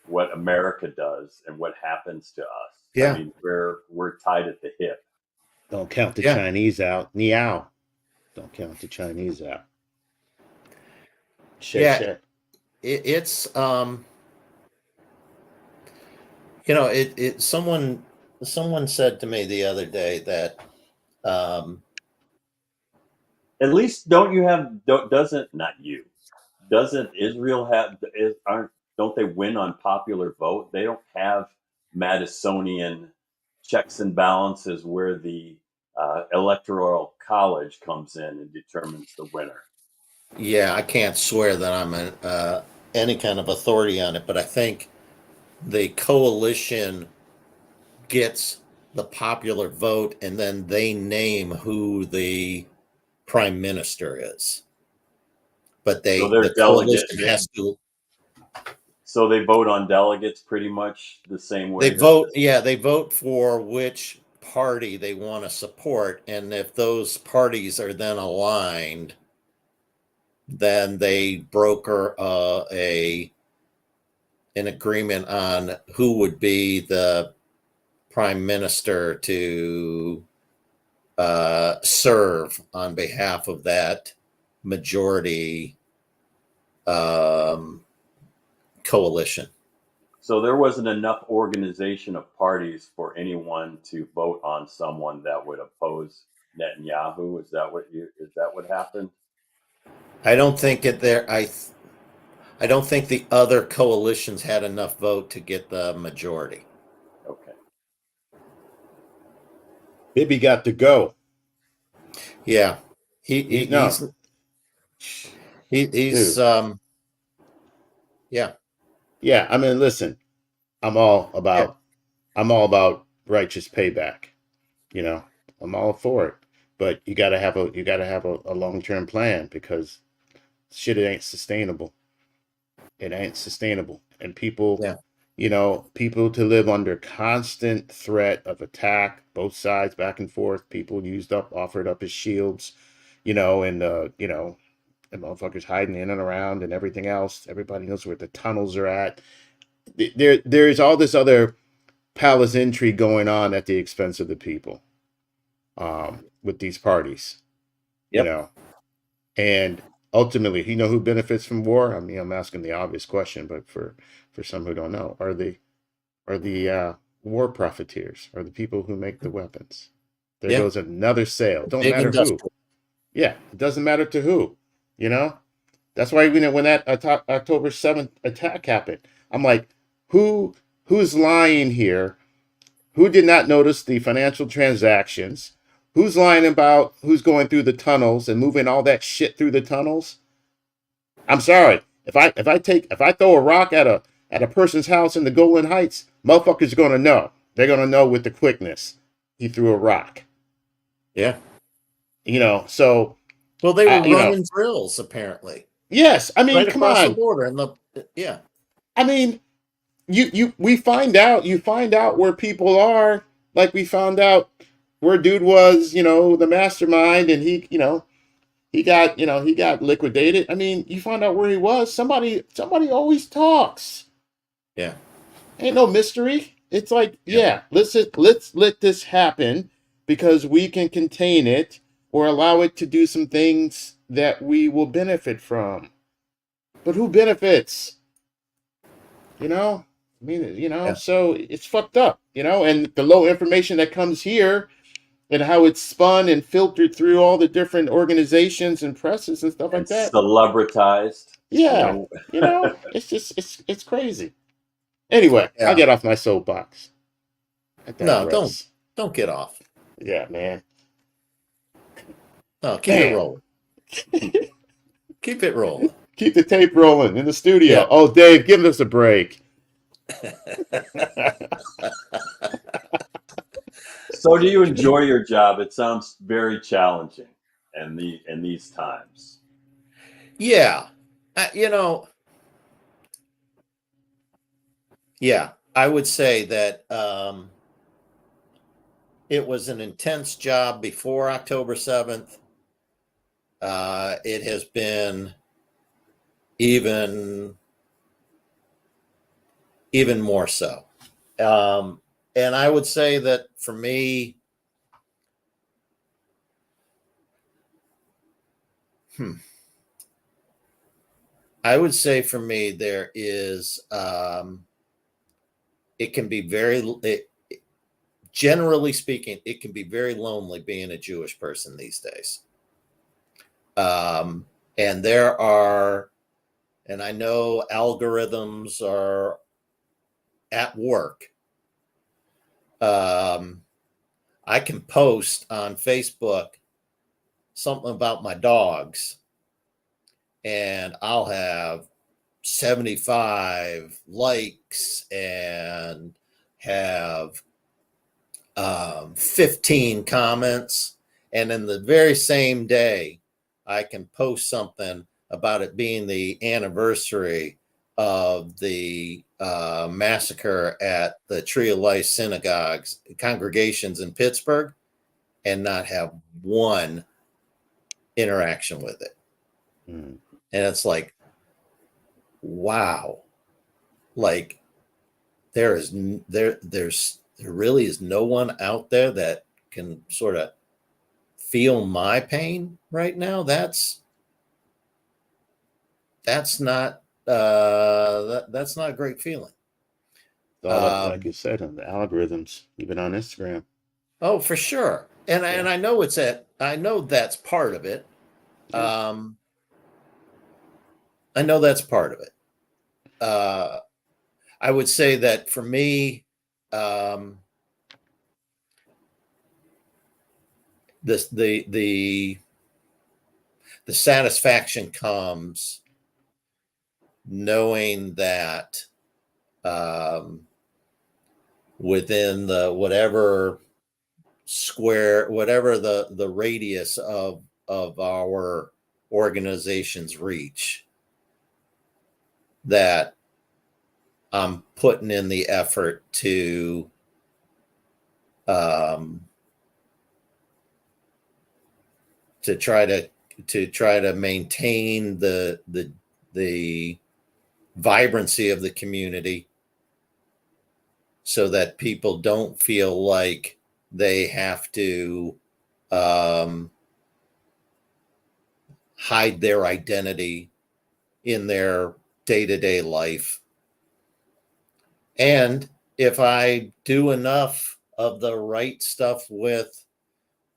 what America does and what happens to us. Yeah. I mean, we're tied at the hip. Don't count the Chinese out. Niao. Don't count the Chinese out. Shit. It's someone said to me the other day that at least doesn't Israel don't they win on popular vote? They don't have Madisonian checks and balances where the electoral college comes in and determines the winner. Yeah, I can't swear that I'm any kind of authority on it, but I think the coalition gets the popular vote, and then they name who the prime minister is. But the coalition has to. So they vote on delegates pretty much the same way. They vote for which party they want to support, and if those parties are then aligned, then they broker an agreement on who would be the prime minister to serve on behalf of that majority coalition. So there wasn't enough organization of parties for anyone to vote on someone that would oppose Netanyahu. Is that what happened? I don't think I don't think the other coalitions had enough vote to get the majority. Okay. Bibi got to go. Yeah. He's yeah. Yeah, I mean, listen, I'm all about righteous payback. I'm all for it. But you gotta have a long-term plan, because shit, it ain't sustainable. It ain't sustainable. And people, people to live under constant threat of attack, both sides, back and forth, people offered up as shields, and motherfuckers hiding in and around and everything else. Everybody knows where the tunnels are at. There's all this other palace intrigue going on at the expense of the people, with these parties. And ultimately, who benefits from war? I mean, I'm asking the obvious question, but for some who don't know, are the war profiteers, are the people who make the weapons. There goes another sale. Don't matter who. Yeah, it doesn't matter to who. That's why when that October 7th attack happened, I'm like, who's lying here? Who did not notice the financial transactions? Who's lying about who's going through the tunnels and moving all that shit through the tunnels? I'm sorry. If I throw a rock at a person's house in the Golan Heights, motherfuckers are gonna know. They're gonna know with the quickness he threw a rock. Yeah. So. Well, they were running drills, apparently. Yes, I mean, right come across on. the border, I mean, we find out, you find out where people are, like we found out where dude was, the mastermind, and he got liquidated. I mean, you find out where he was. Somebody always talks. Yeah. Ain't no mystery. It's like, Yeah. let's let this happen because we can contain it or allow it to do some things that we will benefit from. But who benefits? I mean, Yeah. so it's fucked up, and the low information that comes here and how it's spun and filtered through all the different organizations and presses and stuff And like that. celebritized. Yeah. It's just, it's crazy. Anyway, I'll Yeah. get off my soapbox. I No, digress. don't get off. Yeah, man. No, keep it rolling. Keep it rolling. Keep the tape rolling in the studio. Yeah. Oh, Dave, give us a break. So, do you enjoy your job? It sounds very challenging, in these times. Yeah. Yeah, I would say that it was an intense job before October 7th. It has been even more so. And I would say that for me, I would say for me, there is, it can be generally speaking, it can be very lonely being a Jewish person these days. And there are, and I know algorithms are at work. I can post on Facebook something about my dogs, and I'll have 75 likes and have 15 comments. And in the very same day, I can post something about it being the anniversary of the massacre at the Tree of Life synagogues, congregations in Pittsburgh, and not have one interaction with it. And it's like, wow, like there really is no one out there that can sort of feel my pain right now. That's not that's not a great feeling. All that, like you said, on the algorithms, even on Instagram. Oh, for sure. And I know I know that's part of it. Yeah. I know that's part of it. I would say that for me, the satisfaction comes knowing that within the whatever the radius of our organization's reach, that I'm putting in the effort to try to maintain the vibrancy of the community, so that people don't feel like they have to hide their identity in their day-to-day life. And if I do enough of the right stuff with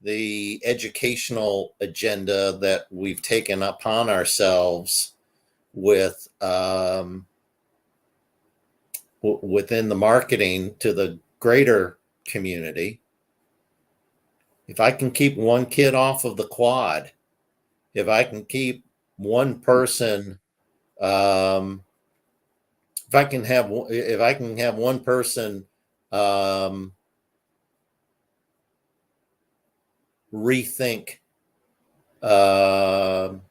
the educational agenda that we've taken upon ourselves with within the marketing to the greater community, if I can keep one kid off of the quad, if I can keep one person, if I can have one person rethink about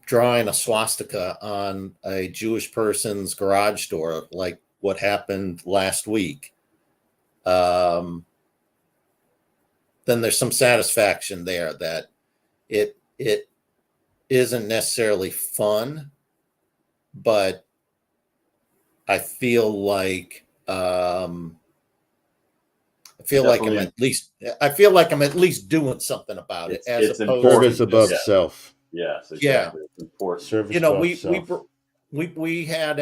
drawing a swastika on a Jewish person's garage door, like what happened last week, then there's some satisfaction there that it isn't necessarily fun, but I feel like I'm at least doing something about it, as it's opposed service to above just, self. Yes, exactly. Yeah. It's important. Service you know, above self. we had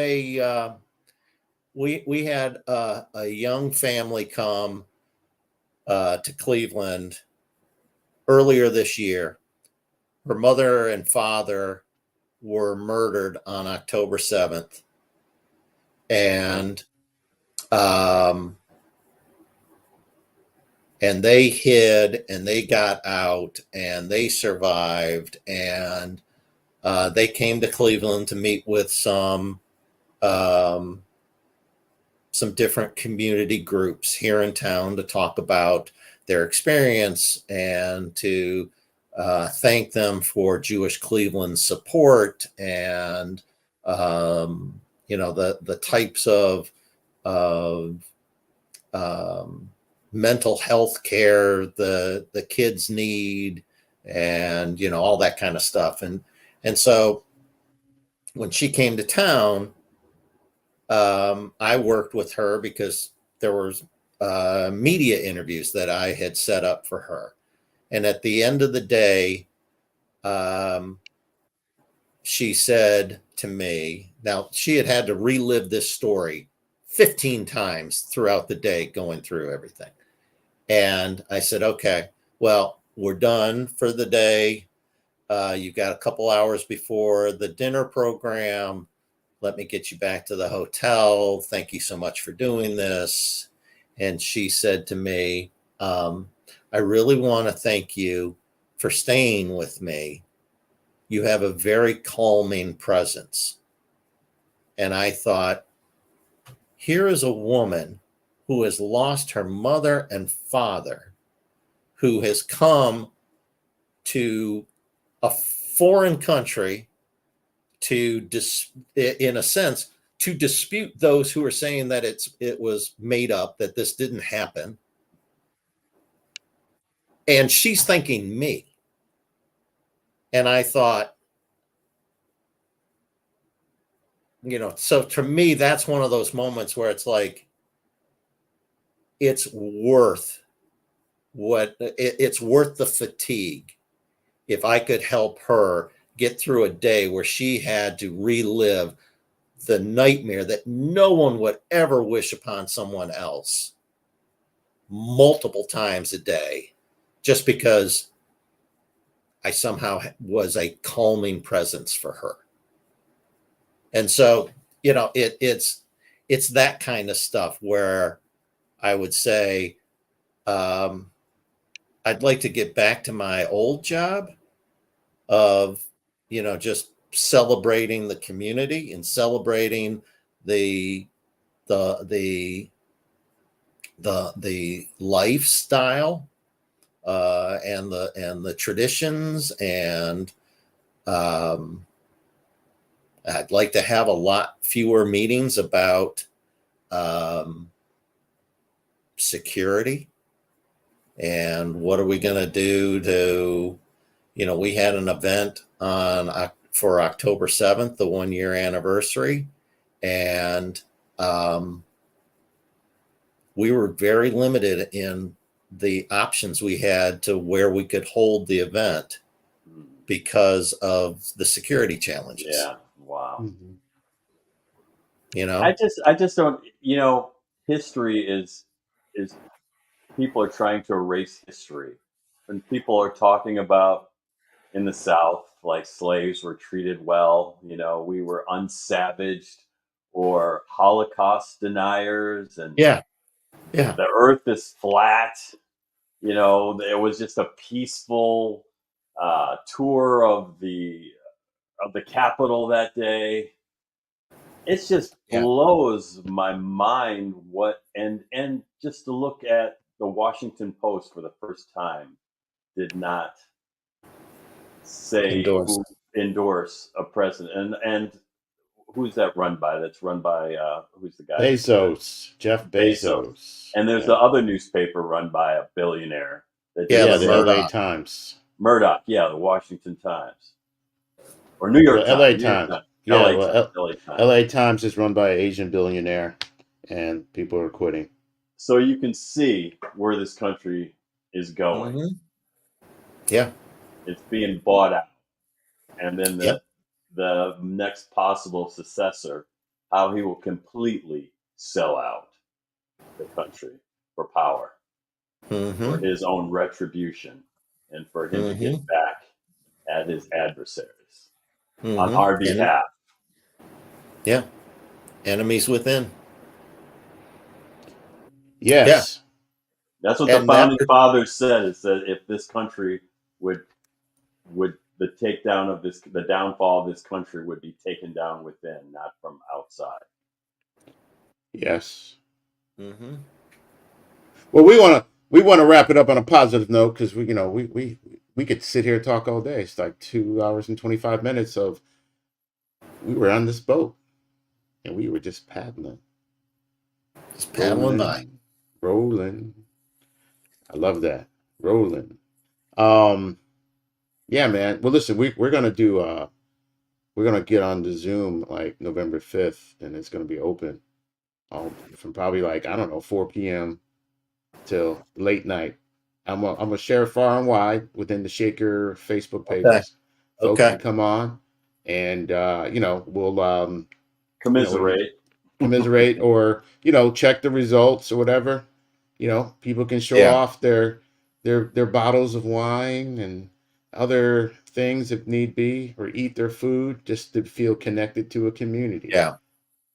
we had a young family come to Cleveland earlier this year. Her mother and father were murdered on October 7th. And they hid and they got out and they survived. And they came to Cleveland to meet with some different community groups here in town to talk about their experience and to thank them for Jewish Cleveland's support and the types of mental health care the kids need, and all that kind of stuff. And so when she came to town, I worked with her because there was media interviews that I had set up for her. And at the end of the day, she said to me, now she had to relive this story 15 times throughout the day, going through everything. And I said, okay, well, we're done for the day. You've got a couple hours before the dinner program. Let me get you back to the hotel. Thank you so much for doing this. And she said to me, I really want to thank you for staying with me. You have a very calming presence. And I thought, here is a woman who has lost her mother and father, who has come to a foreign country to, in a sense, to dispute those who are saying that it was made up, that this didn't happen. And she's thanking me. And I thought, so to me, that's one of those moments where it's like, it's worth the fatigue if I could help her get through a day where she had to relive the nightmare that no one would ever wish upon someone else multiple times a day, just because I somehow was a calming presence for her. And so, it's that kind of stuff where I would say, I'd like to get back to my old job of, just celebrating the community and celebrating the lifestyle and the traditions. And I'd like to have a lot fewer meetings about security and what are we going to do to, we had an event for October 7th, the 1-year anniversary. And we were very limited in the options we had to where we could hold the event because of the security challenges. Yeah. Wow. Mm-hmm. I just don't, history is people are trying to erase history. When people are talking about in the South, like slaves were treated well, we were unsavaged, or Holocaust deniers, and yeah, the earth is flat. It was just a peaceful tour of the Capitol that day. It just blows my mind and just to look at the Washington Post for the first time did not say endorse a president. And who's that run by? That's run by who's the guy? Bezos, Jeff Bezos. And there's the other newspaper run by a billionaire. The LA Times. Murdoch, the Washington Times. Or New York Times. LA Times. LA Times is run by an Asian billionaire, and people are quitting. So you can see where this country is going. Mm-hmm. Yeah. It's being bought out. And then the next possible successor, how he will completely sell out the country for power, for his own retribution, and for him to get back at his adversaries on our behalf. Yeah. Enemies within. Yes. Yeah. That's what the founding fathers said, is that if this country would the downfall of this country would be taken down within, not from outside. Yes. Mm-hmm. Well, we want to wrap it up on a positive note, because we could sit here and talk all day. It's like 2 hours and 25 minutes of we were on this boat and we were just paddling. Just paddling by. Rolling. I love that. Rolling. Yeah, man. Well, listen, we're gonna do we're gonna get on the Zoom like November 5th, and it's gonna be open from probably like, I don't know, 4 p.m. till late night. I'm gonna share far and wide within the Shaker Facebook pages. Folks can come on, and we'll commiserate, or check the results or whatever. People can show off their bottles of wine and other things if need be, or eat their food just to feel connected to a community.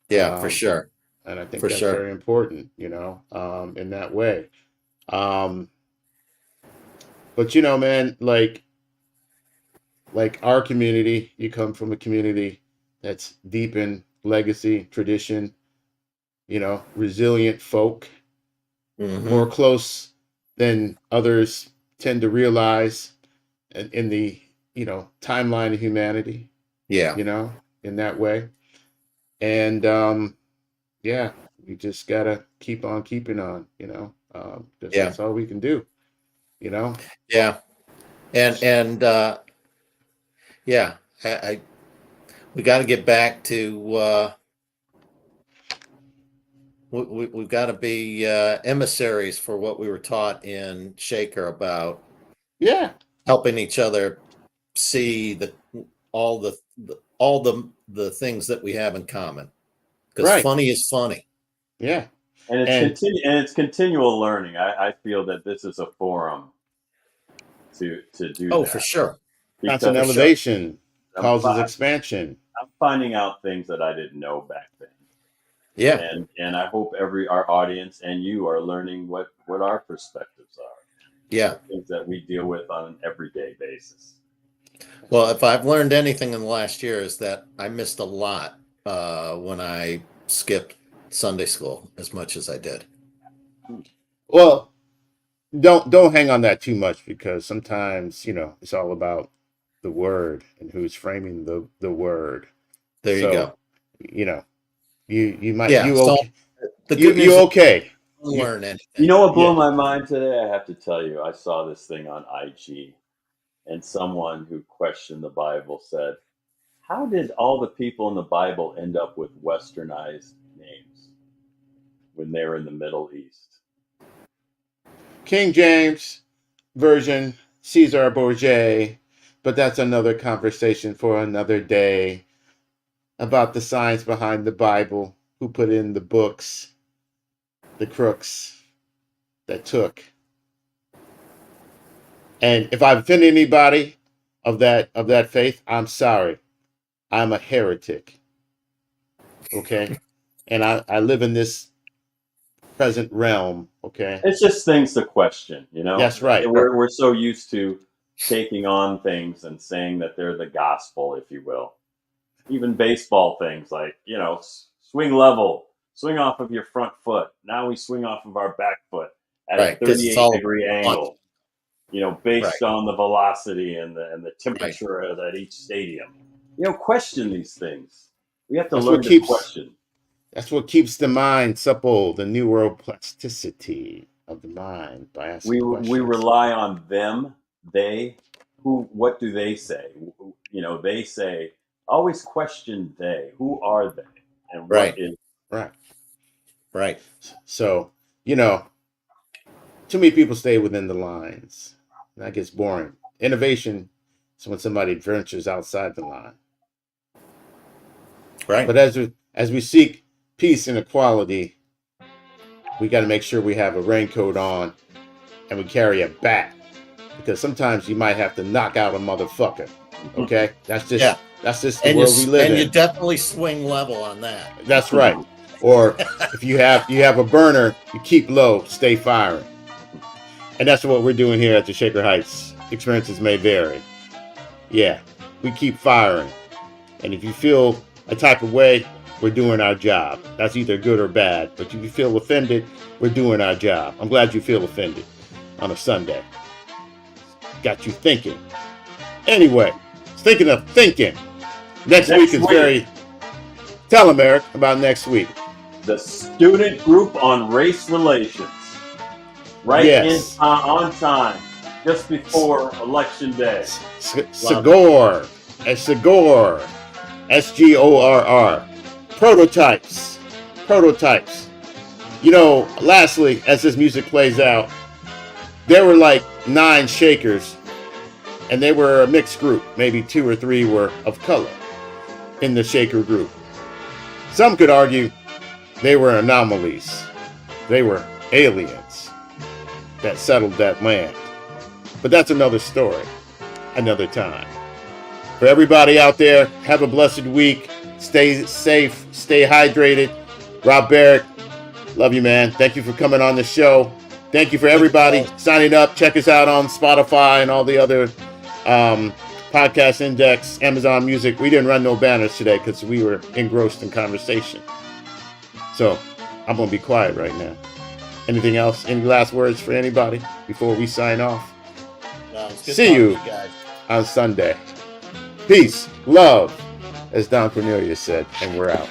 Yeah, for sure. And I think that's very important, in that way. But man, like our community, you come from a community that's deep in legacy, tradition, resilient folk, more close than others tend to realize in the, timeline of humanity. In that way. And we just gotta keep on keeping on, that's all we can do, And we got to get back to we've got to be emissaries for what we were taught in Shaker about helping each other see all the things that we have in common, because funny is funny. And it's continual learning. I feel that this is a forum to do that. For sure. That's an elevation. Causes expansion. I'm finding out things that I didn't know back then. And I hope our audience and you are learning what our perspectives are. Things that we deal with on an everyday basis. Well, if I've learned anything in the last year, is that I missed a lot when I skipped Sunday school as much as I did. Well, don't hang on that too much, because sometimes, it's all about the word and who's framing the word. There you go. You might okay. Learn anything. You know what blew my mind today? I have to tell you, I saw this thing on IG, and someone who questioned the Bible said, "How did all the people in the Bible end up with westernized names when they were in the Middle East?" King James Version, Caesar Borgia, but that's another conversation for another day, about the science behind the Bible, who put in the books, the crooks that took. And if I've offended anybody of that faith, I'm sorry. I'm a heretic. Okay? And I live in this present realm. Okay? It's just things to question, That's right. We're so used to taking on things and saying that they're the gospel, if you will. Even baseball things like, swing level, swing off of your front foot. Now we swing off of our back foot at a 38-degree angle. based on the velocity and the temperature at each stadium. Question these things. We have to learn to question. That's what keeps the mind supple, the neuroplasticity of the mind by asking questions. We rely on them, what do they say? They say, always question they. Who are they? And what is... Right. So, too many people stay within the lines. That gets boring. Innovation is when somebody ventures outside the line. Right. But as we seek peace and equality, we got to make sure we have a raincoat on and we carry a bat, because sometimes you might have to knock out a motherfucker. Okay, that's just the world we live in. And you definitely swing level on that. That's right. Or if you have a burner, you keep low, stay firing. And that's what we're doing here at the Shaker Heights. Experiences may vary. Yeah, we keep firing. And if you feel a type of way, we're doing our job. That's either good or bad. But if you feel offended, we're doing our job. I'm glad you feel offended on a Sunday. Got you thinking. Anyway, speaking of thinking, next week is very... Tell them, Eric, about next week. The student group on race relations. On time, just before Election Day. Sigorr. SGORR. Prototypes. Lastly, as this music plays out, there were like 9 Shakers, and they were a mixed group. Maybe 2 or 3 were of color in the Shaker group. Some could argue they were anomalies. They were aliens that settled that land. But that's another story, another time. For everybody out there, have a blessed week. Stay safe, stay hydrated. Rob Berick, love you, man. Thank you for coming on the show. Thank you for everybody signing up. Check us out on Spotify and all the other Podcast Index, Amazon Music. We didn't run no banners today because we were engrossed in conversation. So I'm going to be quiet right now. Anything else? Any last words for anybody before we sign off? No, see you on Sunday. Peace, love, as Don Cornelius said, and we're out.